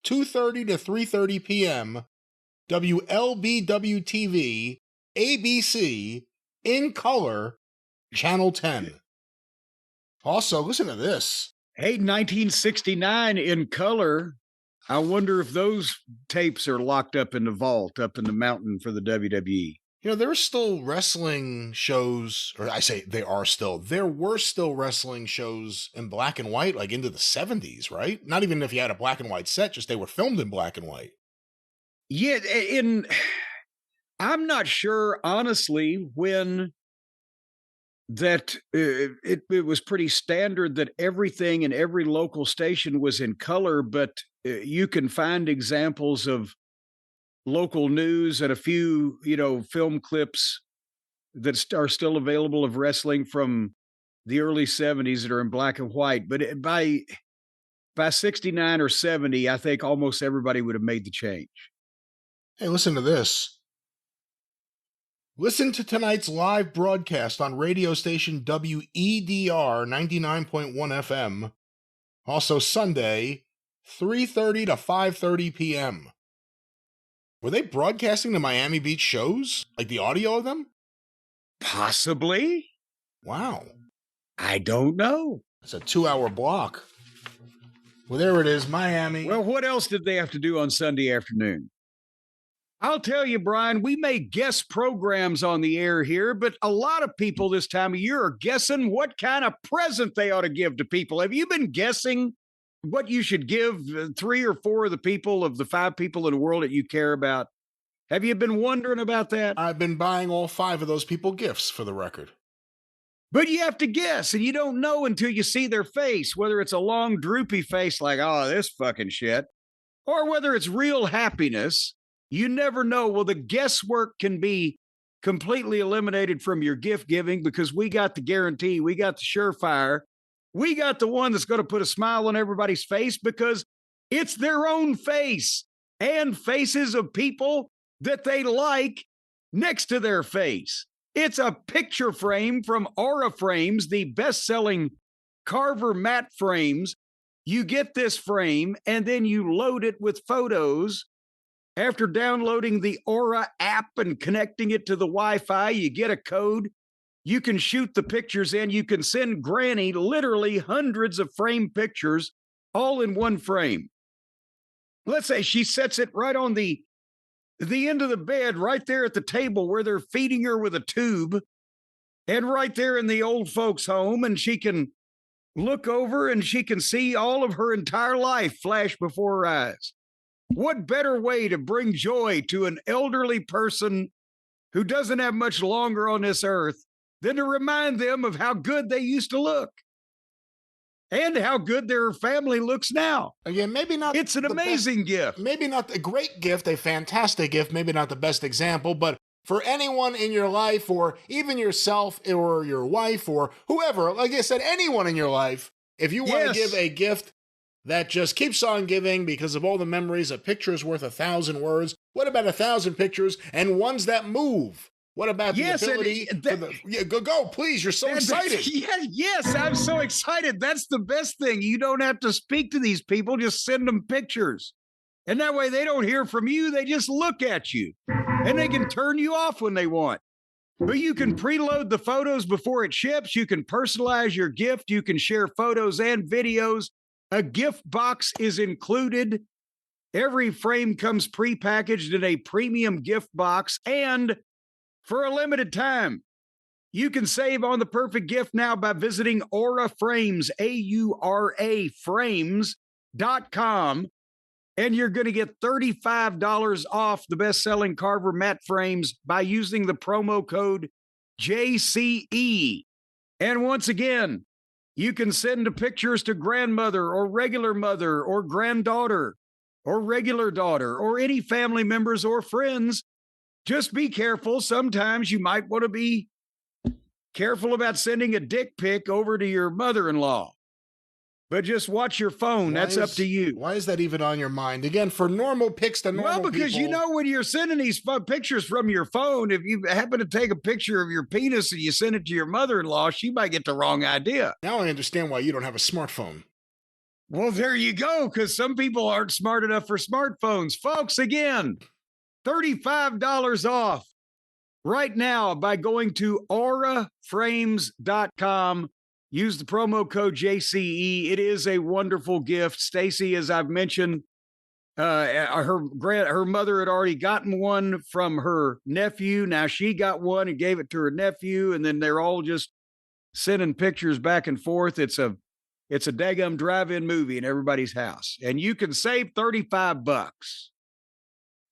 2:30 to 3:30 p.m., WLBW-TV, ABC, in color, Channel 10. Also, listen to this. Hey, 1969 in color. I wonder if those tapes are locked up in the vault up in the mountain for the WWE. You know, there are still wrestling shows, or I say there were still wrestling shows in black and white, like into the 70s, right? Not even if you had a black and white set, just they were filmed in black and white. Yeah, I'm not sure, honestly, when that it was pretty standard that everything in every local station was in color, but you can find examples of local news and a few, film clips that are still available of wrestling from the early 70s that are in black and white. But by 69 or 70, I think almost everybody would have made the change. Hey, listen to this. Listen to tonight's live broadcast on radio station WEDR 99.1 FM. Also Sunday, 3:30 to 5:30 p.m. Were they broadcasting the Miami Beach shows? Like the audio of them? Possibly. Wow. I don't know. It's a 2-hour block. Well, there it is, Miami. Well, what else did they have to do on Sunday afternoon? I'll tell you, Brian, we may guess programs on the air here, but a lot of people this time of year are guessing what kind of present they ought to give to people. Have you been guessing what you should give 3 or 4 of the people of the 5 people in the world that you care about? Have you been wondering about that? I've been buying all 5 of those people gifts, for the record. But you have to guess, and you don't know until you see their face, whether it's a long, droopy face like, oh, this fucking shit, or whether it's real happiness. You never know. Well, the guesswork can be completely eliminated from your gift giving because we got the guarantee, we got the surefire, we got the one that's going to put a smile on everybody's face because it's their own face and faces of people that they like next to their face. It's a picture frame from Aura Frames, the best-selling Carver matte frames. You get this frame and then you load it with photos. After downloading the Aura app and connecting it to the Wi-Fi, you get a code. You can shoot the pictures in. You can send Granny literally hundreds of frame pictures all in one frame. Let's say she sets it right on the end of the bed, right there at the table where they're feeding her with a tube, and right there in the old folks' home, and she can look over and she can see all of her entire life flash before her eyes. What better way to bring joy to an elderly person who doesn't have much longer on this earth than to remind them of how good they used to look and how good their family looks now. Again, maybe not. It's an amazing gift. Maybe not a great gift, a fantastic gift, maybe not the best example, but for anyone in your life or even yourself or your wife or whoever, like I said, anyone in your life, if you want to give a gift that just keeps on giving because of all the memories, a picture is worth 1,000 words. What about 1,000 pictures and ones that move? What about the ability? Go, please. You're so excited. Yes, I'm so excited. That's the best thing. You don't have to speak to these people. Just send them pictures. And that way they don't hear from you. They just look at you. And they can turn you off when they want. But you can preload the photos before it ships. You can personalize your gift. You can share photos and videos. A gift box is included. Every frame comes prepackaged in a premium gift box. And for a limited time, you can save on the perfect gift now by visiting Aura Frames, AURA frames.com. And you're going to get $35 off the best-selling Carver matte frames by using the promo code JCE. And once again, you can send the pictures to grandmother or regular mother or granddaughter or regular daughter or any family members or friends. Just be careful. Sometimes you might want to be careful about sending a dick pic over to your mother-in-law. But just watch your phone. That's up to you. Why is that even on your mind? Again, for normal pics to normal Well, because people, when you're sending these pictures from your phone, if you happen to take a picture of your penis and you send it to your mother-in-law, she might get the wrong idea. Now I understand why you don't have a smartphone. Well, there you go, because some people aren't smart enough for smartphones. Folks, again, $35 off right now by going to auraframes.com. Use the promo code JCE. It is a wonderful gift. Stacy, as I've mentioned, her mother had already gotten one from her nephew. Now she got one and gave it to her nephew, and then they're all just sending pictures back and forth. It's a daggum drive-in movie in everybody's house, and you can save $35.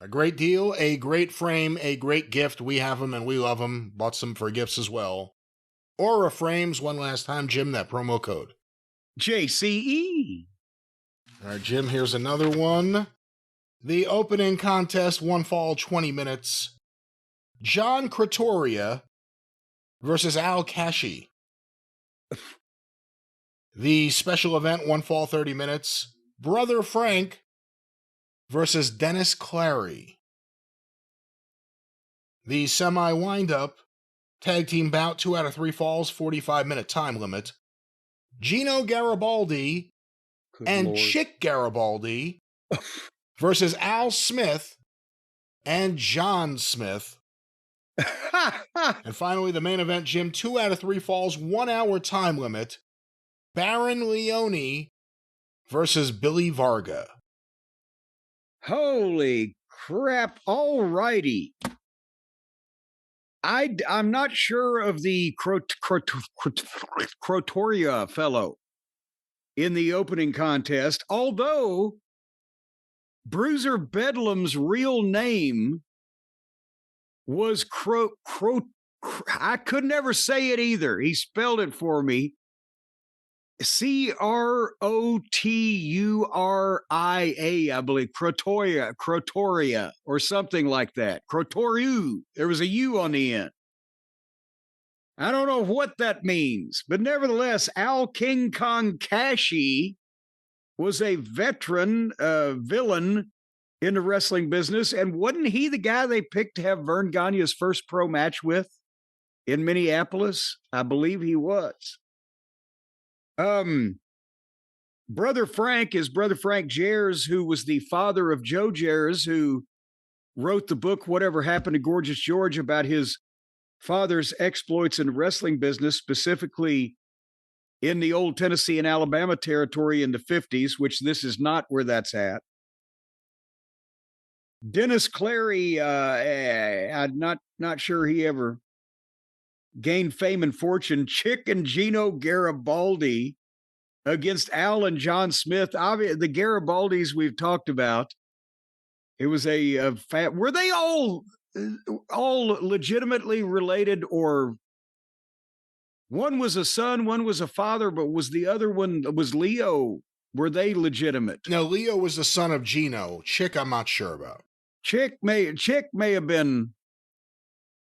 A great deal, a great frame, a great gift. We have them and we love them. Bought some for gifts as well. Aura Frames, one last time, Jim, that promo code. JCE. All right, Jim, here's another one. The opening contest, one fall, 20 minutes. John Cratoria versus Al Kashi. The special event, one fall, 30 minutes. Brother Frank versus Dennis Clary. The semi-wind-up, tag team bout, 2 out of 3 falls, 45-minute time limit. Gino Garibaldi and Chick Garibaldi versus Al Smith and John Smith. And finally, the main event, Jim, 2 out of 3 falls, 1 hour time limit. Baron Leone versus Billy Varga. Holy crap. All righty. I'm not sure of the Crotoria fellow in the opening contest, although Bruiser Bedlam's real name was I could never say it either. He spelled it for me. Croturia, I believe. Crotoria, or something like that. Crotoriu. There was a U on the end. I don't know what that means, but nevertheless, Al King Kong Kashi was a veteran villain in the wrestling business, and wasn't he the guy they picked to have Vern Gagne's first pro match with in Minneapolis? I believe he was. Brother Frank is Brother Frank Jers, who was the father of Joe Jers, who wrote the book Whatever Happened to Gorgeous George about his father's exploits in the wrestling business, specifically in the old Tennessee and Alabama territory in the 50s, which this is not where that's at. Dennis Clary, I'm not sure he ever gained fame and fortune. Chick and Gino Garibaldi against Al and John Smith. The Garibaldis we've talked about. It was were they all legitimately related, or one was a son, one was a father, but was the other one, was Leo? Were they legitimate? No, Leo was the son of Gino. Chick, I'm not sure about. Chick may have been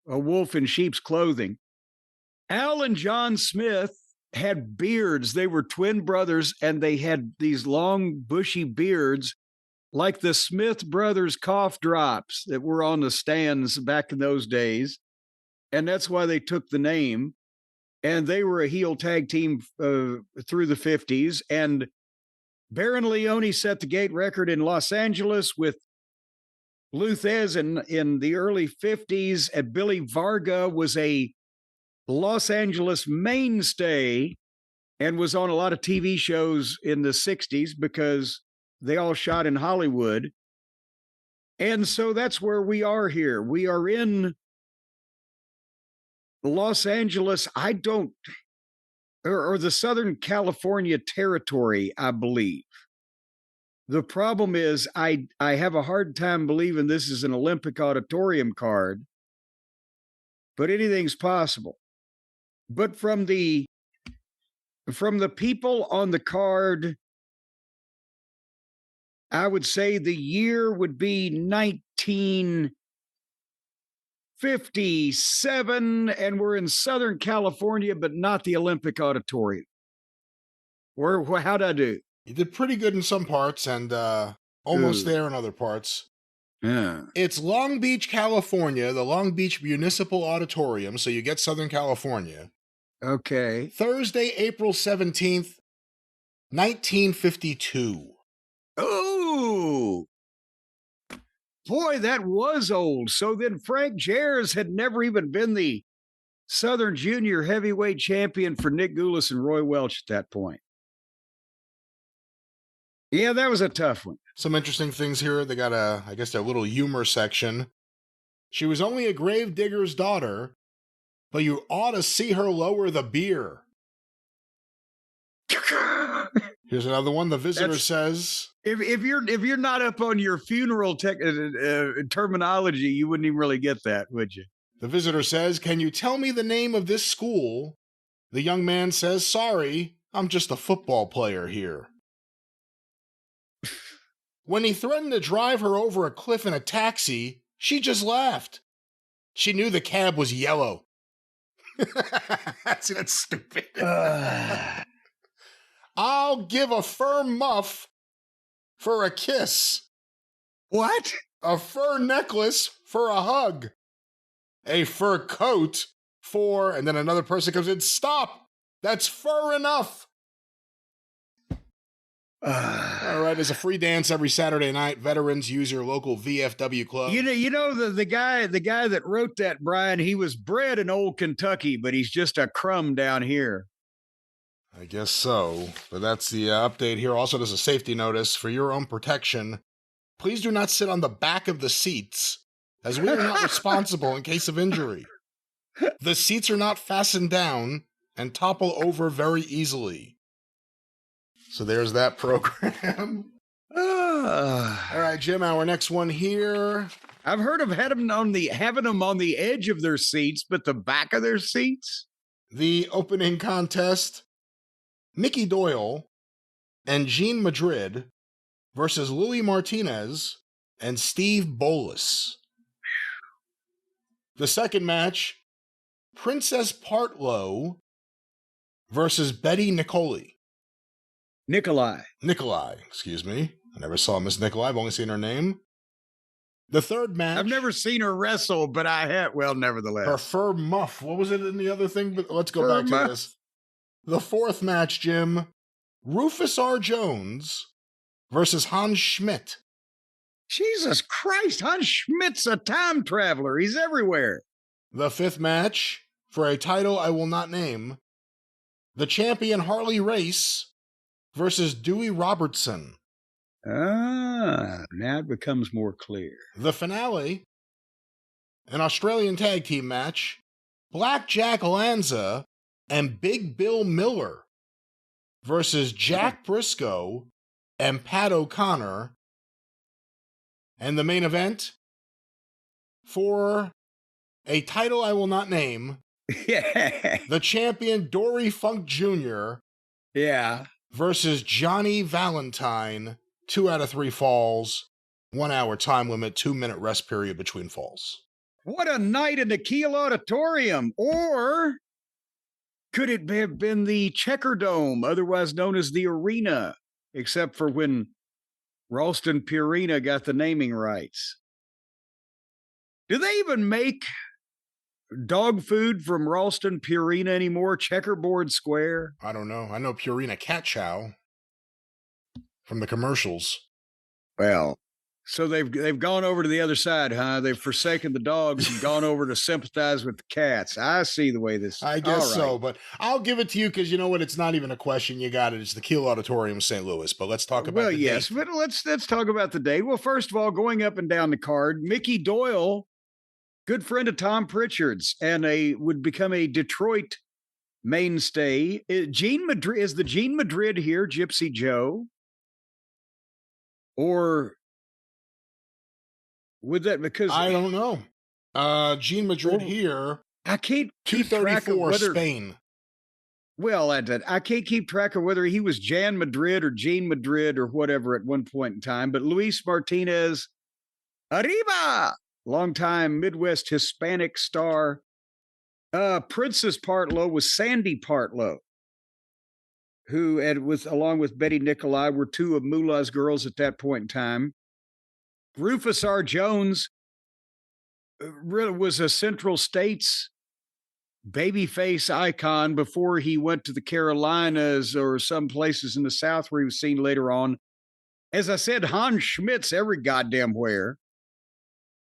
a wolf in sheep's clothing. Al and John Smith had beards. They were twin brothers, and they had these long, bushy beards, like the Smith brothers cough drops that were on the stands back in those days. And that's why they took the name. And they were a heel tag team through the 50s. And Baron Leone set the gate record in Los Angeles with Luthez in the early 50s. And Billy Varga was a Los Angeles mainstay and was on a lot of TV shows in the 60s because they all shot in Hollywood. And so that's where we are here. We are in Los Angeles, or the Southern California territory, I believe. The problem is I have a hard time believing this is an Olympic auditorium card, but anything's possible. But from the people on the card, I would say the year would be 1957, and we're in Southern California, but not the Olympic Auditorium. How'd I do? You did pretty good in some parts and almost Ooh. there in other parts. Yeah. It's Long Beach, California, the Long Beach Municipal Auditorium, so you get Southern California. Okay. Thursday, April 17th, 1952. Oh, boy, that was old. So then Frank Jares had never even been the Southern Junior Heavyweight Champion for Nick Goulas and Roy Welch at that point. Yeah, that was a tough one. Some interesting things here. They got I guess, their little humor section. She was only a grave digger's daughter, but you ought to see her lower the beer. Here's another one. The visitor says, If you're not up on your funeral terminology, you wouldn't even really get that, would you? The visitor says, "Can you tell me the name of this school?" The young man says, "Sorry, I'm just a football player here." When he threatened to drive her over a cliff in a taxi, she just laughed. She knew the cab was yellow. That's stupid. I'll give a fur muff for a kiss. What? A fur necklace for a hug. A fur coat for, and then another person comes in, "Stop! That's fur enough." All right, there's a free dance every Saturday night. Veterans, use your local VFW club. You know the guy that wrote that, Brian, he was bred in old Kentucky, but he's just a crumb down here. I guess so, but that's the update here. Also, there's a safety notice for your own protection. Please do not sit on the back of the seats, as we are not responsible in case of injury. The seats are not fastened down and topple over very easily. So there's that program. All right, Jim, our next one here. I've heard of having them on the edge of their seats, but the back of their seats? The opening contest, Mickey Doyle and Jean Madrid versus Louis Martinez and Steve Bolus. The second match, Princess Partlow versus Betty Nicolai. Nikolai, excuse me. I never saw Miss Nikolai. I've only seen her name. The third match. I've never seen her wrestle, but I have. Well, nevertheless. Her fur muff. What was it in the other thing? But let's go back to this. The fourth match, Jim. Rufus R. Jones versus Hans Schmidt. Jesus Christ, Hans Schmidt's a time traveler. He's everywhere. The fifth match, for a title I will not name, the champion Harley Race versus Dewey Robertson. Now it becomes more clear. The finale, an Australian tag team match, Black Jack Lanza and Big Bill Miller versus Jack Briscoe and Pat O'Connor. And the main event, for a title I will not name, the champion Dory Funk Jr. Versus Johnny Valentine, 2 out of 3 falls, 1 hour time limit, 2-minute rest period between falls. What a night in the Kiel Auditorium! Or could it have been the Checker Dome, otherwise known as the Arena, except for when Ralston Purina got the naming rights? Do they even make dog food from Ralston Purina anymore? Checkerboard Square? I don't know. I know Purina Cat Chow from the commercials. Well, so they've gone over to the other side, huh? They've forsaken the dogs and gone over to sympathize with the cats. I see the way this. I guess so, but I'll give it to you because you know what? It's not even a question. You got it. It's the Kiel Auditorium, St. Louis. But let's talk about. Well, yes, but let's talk about the day. Well, first of all, going up and down the card, Mickey Doyle, good friend of Tom Pritchard's, and would become a Detroit mainstay. Jean Madrid, is the Jean Madrid here Gypsy Joe? Or would that, because I don't know. Jean Madrid here. I can't keep track of whether Spain. Well, I can't keep track of whether he was Jan Madrid or Jean Madrid or whatever at one point in time. But Luis Martinez, arriba, longtime Midwest Hispanic star. Princess Partlow was Sandy Partlow. who, and along with Betty Nicolai, were two of Moolah's girls at that point in time. Rufus R. Jones really was a Central States babyface icon before he went to the Carolinas or some places in the South where he was seen later on. As I said, Hans Schmitz every goddamn where.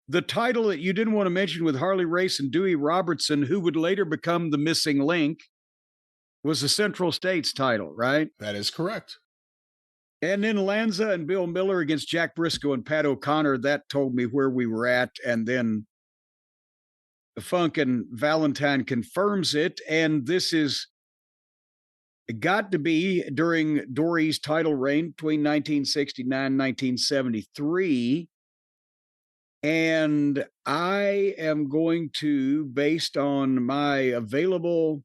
The title that you didn't want to mention with Harley Race and Dewey Robertson, who would later become the missing link, was the Central States title, right? That is correct. And then Lanza and Bill Miller against Jack Briscoe and Pat O'Connor, that told me where we were at. And then the Funk and Valentine confirms it. And this is got to be during Dory's title reign between 1969 and 1973. And I am going to, based on my available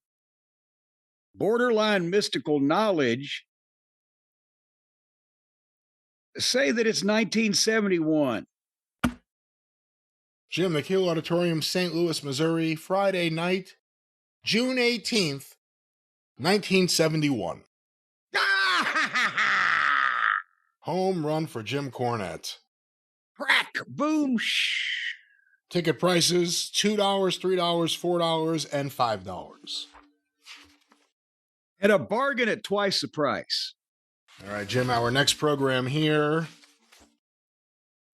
borderline mystical knowledge, say that it's 1971. Jim, McHale Auditorium, St. Louis, Missouri, Friday night, June 18th, 1971. Home run for Jim Cornette. Crack, boom, shh. Ticket prices, $2, $3, $4, and $5. And a bargain at twice the price. All right, Jim, our next program here.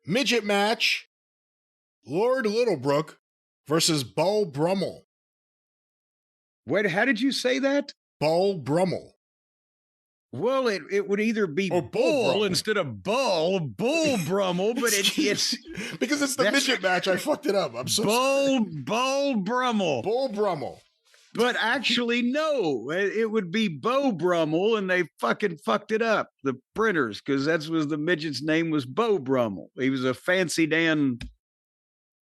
Midget match. Lord Littlebrook versus Bull Brummel. Wait, how did you say that? Bull Brummel. Well, it would either be or bull instead of Bull Brummel, but it's because it's the midget match. I fucked it up. I'm so Bull Brummel. Bull Brummel. But actually, no, it would be Beau Brummel, and they fucking fucked it up, the printers, because that was the midget's name was Beau Brummel. He was a fancy Dan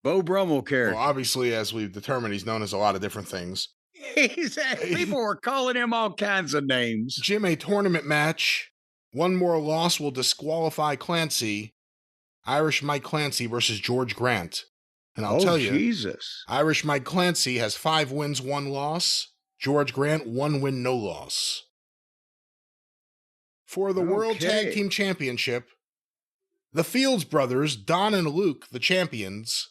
Beau Brummel character. Well, obviously, as we've determined, he's known as a lot of different things. People were calling him all kinds of names. Jim, a tournament match. One more loss will disqualify Clancy. Irish Mike Clancy versus George Grant. And I'll tell you, Jesus. Irish Mike Clancy has 5 wins, 1 loss. George Grant, 1 win, no loss. For the World Tag Team Championship, the Fields brothers, Don and Luke, the champions,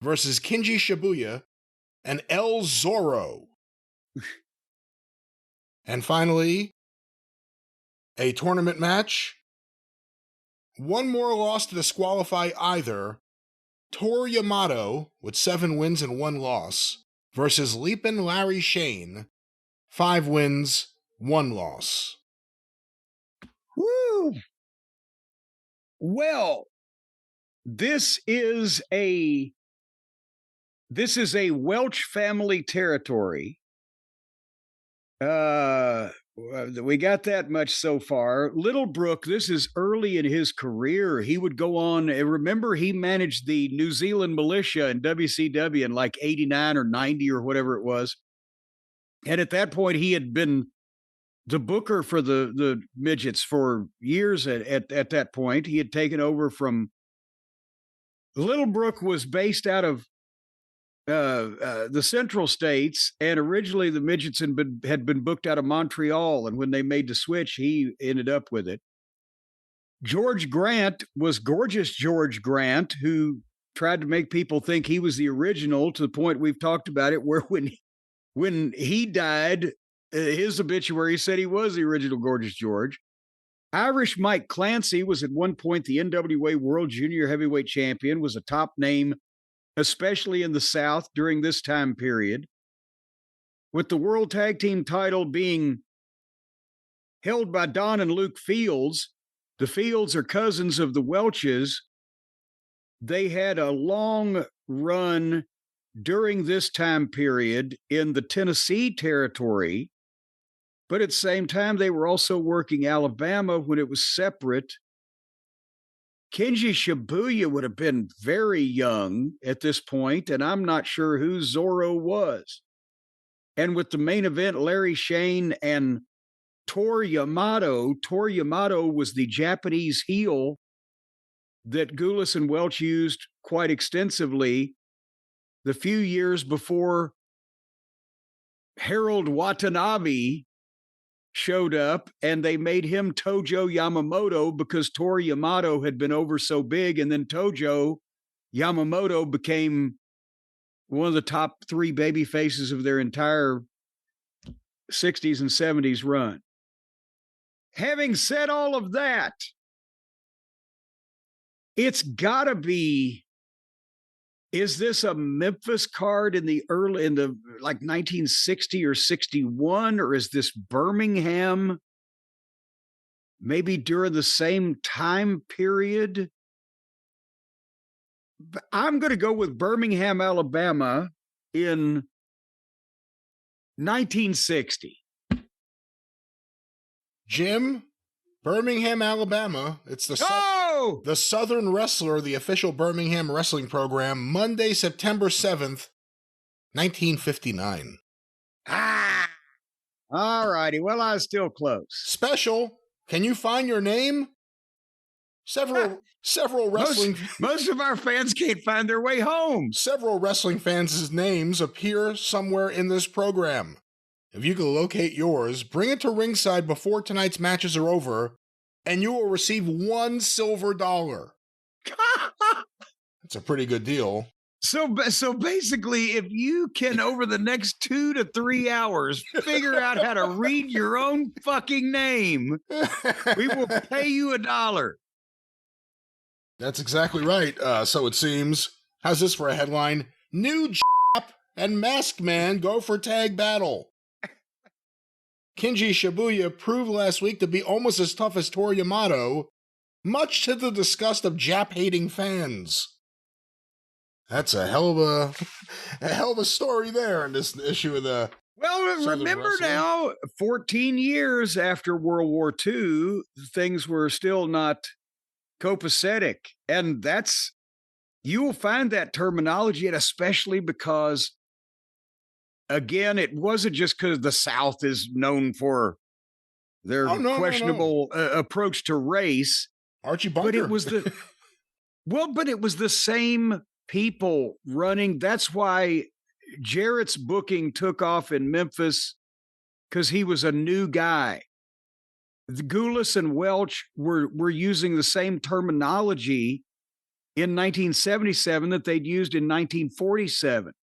versus Kenji Shibuya and El Zorro. And finally, a tournament match. One more loss to disqualify either. Tor Yamato, with 7 wins and 1 loss, versus Leapin' Larry Shane, 5 wins, 1 loss. Woo! Well, this is a Welch family territory. We got that much so far. Littlebrook, this is early in his career. He would go on. Remember, he managed the New Zealand militia in WCW in like 89 or 90 or whatever it was. And at that point, he had been the booker for the midgets for years at that point. He had taken over from Littlebrook was based out of the Central States, and originally the midgets had been booked out of Montreal, and when they made the switch, he ended up with it. George Grant was Gorgeous George Grant, who tried to make people think he was the original, to the point we've talked about it, where when he died, his obituary said he was the original Gorgeous George. Irish Mike Clancy was at one point the NWA World Junior Heavyweight Champion, was a top name, especially in the South during this time period, with the World Tag Team title being held by Don and Luke Fields. The Fields are cousins of the Welches. They had a long run during this time period in the Tennessee territory, but at the same time, they were also working Alabama when it was separate. Kenji Shibuya would have been very young at this point, and I'm not sure who Zorro was. And with the main event, Larry Shane and Tor Yamato was the Japanese heel that Goulas and Welch used quite extensively the few years before Harold Watanabe showed up, and they made him Tojo Yamamoto because Toru Yamato had been over so big, and then Tojo Yamamoto became one of the top 3 baby faces of their entire 60s and 70s run. Having said all of that, it's gotta be, is this a Memphis card in the like 1960 or 61, or is this Birmingham maybe during the same time period? I'm going to go with Birmingham, Alabama in 1960. Jim, Birmingham, Alabama. It's the Southern Wrestler, the official Birmingham wrestling program, Monday, September 7th, 1959. All righty. Well, I was still close. Special. Can you find your name? Several wrestling... Most of our fans can't find their way home. Several wrestling fans' names appear somewhere in this program. If you can locate yours, bring it to ringside before tonight's matches are over, and you will receive $1 silver. That's a pretty good deal. So basically, if you can, over the next 2 to 3 hours, figure out how to read your own fucking name, we will pay you $1. That's exactly right. So it seems. How's this for a headline? New Jap and Masked Man go for tag battle. Kinji Shibuya proved last week to be almost as tough as Toru Yamato, much to the disgust of Jap-hating fans. That's a hell of a story there in this issue of the... Well, remember now, 14 years after World War II, things were still not copacetic. And you will find that terminology, and especially because, again, it wasn't just because the South is known for their questionable approach to race. Archie Bunker. But it was it was the same people running. That's why Jarrett's booking took off in Memphis, because he was a new guy. The Goulas and Welch were using the same terminology in 1977 that they'd used in 1947.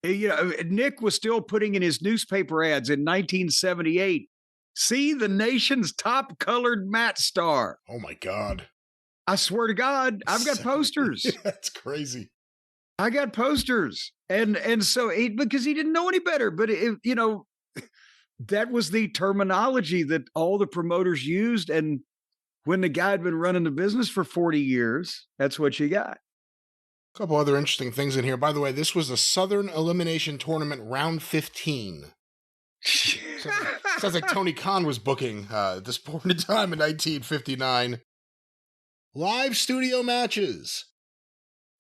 You know, Nick was still putting in his newspaper ads in 1978. See, the nation's top colored mat star. Oh my God. I swear to God, I've got posters. That's crazy. I got posters. And so because he didn't know any better, but that was the terminology that all the promoters used. And when the guy had been running the business for 40 years, that's what you got. A couple other interesting things in here. By the way, this was the Southern Elimination Tournament round 15. Sounds like Tony Khan was booking at this point in time in 1959. Live studio matches.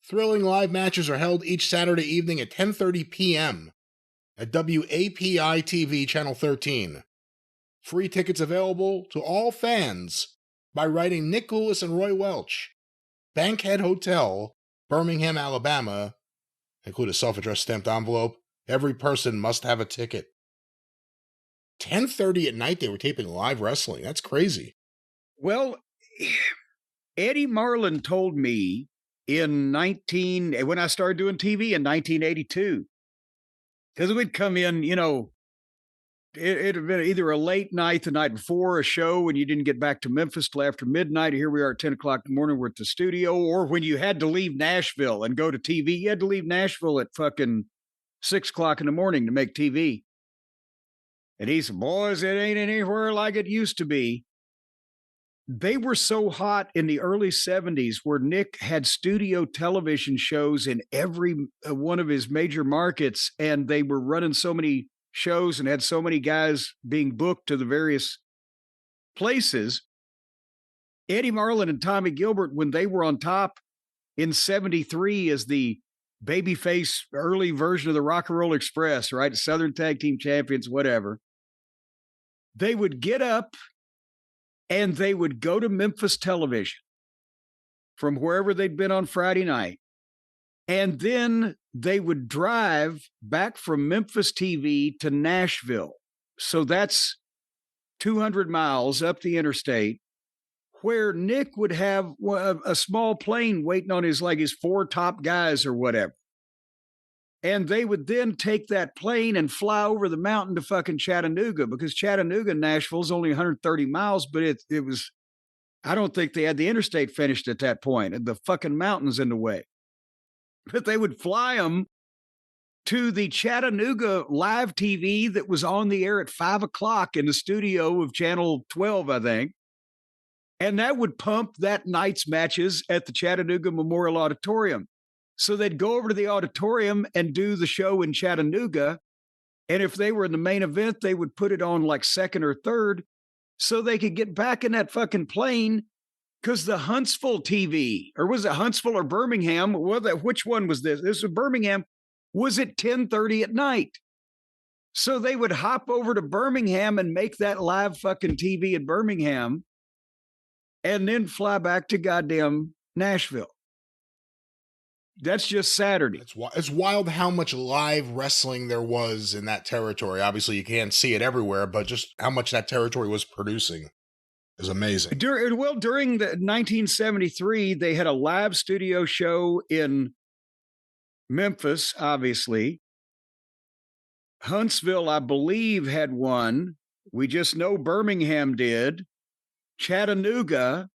Thrilling live matches are held each Saturday evening at 10:30 p.m. at WAPI TV Channel 13. Free tickets available to all fans by writing Nick Goulas and Roy Welch, Bankhead Hotel, Birmingham, Alabama. Include a self-addressed stamped envelope. Every person must have a ticket. 10:30 at night they were taping live wrestling. That's crazy. Well, Eddie Marlin told me when I started doing TV in 1982, because we'd come in, it had been either a late night the night before a show when you didn't get back to Memphis till after midnight. Here we are at 10 o'clock in the morning, we're at the studio. Or when you had to leave Nashville and go to TV, you had to leave Nashville at fucking 6 o'clock in the morning to make TV. And he said, boys, it ain't anywhere like it used to be. They were so hot in the early 70s where Nick had studio television shows in every one of his major markets, and they were running so many shows and had so many guys being booked to the various places. Eddie Marlin and Tommy Gilbert, when they were on top in 73 as the babyface early version of the Rock and Roll Express, right? Southern Tag Team Champions, whatever. They would get up and they would go to Memphis television from wherever they'd been on Friday night. And then they would drive back from Memphis TV to Nashville. So that's 200 miles up the interstate, where Nick would have a small plane waiting on his, like, his 4 top guys or whatever. And they would then take that plane and fly over the mountain to fucking Chattanooga, because Chattanooga, Nashville is only 130 miles, but it was, I don't think they had the interstate finished at that point, and the fucking mountains in the way. But they would fly them to the Chattanooga live TV that was on the air at 5 o'clock in the studio of Channel 12, I think. And that would pump that night's matches at the Chattanooga Memorial Auditorium. So they'd go over to the auditorium and do the show in Chattanooga. And if they were in the main event, they would put it on like second or third so they could get back in that fucking plane, because the Huntsville TV, or was it Huntsville or Birmingham? Which one was this? This was Birmingham. Was at 10:30 at night. So they would hop over to Birmingham and make that live fucking TV in Birmingham and then fly back to goddamn Nashville. That's just Saturday. It's wild how much live wrestling there was in that territory. Obviously, you can't see it everywhere, but just how much that territory was producing is amazing. During the 1973, they had a live studio show in Memphis, obviously. Huntsville, I believe, had one. We just know Birmingham did. Chattanooga.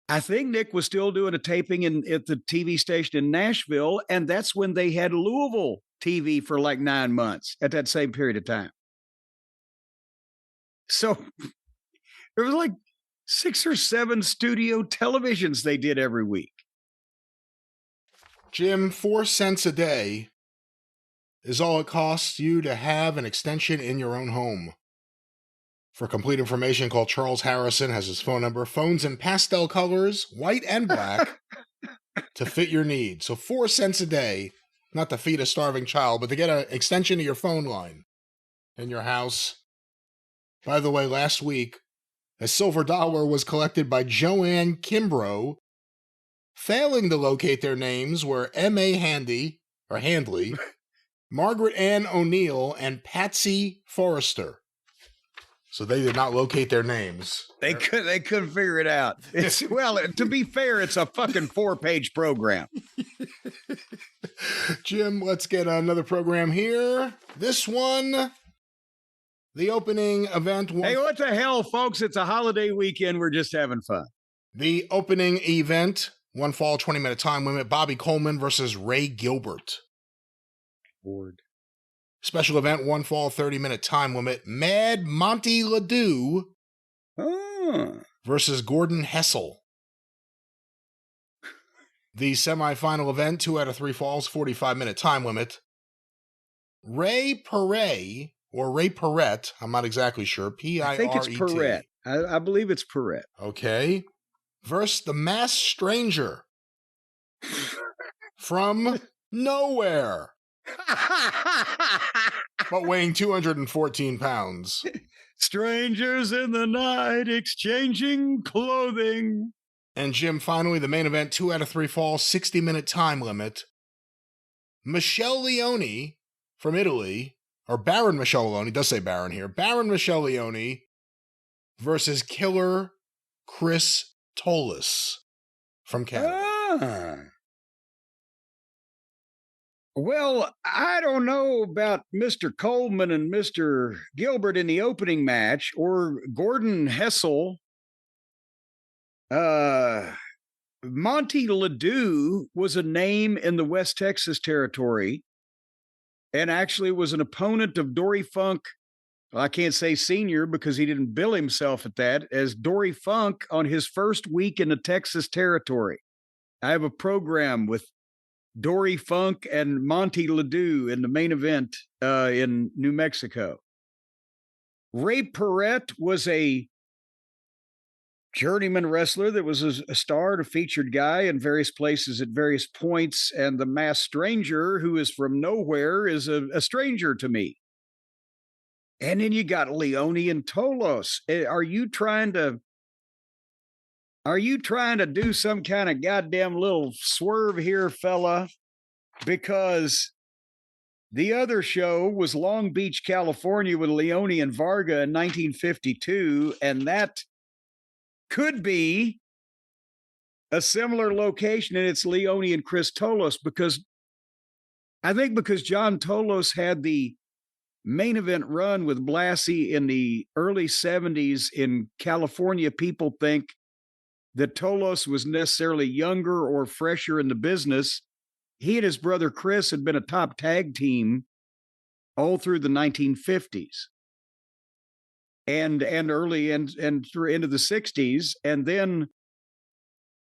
I think Nick was still doing a taping at the TV station in Nashville, and that's when they had Louisville TV for like 9 months at that same period of time. So there was like 6 or 7 studio televisions they did every week. Jim, 4 cents a day is all it costs you to have an extension in your own home. For complete information, call Charles Harrison, has his phone number. Phones in pastel colors, white and black, to fit your needs. So 4 cents a day, not to feed a starving child, but to get an extension to your phone line in your house. By the way, last week, a silver dollar was collected by Joanne Kimbrough. Failing to locate their names were M.A. Handley, Margaret Ann O'Neill, and Patsy Forrester. So they did not locate their names. They couldn't figure it out. Well, to be fair, it's a fucking 4-page program. Jim, let's get another program here. This one, the opening event. Hey, what the hell, folks? It's a holiday weekend. We're just having fun. The opening event, 1 fall, 20-minute time limit. Bobby Coleman versus Ray Gilbert. Board. Special event, 1 fall, 30-minute time limit. Mad Monty Ledoux versus Gordon Hessel. The semifinal event, 2 out of 3 falls, 45-minute time limit. Ray Perret, or Ray Perret, I'm not exactly sure. P-I-R-E-T. I think it's Perret. I believe it's Perret. Okay. Versus the Masked Stranger from nowhere. But weighing 214 pounds. Strangers in the night exchanging clothing. And Jim, finally, the main event, 2 out of 3 falls, 60-minute time limit. Michelle Leone from Italy, or Baron Michelle Leone, does say Baron here. Baron Michelle Leone versus Killer Chris Tolis from Canada. Well, I don't know about Mr. Coleman and Mr. Gilbert in the opening match, or Gordon Hessel. Monty Ledoux was a name in the West Texas territory, and actually was an opponent of Dory Funk. Well, I can't say senior because he didn't bill himself at that, as Dory Funk on his first week in the Texas territory. I have a program with Dory Funk and Monty Ledoux in the main event in New Mexico. Ray Perret was a journeyman wrestler that was a star and a featured guy in various places at various points. And the Masked Stranger, who is from nowhere, is a stranger to me. And then you got Leone and Tolos. Are you trying to do some kind of goddamn little swerve here, fella? Because The other show was Long Beach, California with Leone and Varga in 1952, and that could be a similar location, and it's Leone and Chris Tolos, because John Tolos had the main event run with Blassie in the early 70s in California. People think that Tolos was necessarily younger or fresher in the business. He and his brother Chris had been a top tag team all through the 1950s and early and through into the 60s. And then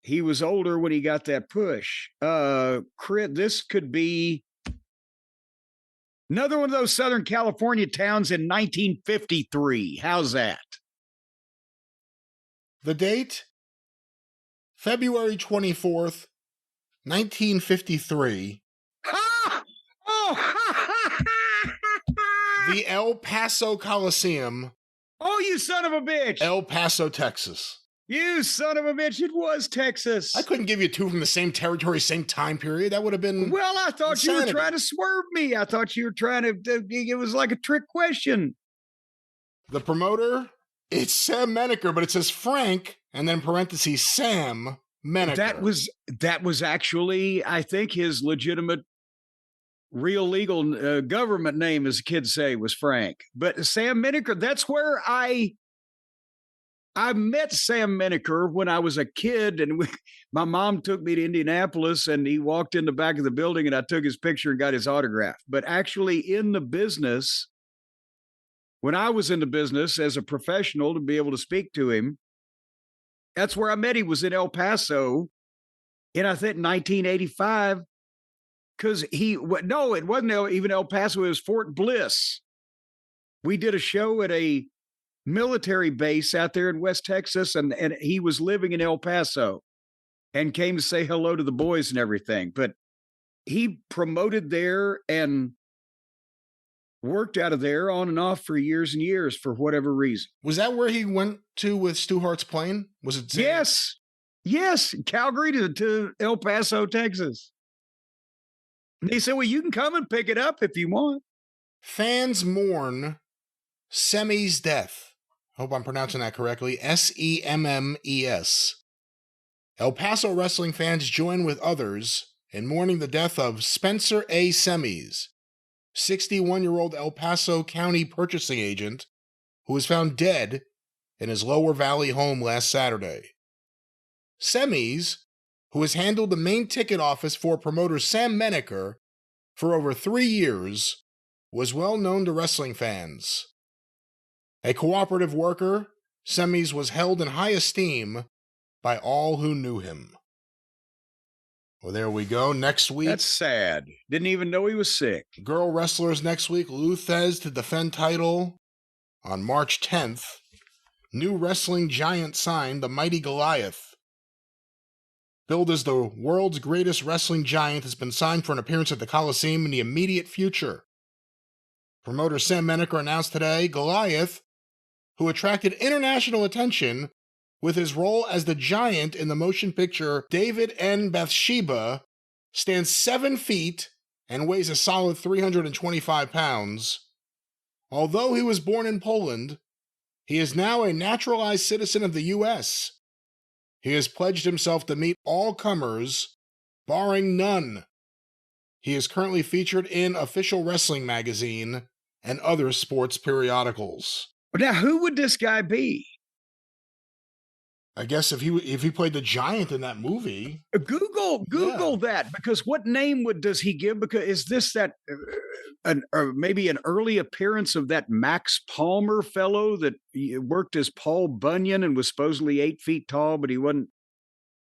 he was older when he got that push. Chris, this could be another one of those Southern California towns in 1953. How's that? The date? February 24th, 1953. Ah! Oh! The El Paso Coliseum. Oh, you son of a bitch. El Paso, Texas. You son of a bitch. It was Texas. I couldn't give you two from the same territory, same time period. That would have been. Well, I thought insanity. You were trying to swerve me. I thought you were trying to. It was like a trick question. The promoter, it's Sam Menaker, but it says Frank, and then parentheses Sam Menaker. That was actually, I think, his legitimate, real legal government name, as the kids say, was Frank. But Sam Menaker, that's where I met Sam Menaker when I was a kid, and my mom took me to Indianapolis, and he walked in the back of the building, and I took his picture and got his autograph. But actually in the business, when I was in the business as a professional to be able to speak to him, that's where I met him, was in El Paso in, I think, 1985. Because it wasn't even El Paso, it was Fort Bliss. We did a show at a military base out there in West Texas, and he was living in El Paso and came to say hello to the boys and everything. But he promoted there and worked out of there on and off for years and years for whatever reason. Was that where he went to with Stu Hart's plane? Was it? Yes. Calgary to El Paso, Texas. And they said, well, you can come and pick it up if you want. Fans mourn Semi's death. I hope I'm pronouncing that correctly. Semmes. El Paso wrestling fans join with others in mourning the death of Spencer A. Semmes, 61-year-old El Paso County purchasing agent who was found dead in his Lower Valley home last Saturday. Semmes, who has handled the main ticket office for promoter Sam Menaker for over 3 years, was well known to wrestling fans. A cooperative worker, Semmes was held in high esteem by all who knew him. Well, there we go. Next week. That's sad. Didn't even know he was sick. Girl wrestlers next week. Lou Thez to defend title on March 10th. New wrestling giant signed, the Mighty Goliath. Billed as the world's greatest wrestling giant, has been signed for an appearance at the Coliseum in the immediate future. Promoter Sam Menaker announced today Goliath, who attracted international attention with his role as the giant in the motion picture David and Bathsheba, stands 7 feet and weighs a solid 325 pounds. Although he was born in Poland, he is now a naturalized citizen of the U.S. He has pledged himself to meet all comers, barring none. He is currently featured in Official Wrestling Magazine and other sports periodicals. Now, who would this guy be? I guess if he played the giant in that movie. Google that, because what name does he give? Because is this that maybe an early appearance of that Max Palmer fellow that worked as Paul Bunyan and was supposedly 8 feet tall, but he wasn't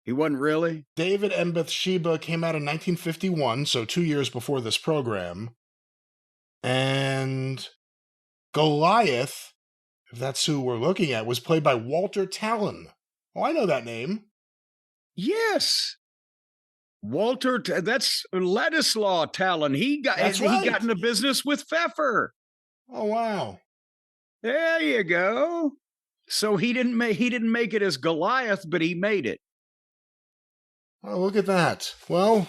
really? David and Bathsheba came out in 1951, so 2 years before this program. And Goliath, if that's who we're looking at, was played by Walter Talon. Oh, I know that name. Yes. Walter, that's Ladislaw Talon. He got in the business with Pfeffer. Oh, wow. There you go. So he didn't make it as Goliath, but he made it. Oh, look at that. Well,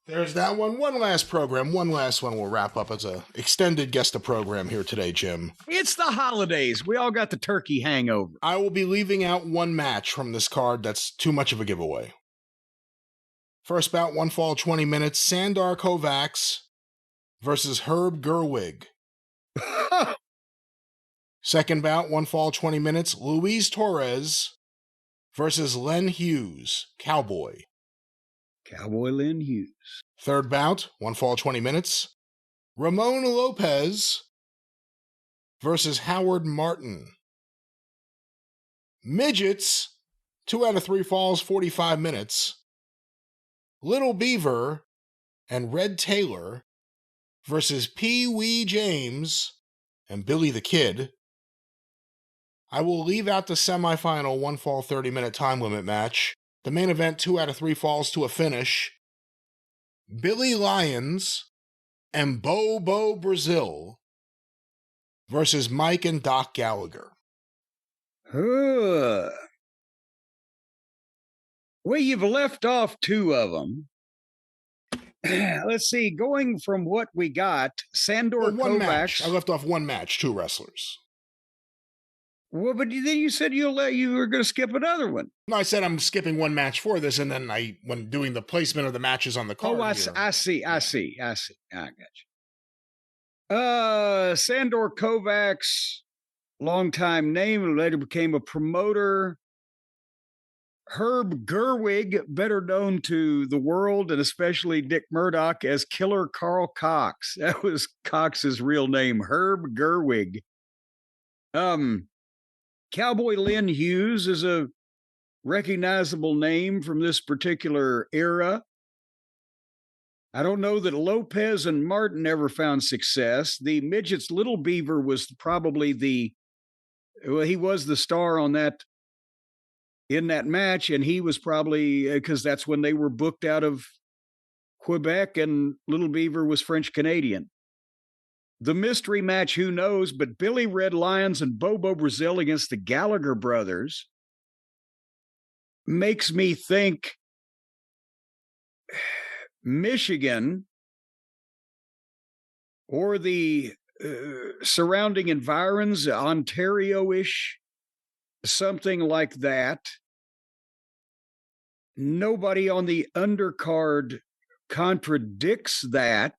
There's that one. One last program. One last one we'll wrap up as a extended guest of program here today, Jim. It's the holidays. We all got the turkey hangover. I will be leaving out one match from this card that's too much of a giveaway. First bout, 1 fall, 20 minutes. Sandor Kovacs versus Herb Gerwig. Second bout, 1 fall, 20 minutes. Luis Torres versus Len Hughes, Cowboy. Cowboy Len Hughes. Third bout, 1 fall, 20 minutes. Ramon Lopez versus Howard Martin. Midgets, 2 out of 3 falls, 45 minutes. Little Beaver and Red Taylor versus Pee Wee James and Billy the Kid. I will leave out the semifinal 1 fall 30-minute time limit match. The main event, 2 out of 3 falls to a finish. Billy Lyons and Bobo Brazil versus Mike and Doc Gallagher. Well, you've left off 2 of them. Let's see. Going from what we got, Sandor one Kovacs. match. I left off one match, 2 wrestlers. Well, but then you said you were going to skip another one. No, I said I'm skipping one match for this, and then when doing the placement of the matches on the card. Oh, I see. I got you. Sandor Kovacs, longtime name, later became a promoter. Herb Gerwig, better known to the world and especially Dick Murdoch as Killer Carl Cox. That was Cox's real name, Herb Gerwig. Cowboy Len Hughes is a recognizable name from this particular era. I don't know that Lopez and Martin ever found success. The Midget's Little Beaver was probably he was the star on that, in that match, and he was probably, because that's when they were booked out of Quebec, and Little Beaver was French-Canadian. The mystery match, who knows, but Billy Red Lyons and Bobo Brazil against the Gallagher brothers makes me think Michigan or the surrounding environs, Ontario-ish, something like that. Nobody on the undercard contradicts that.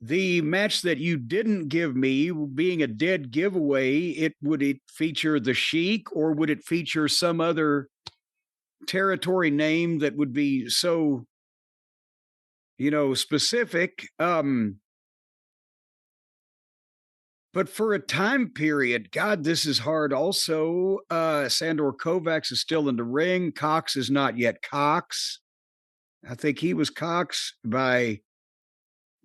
The match that you didn't give me being a dead giveaway, would it feature the Sheik, or would it feature some other territory name that would be so, specific? But for a time period, God, this is hard also. Sandor Kovacs is still in the ring. Cox is not yet Cox. I think he was Cox by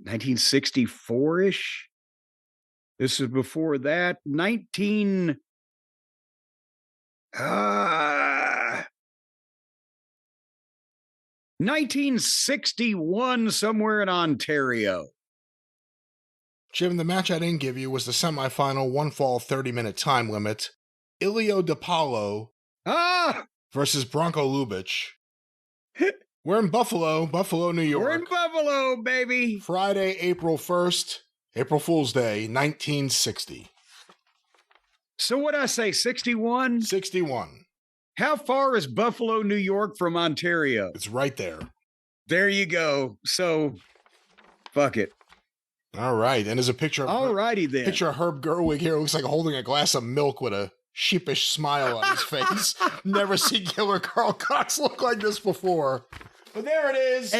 1964-ish. This is before that. 1961, somewhere in Ontario. Jim, the match I didn't give you was the semifinal 1 fall 30-minute time limit. Ilio DiPaolo versus Bronco Lubitsch. We're in Buffalo, New York. We're in Buffalo, baby. Friday, April 1st, April Fool's Day, 1960. So what'd I say, 61? 61. How far is Buffalo, New York from Ontario? It's right there. There you go. So, fuck it. All right. And there's a picture of then. Picture of Herb Gerwig here. It looks like holding a glass of milk with a sheepish smile on his face. Never seen Killer Carl Cox look like this before. But there it is.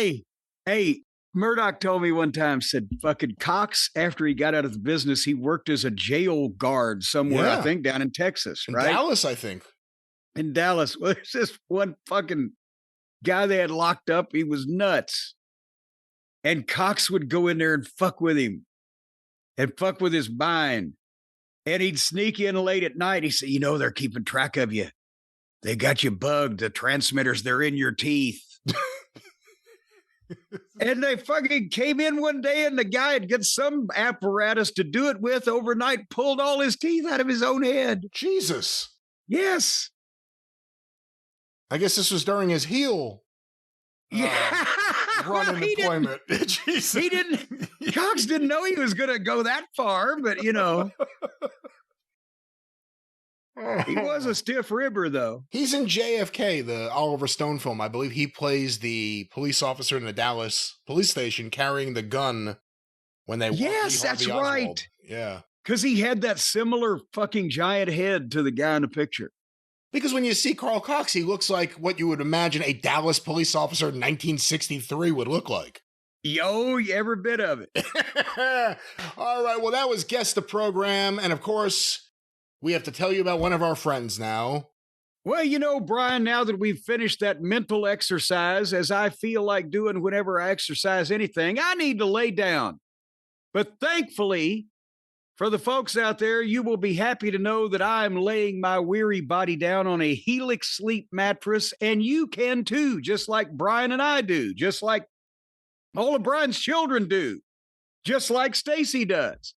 Hey, Murdoch told me one time, said fucking Cox, after he got out of the business, he worked as a jail guard somewhere, I think, down in Texas, right? In Dallas, I think. In Dallas. Well, there's this one fucking guy they had locked up. He was nuts. And Cox would go in there and fuck with him and fuck with his mind. And he'd sneak in late at night. He said, they're keeping track of you. They got you bugged. The transmitters, they're in your teeth. And they fucking came in one day, and the guy had got some apparatus to do it with overnight, pulled all his teeth out of his own head. Jesus. Yes. I guess this was during his heel Yeah. Run unemployment. He didn't, Cox didn't know he was going to go that far, but he was a stiff ribber, though. He's in JFK, the Oliver Stone film. I believe he plays the police officer in the Dallas police station carrying the gun when they Yes, that's right. Yeah. Because he had that similar fucking giant head to the guy in the picture. Because when you see Carl Cox, he looks like what you would imagine a Dallas police officer in 1963 would look like. Yo, every bit of it. All right, well, that was Guess the Program. And of course, we have to tell you about one of our friends now. Well, Brian, now that we've finished that mental exercise, as I feel like doing whenever I exercise anything, I need to lay down. But thankfully, for the folks out there, you will be happy to know that I'm laying my weary body down on a Helix Sleep mattress, and you can too, just like Brian and I do, just like all of Brian's children do, just like Stacy does,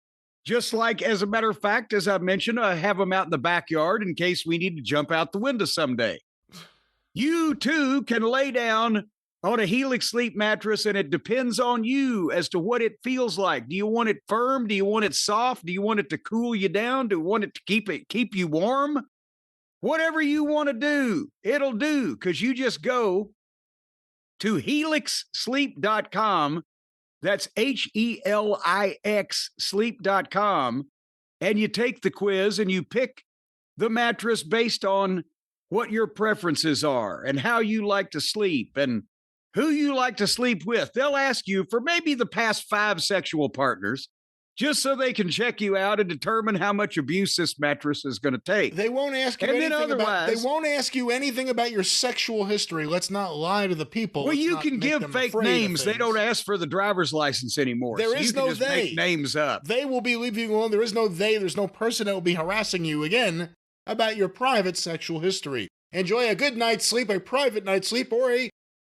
just like, as a matter of fact, as I mentioned, I have them out in the backyard in case we need to jump out the window someday. You too can lay down on a Helix Sleep mattress, and it depends on you as to what it feels like. Do you want it firm? Do you want it soft? Do you want it to cool you down? Do you want it to keep you warm? Whatever you want to do, it'll do, because you just go to helixsleep.com. That's HELIX sleep.com, and you take the quiz and you pick the mattress based on what your preferences are and how you like to sleep and who you like to sleep with. They'll ask you for maybe the past 5 sexual partners, just so they can check you out and determine how much abuse this mattress is going to take. They won't ask you they won't ask you anything about your sexual history. Let's not lie to the people. Well, you can give fake names. They don't ask for the driver's license anymore. There is no they. Make names up. They will be leaving you alone. There is no they. There's no person that will be harassing you again about your private sexual history. Enjoy a good night's sleep, a private night's sleep, or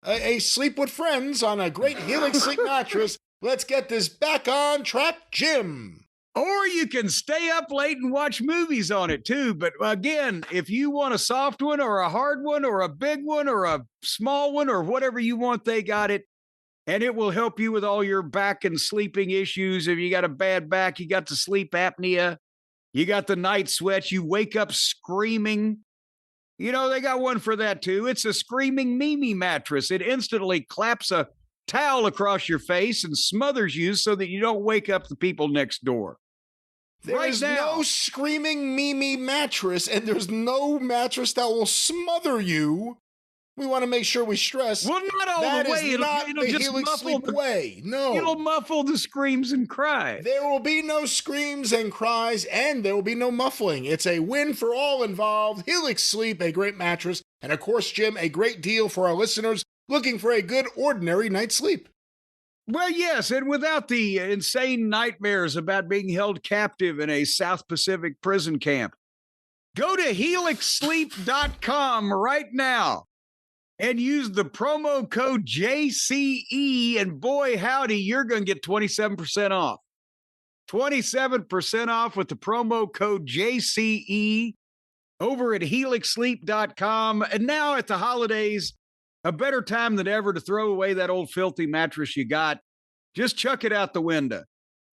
a sleep with friends on a great Helix Sleep mattress. Let's get this back on track, Jim. Or you can stay up late and watch movies on it too. But again, if you want a soft one or a hard one or a big one or a small one or whatever you want, they got it. And it will help you with all your back and sleeping issues. If you got a bad back, you got the sleep apnea, you got the night sweats, you wake up screaming. They got one for that too. It's a screaming Mimi mattress. It instantly claps a towel across your face and smothers you so that you don't wake up the people next door. There is no screaming Mimi mattress, and there's no mattress that will smother you. We want to make sure we stress. Well, not all that the way. Is not the just Helix Sleep way. No. It'll muffle the screams and cries. There will be no screams and cries, and there will be no muffling. It's a win for all involved. Helix Sleep, a great mattress, and of course, Jim, a great deal for our listeners looking for a good ordinary night's sleep. Well, yes, and without the insane nightmares about being held captive in a South Pacific prison camp. Go to helixsleep.com right now and use the promo code JCE, and boy, howdy, you're going to get 27% off. 27% off with the promo code JCE over at helixsleep.com. And now at the holidays, a better time than ever to throw away that old filthy mattress you got. Just chuck it out the window.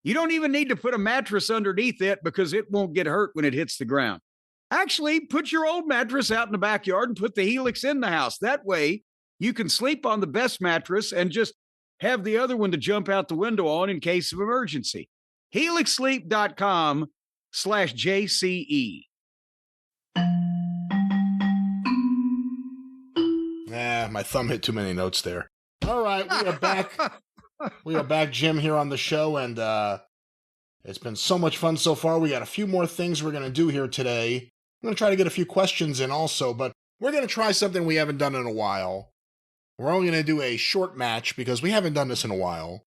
You don't even need to put a mattress underneath it because it won't get hurt when it hits the ground. Actually, put your old mattress out in the backyard and put the Helix in the house. That way, you can sleep on the best mattress and just have the other one to jump out the window on in case of emergency. helixsleep.com/JCE. My thumb hit too many notes there. All right, we are back. We are back, Jim, here on the show, and it's been so much fun so far. We got a few more things we're going to do here today. I'm going to try to get a few questions in also, but we're going to try something we haven't done in a while. We're only going to do a short match because we haven't done this in a while,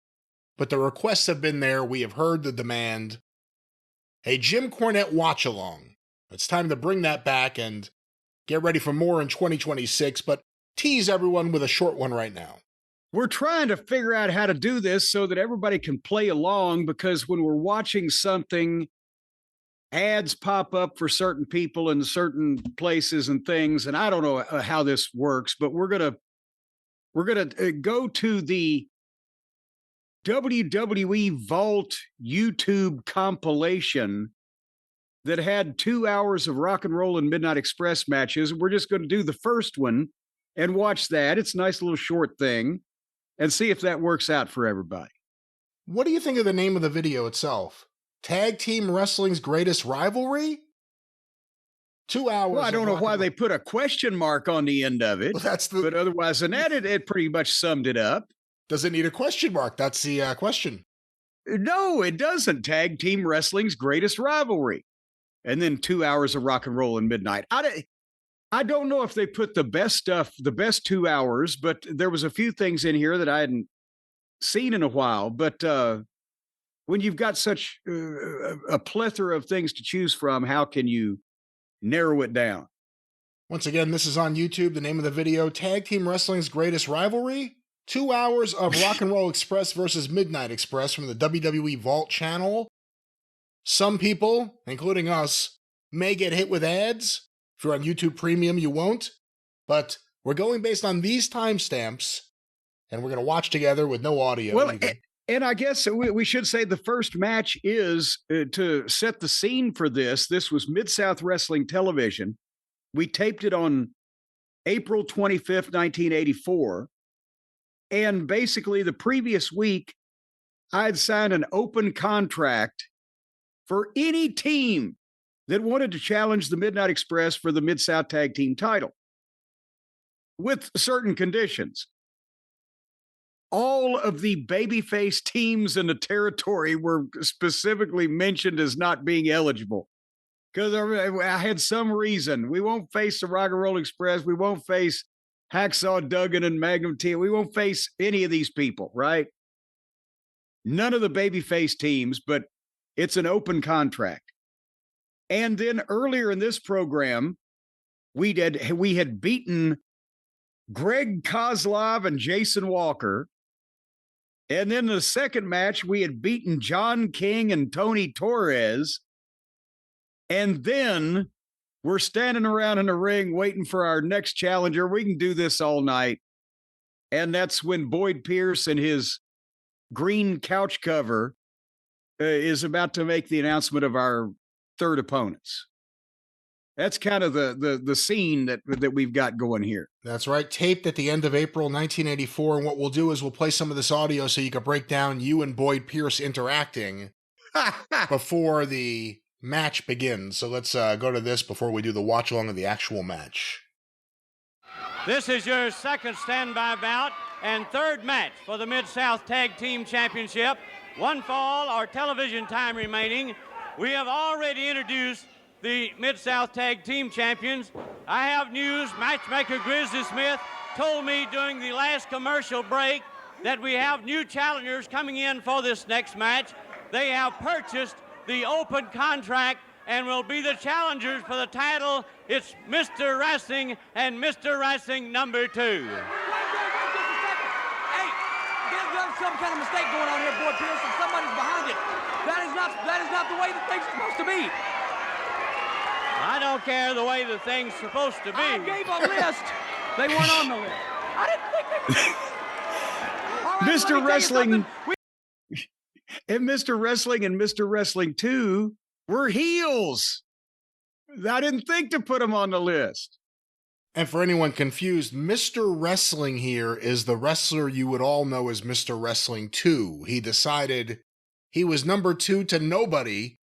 but the requests have been there. We have heard the demand. A Jim Cornette watch-along. It's time to bring that back and get ready for more in 2026, but tease everyone with a short one right now. We're trying to figure out how to do this so that everybody can play along, because when we're watching something, ads pop up for certain people in certain places and things. And I don't know how this works, but we're going to we're going to go to the WWE Vault YouTube compilation that had 2 hours of Rock and Roll and Midnight Express matches. We're just going to do the first one and watch that. It's a nice little short thing and see if that works out for everybody. What do you think of the name of the video itself? Tag Team Wrestling's Greatest Rivalry? 2 hours. Well, I don't know why they put a question mark on the end of it, well, but otherwise than that, it pretty much summed it up. Does it need a question mark? That's the question. No, it doesn't. Tag Team Wrestling's Greatest Rivalry. And then 2 hours of Rock and Roll and Midnight. I don't know if they put the best stuff, the best 2 hours, but there was a few things in here that I hadn't seen in a while. But when you've got such a plethora of things to choose from, how can you narrow it down? Once again, this is on YouTube. The name of the video, Tag Team Wrestling's Greatest Rivalry. 2 hours of Rock and Roll Express versus Midnight Express from the WWE Vault channel. Some people, including us, may get hit with ads. If you're on YouTube Premium, you won't. But we're going based on these timestamps, and we're going to watch together with no audio. Well, and I guess we should say the first match is, to set the scene for this, this was Mid-South Wrestling Television. We taped it on April 25th, 1984. And basically, the previous week, I had signed an open contract for any team that wanted to challenge the Midnight Express for the Mid-South Tag Team title with certain conditions. All of the babyface teams in the territory were specifically mentioned as not being eligible because I had some reason. We won't face the Rock and Roll Express. We won't face Hacksaw Duggan and Magnum T. We won't face any of these people, right? None of the babyface teams, but it's an open contract. And then earlier in this program, we had beaten Greg Kozlov and Jason Walker. And then the second match, we had beaten John King and Tony Torres. And then we're standing around in the ring waiting for our next challenger. We can do this all night. And that's when Boyd Pierce and his green couch cover is about to make the announcement of our third opponents. That's kind of the scene that we've got going here. That's right. Taped at the end of April 1984. And what we'll do is we'll play some of this audio so you can break down you and Boyd Pierce interacting before the match begins. So let's go to this before we do the watch along of the actual match. This is your second standby bout and third match for the Mid-South Tag Team Championship. One fall or television time remaining. We have already introduced the Mid-South Tag Team Champions. I have news. Matchmaker Grizzly Smith told me during the last commercial break that we have new challengers coming in for this next match. They have purchased the open contract and will be the challengers for the title. It's Mr. Wrestling and Mr. Wrestling number 2. Hey, there's some kind of mistake going on here, Boyd Pierce, and somebody's behind it. That is not the way that things are supposed to be. I don't care the way the thing's supposed to be. I gave a list. They weren't on the list. I didn't think they were. All right, Mr. Wrestling and Mr. Wrestling and Mr. Wrestling 2 were heels. I didn't think to put them on the list. And for anyone confused, Mr. Wrestling here is the wrestler you would all know as Mr. Wrestling 2. He decided he was number 2 to nobody.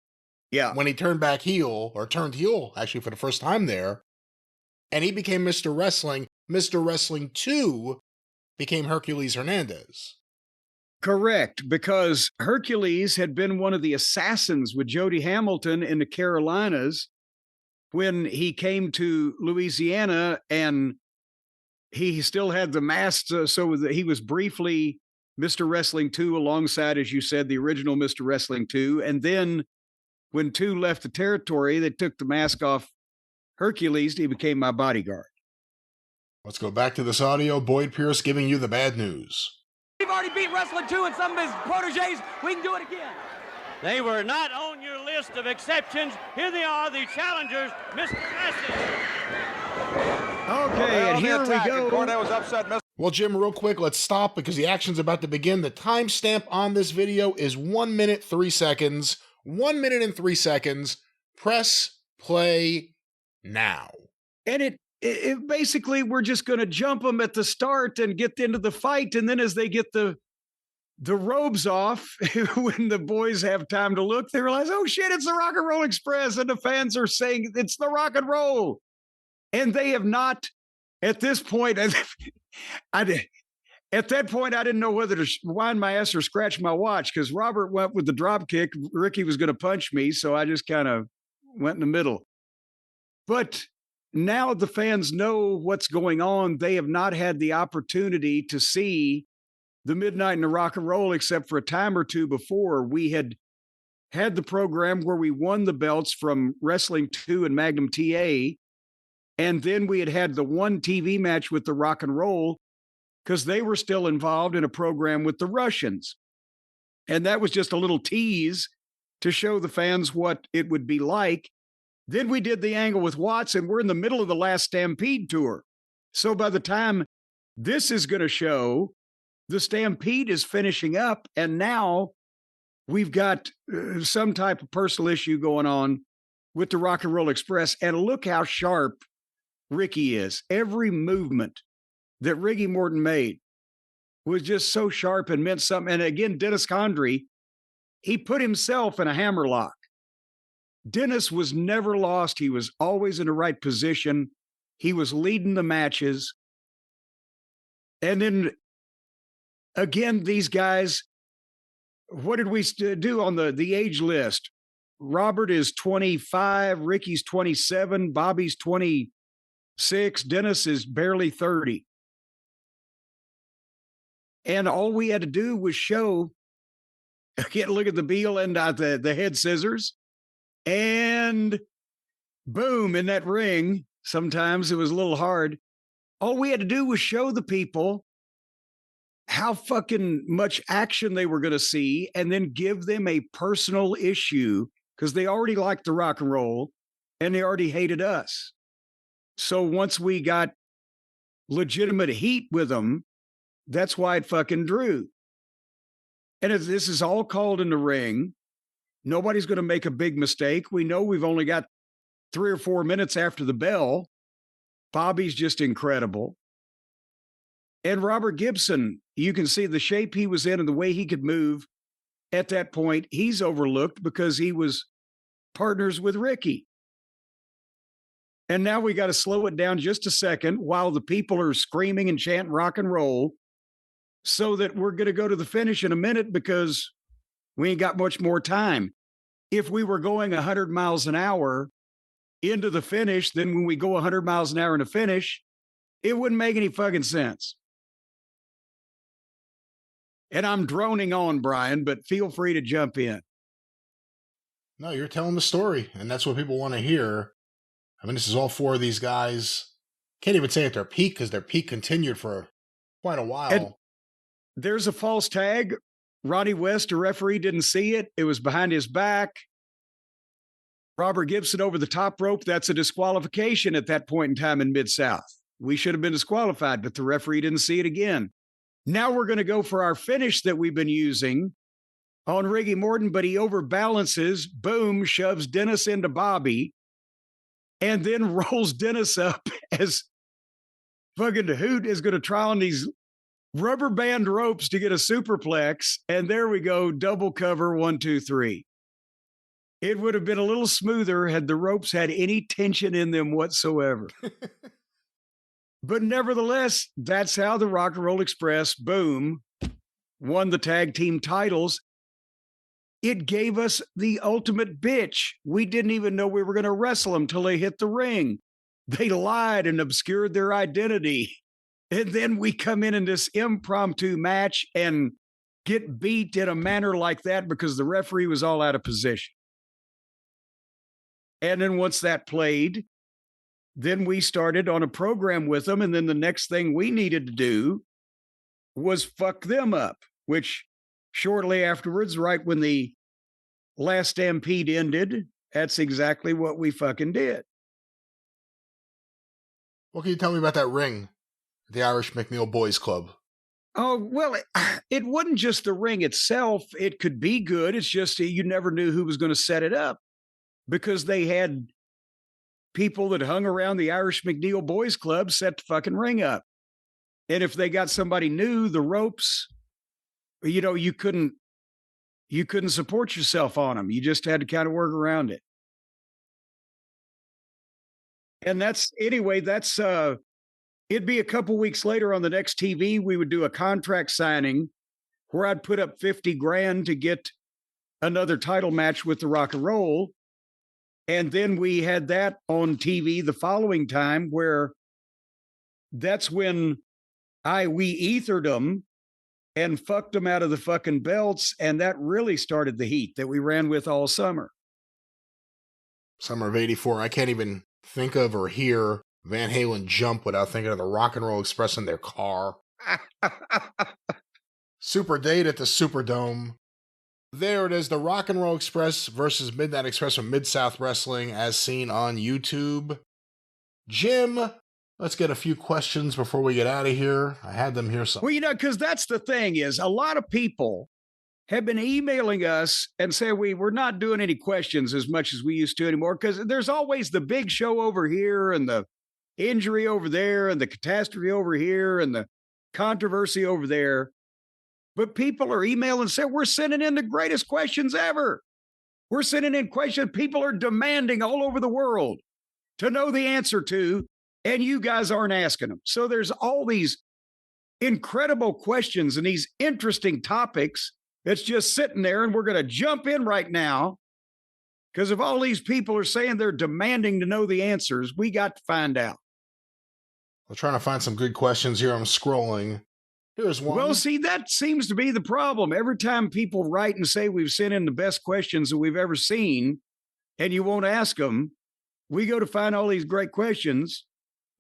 Yeah. When he turned heel actually for the first time there. And he became Mr. Wrestling. Mr. Wrestling 2 became Hercules Hernandez. Correct, because Hercules had been one of the assassins with Jody Hamilton in the Carolinas when he came to Louisiana, and he still had the mask, so he was briefly Mr. Wrestling 2 alongside, as you said, the original Mr. Wrestling 2. And then when 2 left the territory, they took the mask off Hercules. He became my bodyguard. Let's go back to this audio. Boyd Pierce giving you the bad news. We've already beat Wrestling 2 and some of his proteges. We can do it again. They were not on your list of exceptions. Here they are, the challengers, Mr. Wrestling. Okay, and here we go. Cornette was upset. Well, Jim, real quick, let's stop because the action's about to begin. The timestamp on this video is 1 minute, 3 seconds. 1 minute and 3 seconds. Press play now. And it basically, we're just going to jump them at the start and get into the fight. And then as they get the robes off, when the boys have time to look, they realize, oh shit, it's the Rock and Roll Express. And the fans are saying it's the Rock and Roll. And they have not, at this point, at that point, I didn't know whether to wind my ass or scratch my watch because Robert went with the drop kick. Ricky was going to punch me. So I just kind of went in the middle. But now the fans know what's going on. They have not had the opportunity to see the Midnight and the Rock and Roll except for a time or two before. We had the program where we won the belts from Wrestling 2 and Magnum TA. And then we had the one TV match with the Rock and Roll because they were still involved in a program with the Russians. And that was just a little tease to show the fans what it would be like. Then we did the angle with Watts, and we're in the middle of the last Stampede tour. So by the time this is going to show, the Stampede is finishing up, and now we've got some type of personal issue going on with the Rock and Roll Express. And look how sharp Ricky is. Every movement that Ricky Morton made was just so sharp and meant something. And again, Dennis Condrey, he put himself in a hammerlock. Dennis was never lost. He was always in the right position. He was leading the matches. And then again, these guys, what did we do on the age list? Robert is 25, Ricky's 27, Bobby's 26, Dennis is barely 30. And all we had to do was show, again, look at the Beal and the head scissors. And boom, in that ring, sometimes it was a little hard. All we had to do was show the people how fucking much action they were going to see and then give them a personal issue because they already liked the Rock and Roll and they already hated us. So once we got legitimate heat with them, that's why it fucking drew. And this is all called in the ring. Nobody's going to make a big mistake. We know we've only got 3 or 4 minutes after the bell. Bobby's just incredible. And Robert Gibson, you can see the shape he was in and the way he could move at that point. He's overlooked because he was partners with Ricky. And now we got to slow it down just a second while the people are screaming and chanting rock and roll so that we're going to go to the finish in a minute because we ain't got much more time. If we were going 100 miles an hour into the finish, then when we go 100 miles an hour in the finish, it wouldn't make any fucking sense. And I'm droning on, Brian, but feel free to jump in. No, you're telling the story, and that's what people want to hear. I mean, this is all 4 of these guys. Can't even say at their peak because their peak continued for quite a while. And there's a false tag. Ronnie West, the referee, didn't see it. It was behind his back. Robert Gibson over the top rope. That's a disqualification at that point in time in Mid-South. We should have been disqualified, but the referee didn't see it again. Now we're going to go for our finish that we've been using on Ricky Morton, but he overbalances, boom, shoves Dennis into Bobby, and then rolls Dennis up as fucking Hoot is going to try on these rubber band ropes to get a superplex. And there we go. Double cover, 1, 2, 3. It would have been a little smoother had the ropes had any tension in them whatsoever. But nevertheless, that's how the Rock and Roll Express, boom, won the tag team titles. It gave us the ultimate bitch. We didn't even know we were going to wrestle them till they hit the ring. They lied and obscured their identity. And then we come in this impromptu match and get beat in a manner like that because the referee was all out of position. And then once that played, then we started on a program with them. And then the next thing we needed to do was fuck them up, which shortly afterwards, right when the last Stampede ended, that's exactly what we fucking did. What can you tell me about that ring? The Irish McNeil Boys Club. Oh, well, it wasn't just the ring itself. It could be good. It's just you never knew who was going to set it up because they had people that hung around the Irish McNeil Boys Club set the fucking ring up. And if they got somebody new, the ropes, you couldn't support yourself on them. You just had to kind of work around it. And it'd be a couple weeks later on the next TV, we would do a contract signing where I'd put up 50 grand to get another title match with the Rock and Roll. And then we had that on TV the following time where that's when we ethered them and fucked them out of the fucking belts. And that really started the heat that we ran with all summer. Summer of 84. I can't even think of or hear Van Halen jump without thinking of the Rock and Roll Express in their car. Super date at the Superdome. There it is, the Rock and Roll Express versus Midnight Express from Mid-South Wrestling as seen on YouTube. Jim, let's get a few questions before we get out of here. I had them here somewhere. Well, because that's the thing is a lot of people have been emailing us and say we're not doing any questions as much as we used to anymore because there's always the big show over here and the injury over there and the catastrophe over here and the controversy over there. But people are emailing and saying, we're sending in the greatest questions ever. We're sending in questions people are demanding all over the world to know the answer to, and you guys aren't asking them. So there's all these incredible questions and these interesting topics that's just sitting there, and we're going to jump in right now because if all these people are saying they're demanding to know the answers, we got to find out. I'm trying to find some good questions here. I'm scrolling. Here's one. Well, see, that seems to be the problem. Every time people write and say we've sent in the best questions that we've ever seen, and you won't ask them, we go to find all these great questions.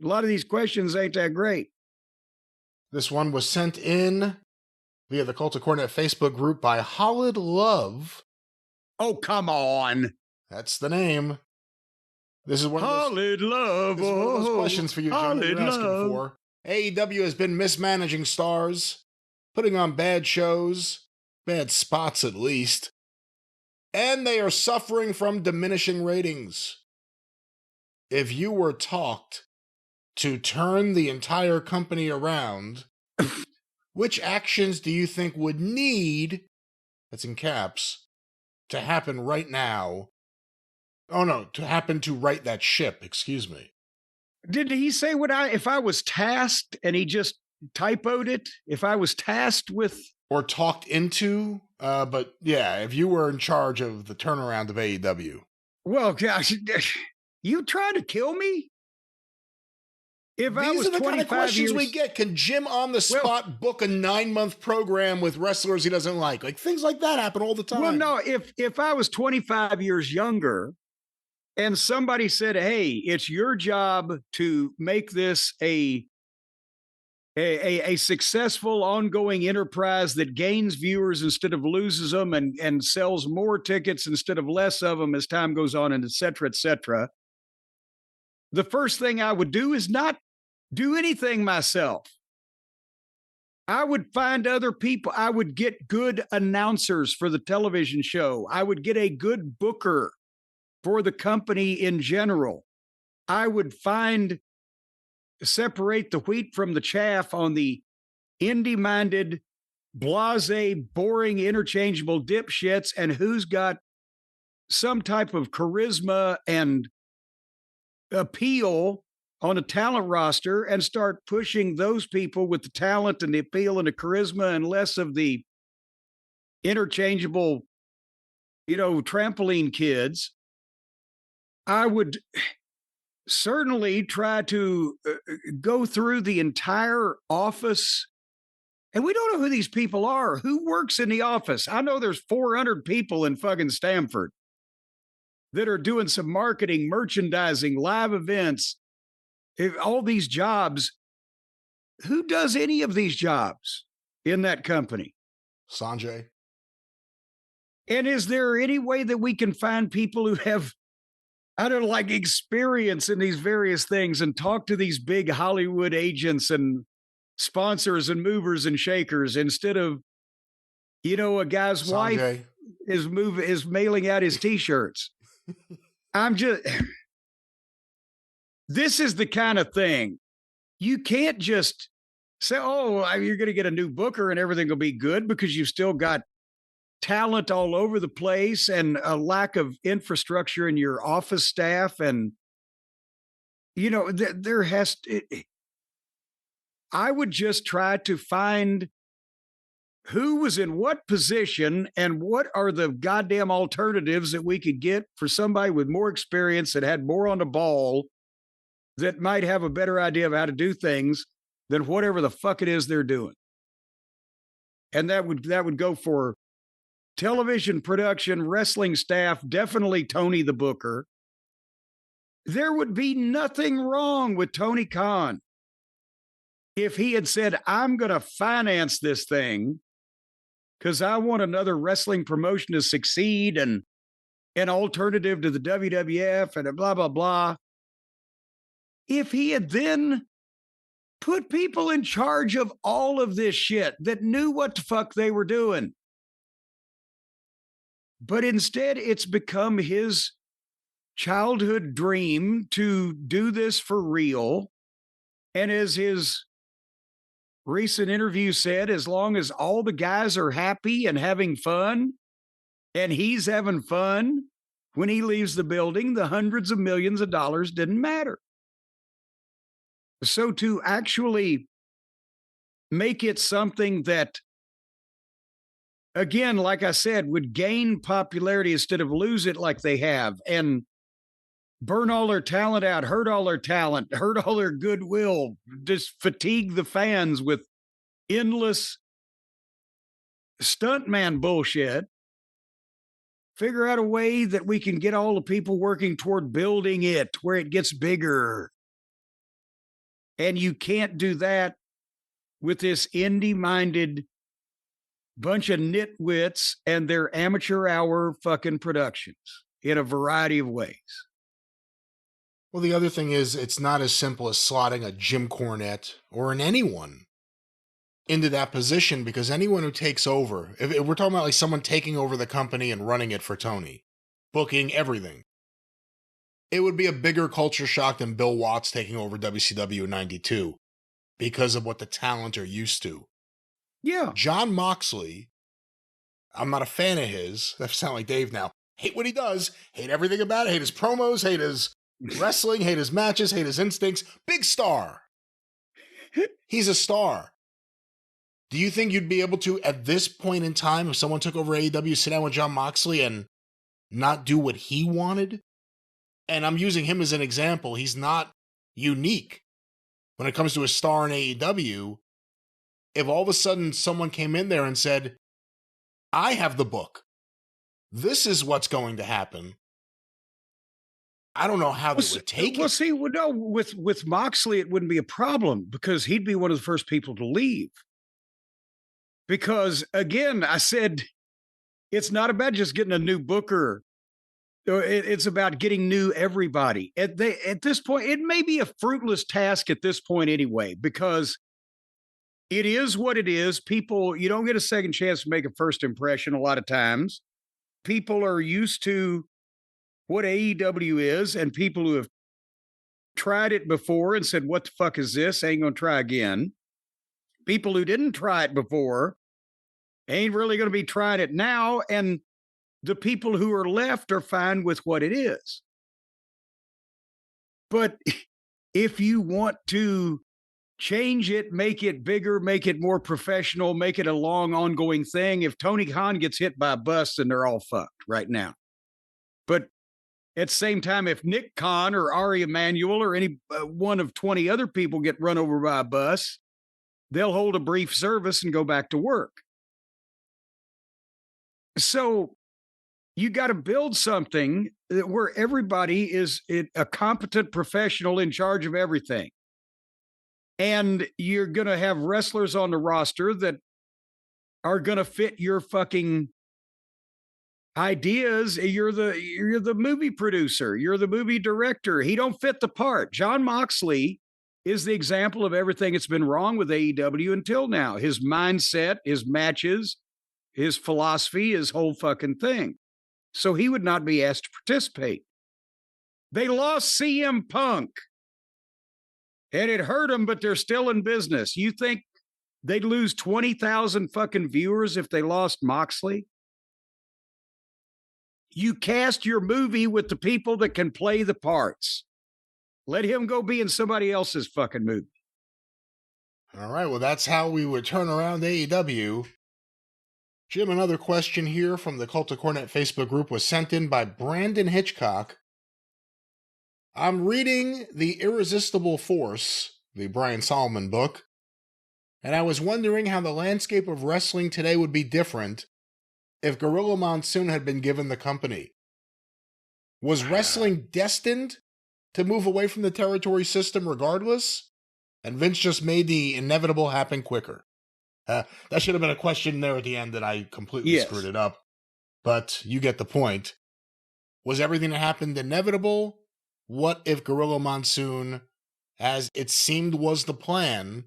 A lot of these questions ain't that great. This one was sent in via the Cult of Cornette Facebook group by Holland Love. Oh, come on. That's the name. This is one of those questions for you, John, that you're asking for. AEW has been mismanaging stars, putting on bad shows, bad spots at least, and they are suffering from diminishing ratings. If you were talked to turn the entire company around, which actions do you think would need, that's in caps, to happen right now? Oh no, to happen to right that ship, excuse me. Did he say if I was tasked and he just typoed it? If I was tasked with... Or talked into, but yeah, if you were in charge of the turnaround of AEW. Well, gosh, you trying to kill me? If These I was are the 25 kind of questions years... we get. Can Jim on the spot book a 9-month program with wrestlers he doesn't like? Like things like that happen all the time. Well, no, if I was 25 years younger and somebody said, hey, it's your job to make this a successful ongoing enterprise that gains viewers instead of loses them and sells more tickets instead of less of them as time goes on, and et cetera, et cetera. The first thing I would do is not do anything myself. I would find other people. I would get good announcers for the television show. I would get a good booker for the company in general. I would separate the wheat from the chaff on the indie-minded, blasé, boring, interchangeable dipshits and who's got some type of charisma and appeal on a talent roster and start pushing those people with the talent and the appeal and the charisma and less of the interchangeable, trampoline kids. I would certainly try to go through the entire office. And we don't know who these people are. Who works in the office? I know there's 400 people in fucking Stamford that are doing some marketing, merchandising, live events, all these jobs. Who does any of these jobs in that company? Sanjay. And is there any way that we can find people who have, experience in these various things and talk to these big Hollywood agents and sponsors and movers and shakers instead of, a guy's wife Sanjay. is mailing out his T-shirts. This is the kind of thing you can't just say, oh, you're going to get a new booker and everything will be good, because you've still got talent all over the place and a lack of infrastructure in your office staff. And, there has to, I would just try to find who was in what position and what are the goddamn alternatives that we could get for somebody with more experience that had more on the ball, that might have a better idea of how to do things than whatever the fuck it is they're doing. And that would go for television production, wrestling staff, definitely Tony the Booker. There would be nothing wrong with Tony Khan if he had said, I'm going to finance this thing because I want another wrestling promotion to succeed and an alternative to the WWF and blah, blah, blah. If he had then put people in charge of all of this shit that knew what the fuck they were doing. But instead, it's become his childhood dream to do this for real. And as his recent interview said, as long as all the guys are happy and having fun, and he's having fun when he leaves the building, the hundreds of millions of dollars didn't matter. So to actually make it something that, again, like I said, would gain popularity instead of lose it like they have, and burn all their talent out, hurt all their talent, hurt all their goodwill, just fatigue the fans with endless stuntman bullshit. Figure out a way that we can get all the people working toward building it where it gets bigger. And you can't do that with this indie-minded bunch of nitwits and their amateur hour fucking productions in a variety of ways. Well, the other thing is, it's not as simple as slotting a Jim Cornette or an anyone into that position, because anyone who takes over, if we're talking about like someone taking over the company and running it for Tony, booking everything, it would be a bigger culture shock than Bill Watts taking over WCW in 92 because of what the talent are used to. Yeah. Jon Moxley, I'm not a fan of his. That sounds like Dave now. Hate what he does. Hate everything about it. Hate his promos. Hate his wrestling. Hate his matches. Hate his instincts. Big star. He's a star. Do you think you'd be able to, at this point in time, if someone took over AEW, sit down with Jon Moxley and not do what he wanted? And I'm using him as an example. He's not unique when it comes to a star in AEW. If all of a sudden someone came in there and said, I have the book, this is what's going to happen, I don't know how they would take it. Well, see, no, with Moxley, it wouldn't be a problem because he'd be one of the first people to leave. Because, again, I said, it's not about just getting a new booker. It's about getting new everybody. At this point, it may be a fruitless task at this point anyway, because it is what it is. People, you don't get a second chance to make a first impression a lot of times. People are used to what AEW is, and people who have tried it before and said, what the fuck is this? Ain't gonna try again. People who didn't try it before ain't really going to be trying it now. And the people who are left are fine with what it is. But if you want to change it, make it bigger, make it more professional, make it a long ongoing thing, if Tony Khan gets hit by a bus, then they're all fucked right now. But at the same time, if Nick Khan or Ari Emanuel or any one of 20 other people get run over by a bus, they'll hold a brief service and go back to work. So you got to build something where everybody is a competent professional in charge of everything. And you're going to have wrestlers on the roster that are going to fit your fucking ideas. You're the movie producer. You're the movie director. He don't fit the part. Jon Moxley is the example of everything that's been wrong with AEW until now. His mindset, his matches, his philosophy, his whole fucking thing. So he would not be asked to participate. They lost CM Punk. And it hurt them, but they're still in business. You think they'd lose 20,000 fucking viewers if they lost Moxley? You cast your movie with the people that can play the parts. Let him go be in somebody else's fucking movie. All right, well, that's how we would turn around AEW. Jim, another question here from the Cult of Cornette Facebook group was sent in by Brandon Hitchcock. I'm reading The Irresistible Force, the Brian Solomon book, and I was wondering how the landscape of wrestling today would be different if Gorilla Monsoon had been given the company. Was wrestling destined to move away from the territory system regardless? And Vince just made the inevitable happen quicker. That should have been a question there at the end that I completely screwed it up. But you get the point. Was everything that happened inevitable? What if Gorilla Monsoon, as it seemed was the plan,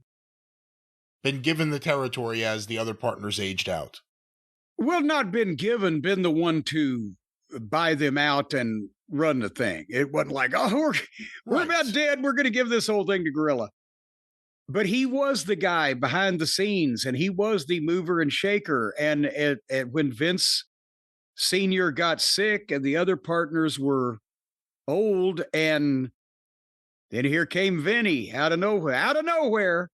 been given the territory as the other partners aged out? Well, not been given, been the one to buy them out and run the thing. It wasn't like, oh, we're about dead. We're going to give this whole thing to Gorilla. But he was the guy behind the scenes, and he was the mover and shaker. And when Vince Sr. got sick and the other partners were old, and then here came Vinny out of nowhere.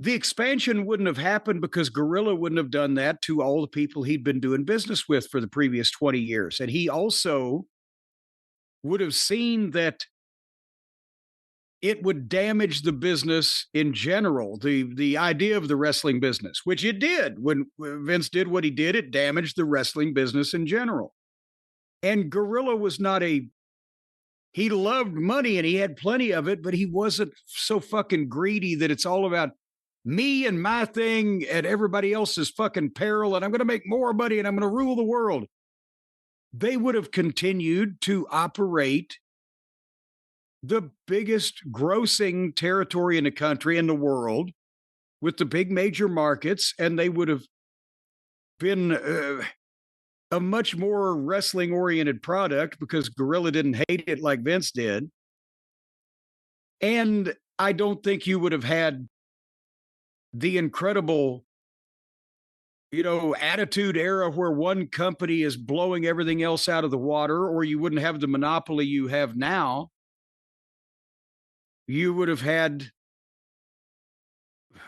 The expansion wouldn't have happened because Gorilla wouldn't have done that to all the people he'd been doing business with for the previous 20 years. And he also would have seen that it would damage the business in general, the idea of the wrestling business, which it did. When Vince did what he did, it damaged the wrestling business in general. And Gorilla was not he loved money and he had plenty of it, but he wasn't so fucking greedy that it's all about me and my thing at everybody else's fucking peril, and I'm going to make more money and I'm going to rule the world. They would have continued to operate the biggest grossing territory in the country, in the world, with the big major markets, and they would have been a much more wrestling-oriented product because Gorilla didn't hate it like Vince did. And I don't think you would have had the incredible, attitude era where one company is blowing everything else out of the water, or you wouldn't have the monopoly you have now. You would have had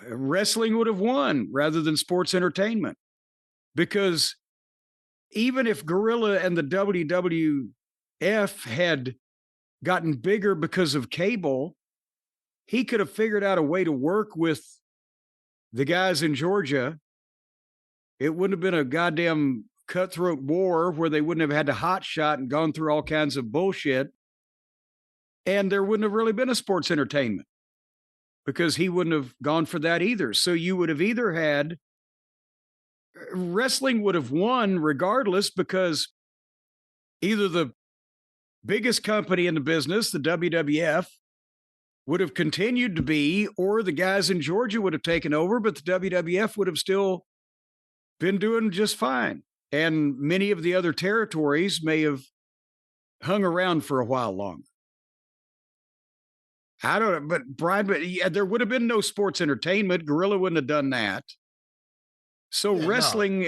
wrestling would have won rather than sports entertainment. Because even if Gorilla and the WWF had gotten bigger because of cable, he could have figured out a way to work with the guys in Georgia. It wouldn't have been a goddamn cutthroat war where they wouldn't have had to hot shot and gone through all kinds of bullshit. And there wouldn't have really been a sports entertainment because he wouldn't have gone for that either. So you would have either had wrestling would have won regardless, because either the biggest company in the business, the WWF, would have continued to be, or the guys in Georgia would have taken over, but the WWF would have still been doing just fine. And many of the other territories may have hung around for a while longer. I don't know, but Brian, there would have been no sports entertainment. Gorilla wouldn't have done that. So wrestling,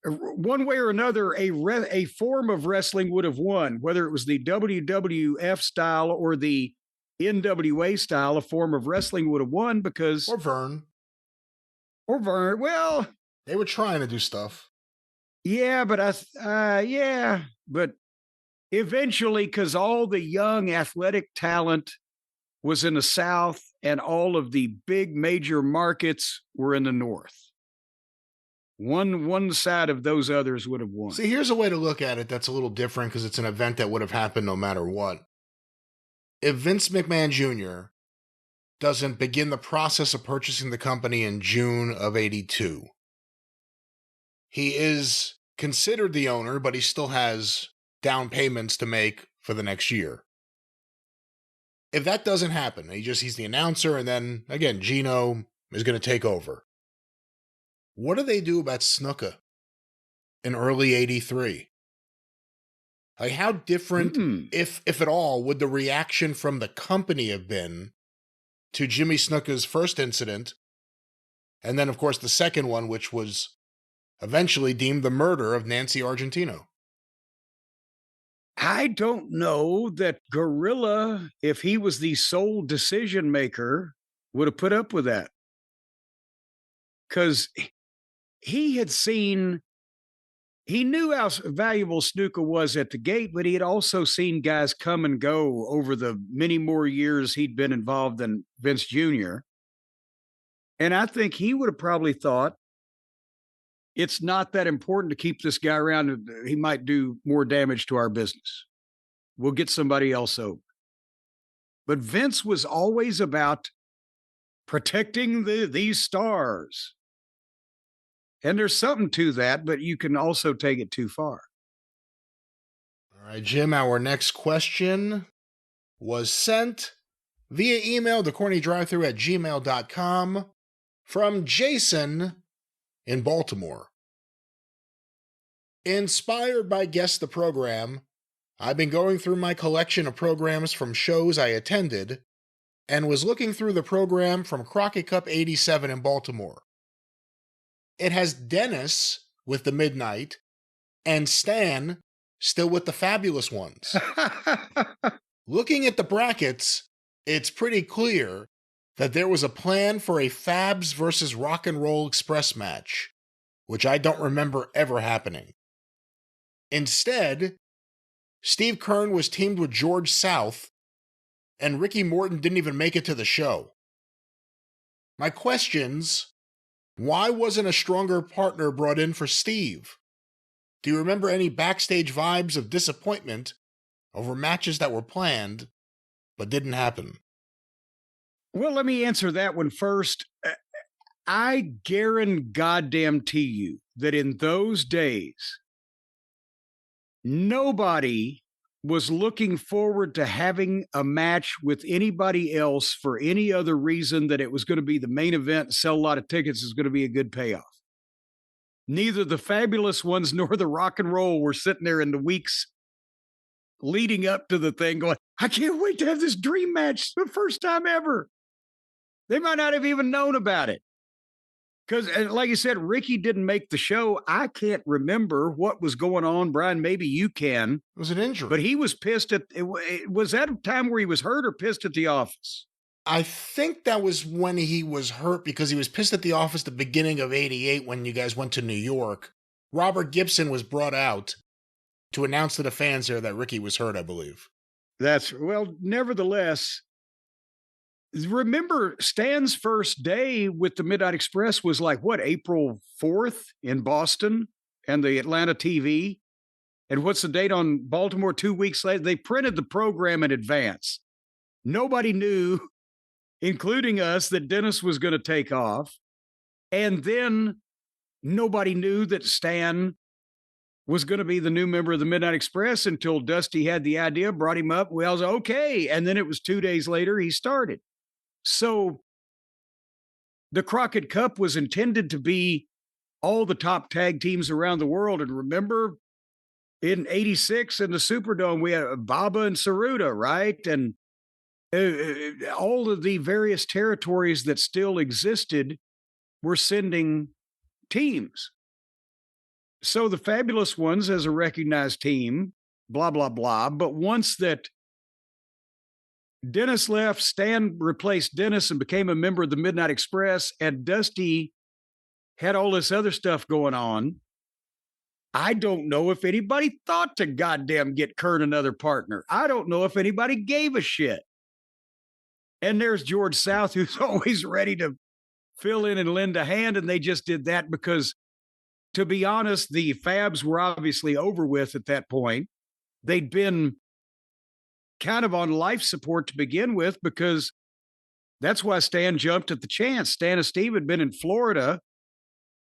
one way or another, a form of wrestling would have won, whether it was the WWF style or the NWA style. A form of wrestling would have won because or Vern. Well, they were trying to do stuff. Yeah, but but eventually, because all the young athletic talent was in the South and all of the big major markets were in the North. One side of those others would have won. See, here's a way to look at it that's a little different because it's an event that would have happened no matter what. If Vince McMahon Jr. doesn't begin the process of purchasing the company in June of '82, he is considered the owner, but he still has down payments to make for the next year. if that doesn't happen, he's the announcer, and then, again, Gino is going to take over. What do they do about Snuka in early 83? Like, how different, if at all, would the reaction from the company have been to Jimmy Snuka's first incident, and then, of course, the second one, which was eventually deemed the murder of Nancy Argentino? I don't know that Gorilla, if he was the sole decision maker, would have put up with that. Because he knew how valuable Snuka was at the gate, but he had also seen guys come and go over the many more years he'd been involved than Vince Jr. And I think he would have probably thought, it's not that important to keep this guy around. He might do more damage to our business. We'll get somebody else over. But Vince was always about protecting these stars. And there's something to that, but you can also take it too far. All right, Jim, our next question was sent via email to cornydrivethru@gmail.com from Jason in Baltimore. Inspired by Guess the Program, I've been going through my collection of programs from shows I attended and was looking through the program from Crockett Cup 87 in Baltimore. It has Dennis with the Midnight and Stan still with the Fabulous Ones. Looking at the brackets, it's pretty clear that there was a plan for a Fabs versus Rock and Roll Express match, which I don't remember ever happening. Instead, Steve Keirn was teamed with George South, and Ricky Morton didn't even make it to the show. My questions: why wasn't a stronger partner brought in for Steve? Do you remember any backstage vibes of disappointment over matches that were planned but didn't happen? Well, let me answer that one first. I guarantee you that in those days, nobody was looking forward to having a match with anybody else for any other reason that it was going to be the main event, sell a lot of tickets, is going to be a good payoff. Neither the Fabulous Ones nor the Rock and Roll were sitting there in the weeks leading up to the thing going, I can't wait to have this dream match the first time ever. They might not have even known about it. Because, like you said, Ricky didn't make the show. I can't remember what was going on. Brian, maybe you can. It was an injury. But he was pissed at it. Was that a time where he was hurt or pissed at the office? I think that was when he was hurt, because he was pissed at the office the beginning of 88 when you guys went to New York. Robert Gibson was brought out to announce to the fans there that Ricky was hurt, I believe. Nevertheless, remember Stan's first day with the Midnight Express was like, what, April 4th in Boston and the Atlanta TV? And what's the date on Baltimore 2 weeks later? They printed the program in advance. Nobody knew, including us, that Dennis was going to take off. And then nobody knew that Stan was going to be the new member of the Midnight Express until Dusty had the idea, brought him up. Well, I was okay. And then it was 2 days later, he started. So the Crockett Cup was intended to be all the top tag teams around the world. And remember, in 86 in the Superdome, we had Baba and Saruta, right? And all of the various territories that still existed were sending teams. So the Fabulous Ones as a recognized team, blah, blah, blah. But once that Dennis left, Stan replaced Dennis and became a member of the Midnight Express, and Dusty had all this other stuff going on. I don't know if anybody thought to goddamn get Kurt another partner. I don't know if anybody gave a shit. And there's George South, who's always ready to fill in and lend a hand, and they just did that because, to be honest, the Fabs were obviously over with at that point. They'd been kind of on life support to begin with, because that's why Stan jumped at the chance. Stan and Steve had been in Florida.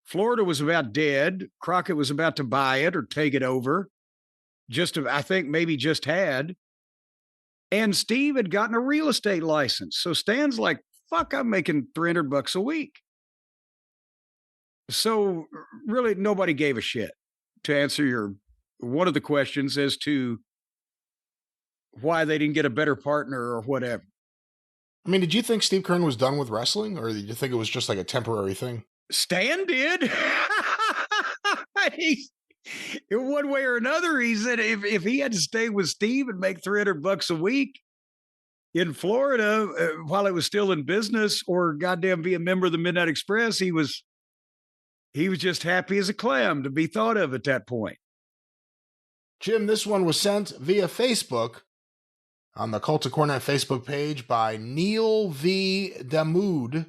Florida was about dead. Crockett was about to buy it or take it over. I think maybe just had. And Steve had gotten a real estate license. So Stan's like, fuck, I'm making $300 a week. So really nobody gave a shit, to answer one of the questions as to why they didn't get a better partner or whatever. I mean, did you think Steve Keirn was done with wrestling, or did you think it was just like a temporary thing? Stan did. In one way or another, he said if he had to stay with Steve and make $300 a week in Florida while it was still in business, or goddamn be a member of the Midnight Express, he was just happy as a clam to be thought of at that point. Jim, this one was sent via Facebook on the Cult of Cornette Facebook page by Neil V. Damood.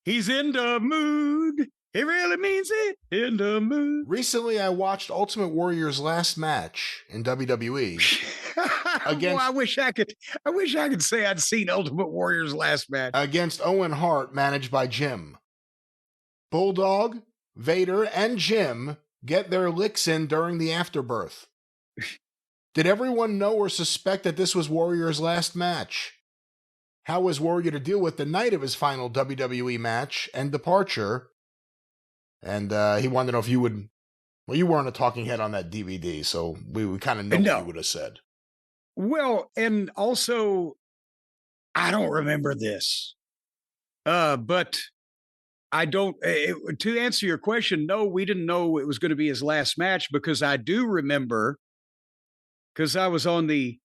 He's in the mood. It really means it. In the mood. Recently, I watched Ultimate Warrior's last match in WWE. Against, well, I wish I could say I'd seen Ultimate Warrior's last match. Against Owen Hart, managed by Jim. Bulldog, Vader, and Jim get their licks in during the afterbirth. Did everyone know or suspect that this was Warrior's last match? How was Warrior to deal with the night of his final WWE match and departure? And he wanted to know if you would... Well, you weren't a talking head on that DVD, so we kind of know what you would have said. Well, and also, I don't remember this. But I don't... to answer your question, no, we didn't know it was going to be his last match, because I do remember, because I was on the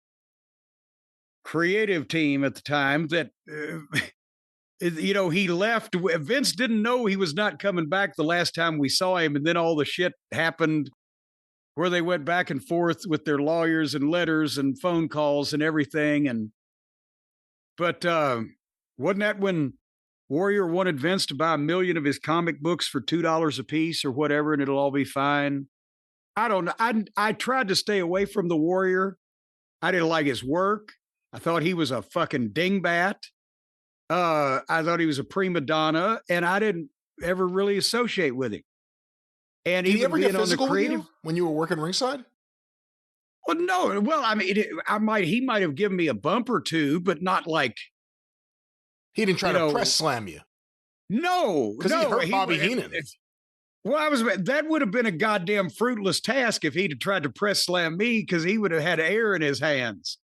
creative team at the time, that... he left. Vince didn't know he was not coming back the last time we saw him. And then all the shit happened where they went back and forth with their lawyers and letters and phone calls and everything. But wasn't that when Warrior wanted Vince to buy 1 million of his comic books for $2 a piece or whatever, and it'll all be fine? I don't know. I tried to stay away from the Warrior. I didn't like his work. I thought he was a fucking dingbat. I thought he was a prima donna, and I didn't ever really associate with him. And did he ever get physical with you when you were working ringside? Well, no. Well, I mean, he might have given me a bump or two, but not like... He didn't try to press slam you. No. Because he hurt Bobby Heenan. Well, that would have been a goddamn fruitless task if he'd have tried to press slam me, because he would have had air in his hands.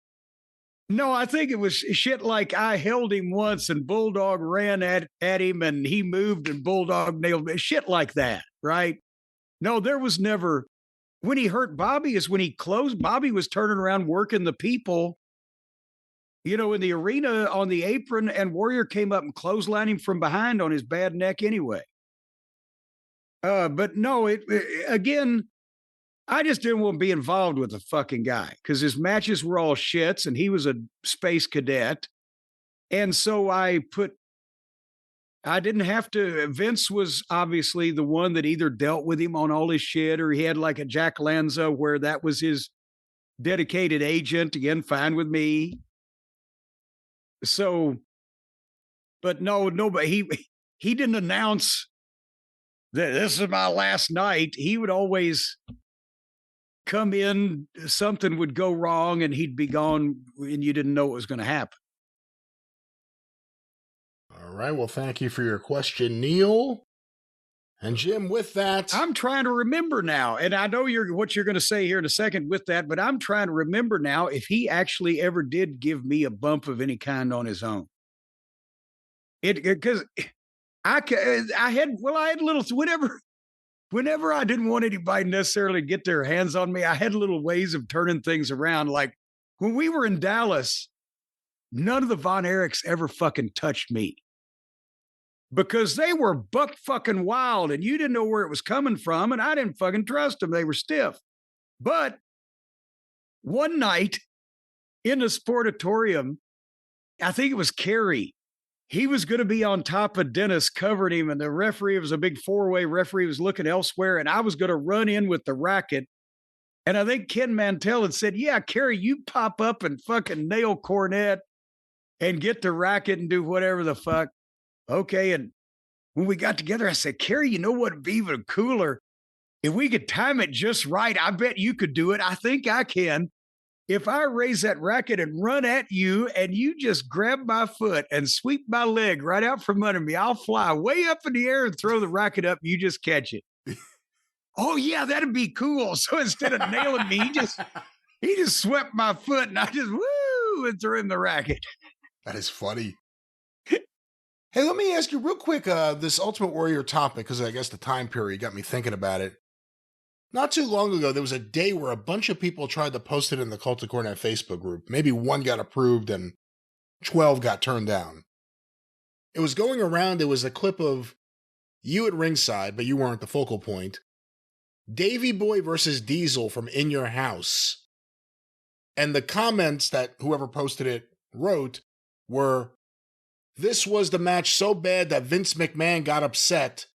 No, I think it was shit like I held him once and Bulldog ran at him and he moved and Bulldog nailed me. Shit like that, right? No, there was never... When he hurt Bobby is when he closed. Bobby was turning around working the people, in the arena on the apron, and Warrior came up and clotheslined him from behind on his bad neck anyway. But no, again... I just didn't want to be involved with the fucking guy, because his matches were all shits and he was a space cadet. And so I didn't have to. Vince was obviously the one that either dealt with him on all his shit, or he had like a Jack Lanza where that was his dedicated agent. Again, fine with me. So, but nobody, he didn't announce that this is my last night. He would always come in, something would go wrong, and he'd be gone, and you didn't know what was going to happen. All right. Well, thank you for your question, Neil. And Jim, with that... I'm trying to remember now, and I know what you're going to say here in a second with that, but I'm trying to remember now if he actually ever did give me a bump of any kind on his own. Because I had little... Whenever I didn't want anybody necessarily to get their hands on me, I had little ways of turning things around. Like when we were in Dallas, none of the Von Erichs ever fucking touched me, because they were buck fucking wild and you didn't know where it was coming from. And I didn't fucking trust them. They were stiff. But one night in the Sportatorium, I think it was Kerry. He was going to be on top of Dennis, covering him, and the referee, it was a big four-way referee, was looking elsewhere, and I was going to run in with the racket. And I think Ken Mantell had said, yeah, Kerry, you pop up and fucking nail Cornette and get the racket and do whatever the fuck. Okay, and when we got together, I said, Kerry, you know what would be even cooler? If we could time it just right, I bet you could do it. I think I can. if I raise that racket and run at you and you just grab my foot and sweep my leg right out from under me, I'll fly way up in the air and throw the racket up. You just catch it. Oh, yeah, that'd be cool. So instead of nailing me, he just swept my foot and I just woo and threw him the racket. That is funny. Hey, let me ask you real quick, this Ultimate Warrior topic, because I guess the time period got me thinking about it. Not too long ago, there was a day where a bunch of people tried to post it in the Cult of Cornette Facebook group. Maybe 1 got approved and 12 got turned down. It was going around, it was a clip of you at ringside, but you weren't the focal point. Davey Boy versus Diesel from In Your House. And the comments that whoever posted it wrote were, "This was the match so bad that Vince McMahon got upset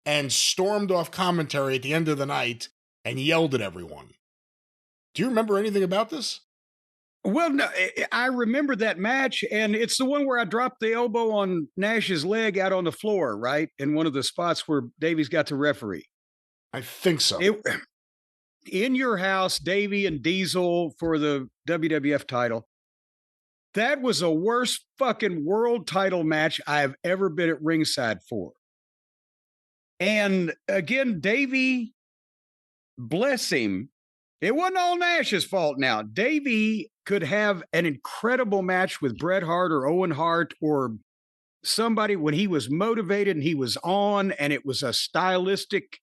and stormed off commentary at the end of the night and yelled at everyone." Do you remember anything about this? Well, no, I remember that match, and it's the one where I dropped the elbow on Nash's leg out on the floor, right? In one of the spots where Davey's got to referee. I think so. In Your House, Davey and Diesel for the WWF title. That was the worst fucking world title match I've ever been at ringside for. And again, Davey, bless him, it wasn't all Nash's fault now. Davey could have an incredible match with Bret Hart or Owen Hart or somebody when he was motivated and he was on, and it was a stylistic,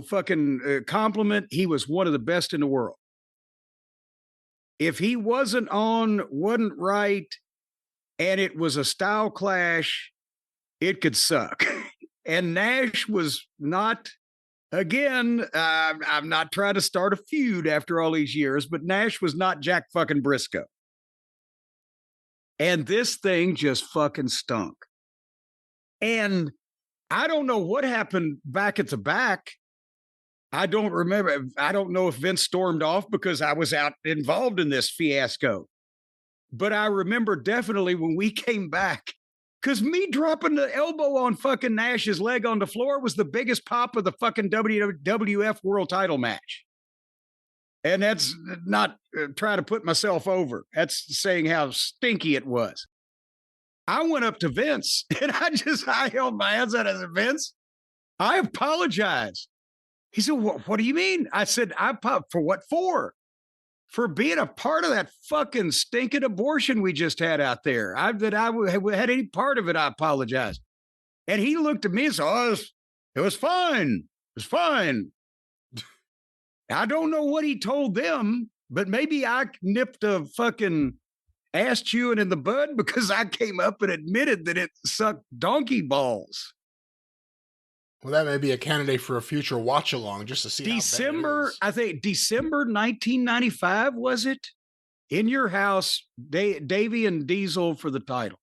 fucking compliment. He was one of the best in the world. If he wasn't on, wasn't right, and it was a style clash, it could suck. And Nash was not, again, I'm not trying to start a feud after all these years, but Nash was not Jack fucking Briscoe. And this thing just fucking stunk. And I don't know what happened back at the back. I don't remember. I don't know if Vince stormed off because I was out involved in this fiasco. But I remember definitely when we came back, because me dropping the elbow on fucking Nash's leg on the floor was the biggest pop of the fucking WWF world title match. And that's not trying to put myself over. That's saying how stinky it was. I went up to Vince and I held my hands out and said, "Vince, I apologize." He said, what do you mean? I said, for what for? For being a part of that fucking stinking abortion we just had out there. That I had any part of it, I apologize. And he looked at me and said, it was fine. It was fine. I don't know what he told them, but maybe I nipped a fucking ass chewing in the bud because I came up and admitted that it sucked donkey balls. Well, that may be a candidate for a future watch along just to see December 1995, was it? In Your House, Davey and Diesel for the title.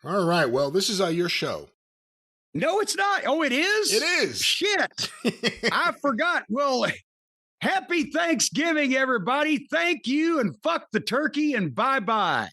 All right. Well, this is your show. No, it's not. Oh, it is? It is. Shit. I forgot. Well, happy Thanksgiving, everybody. Thank you and fuck the turkey and bye-bye.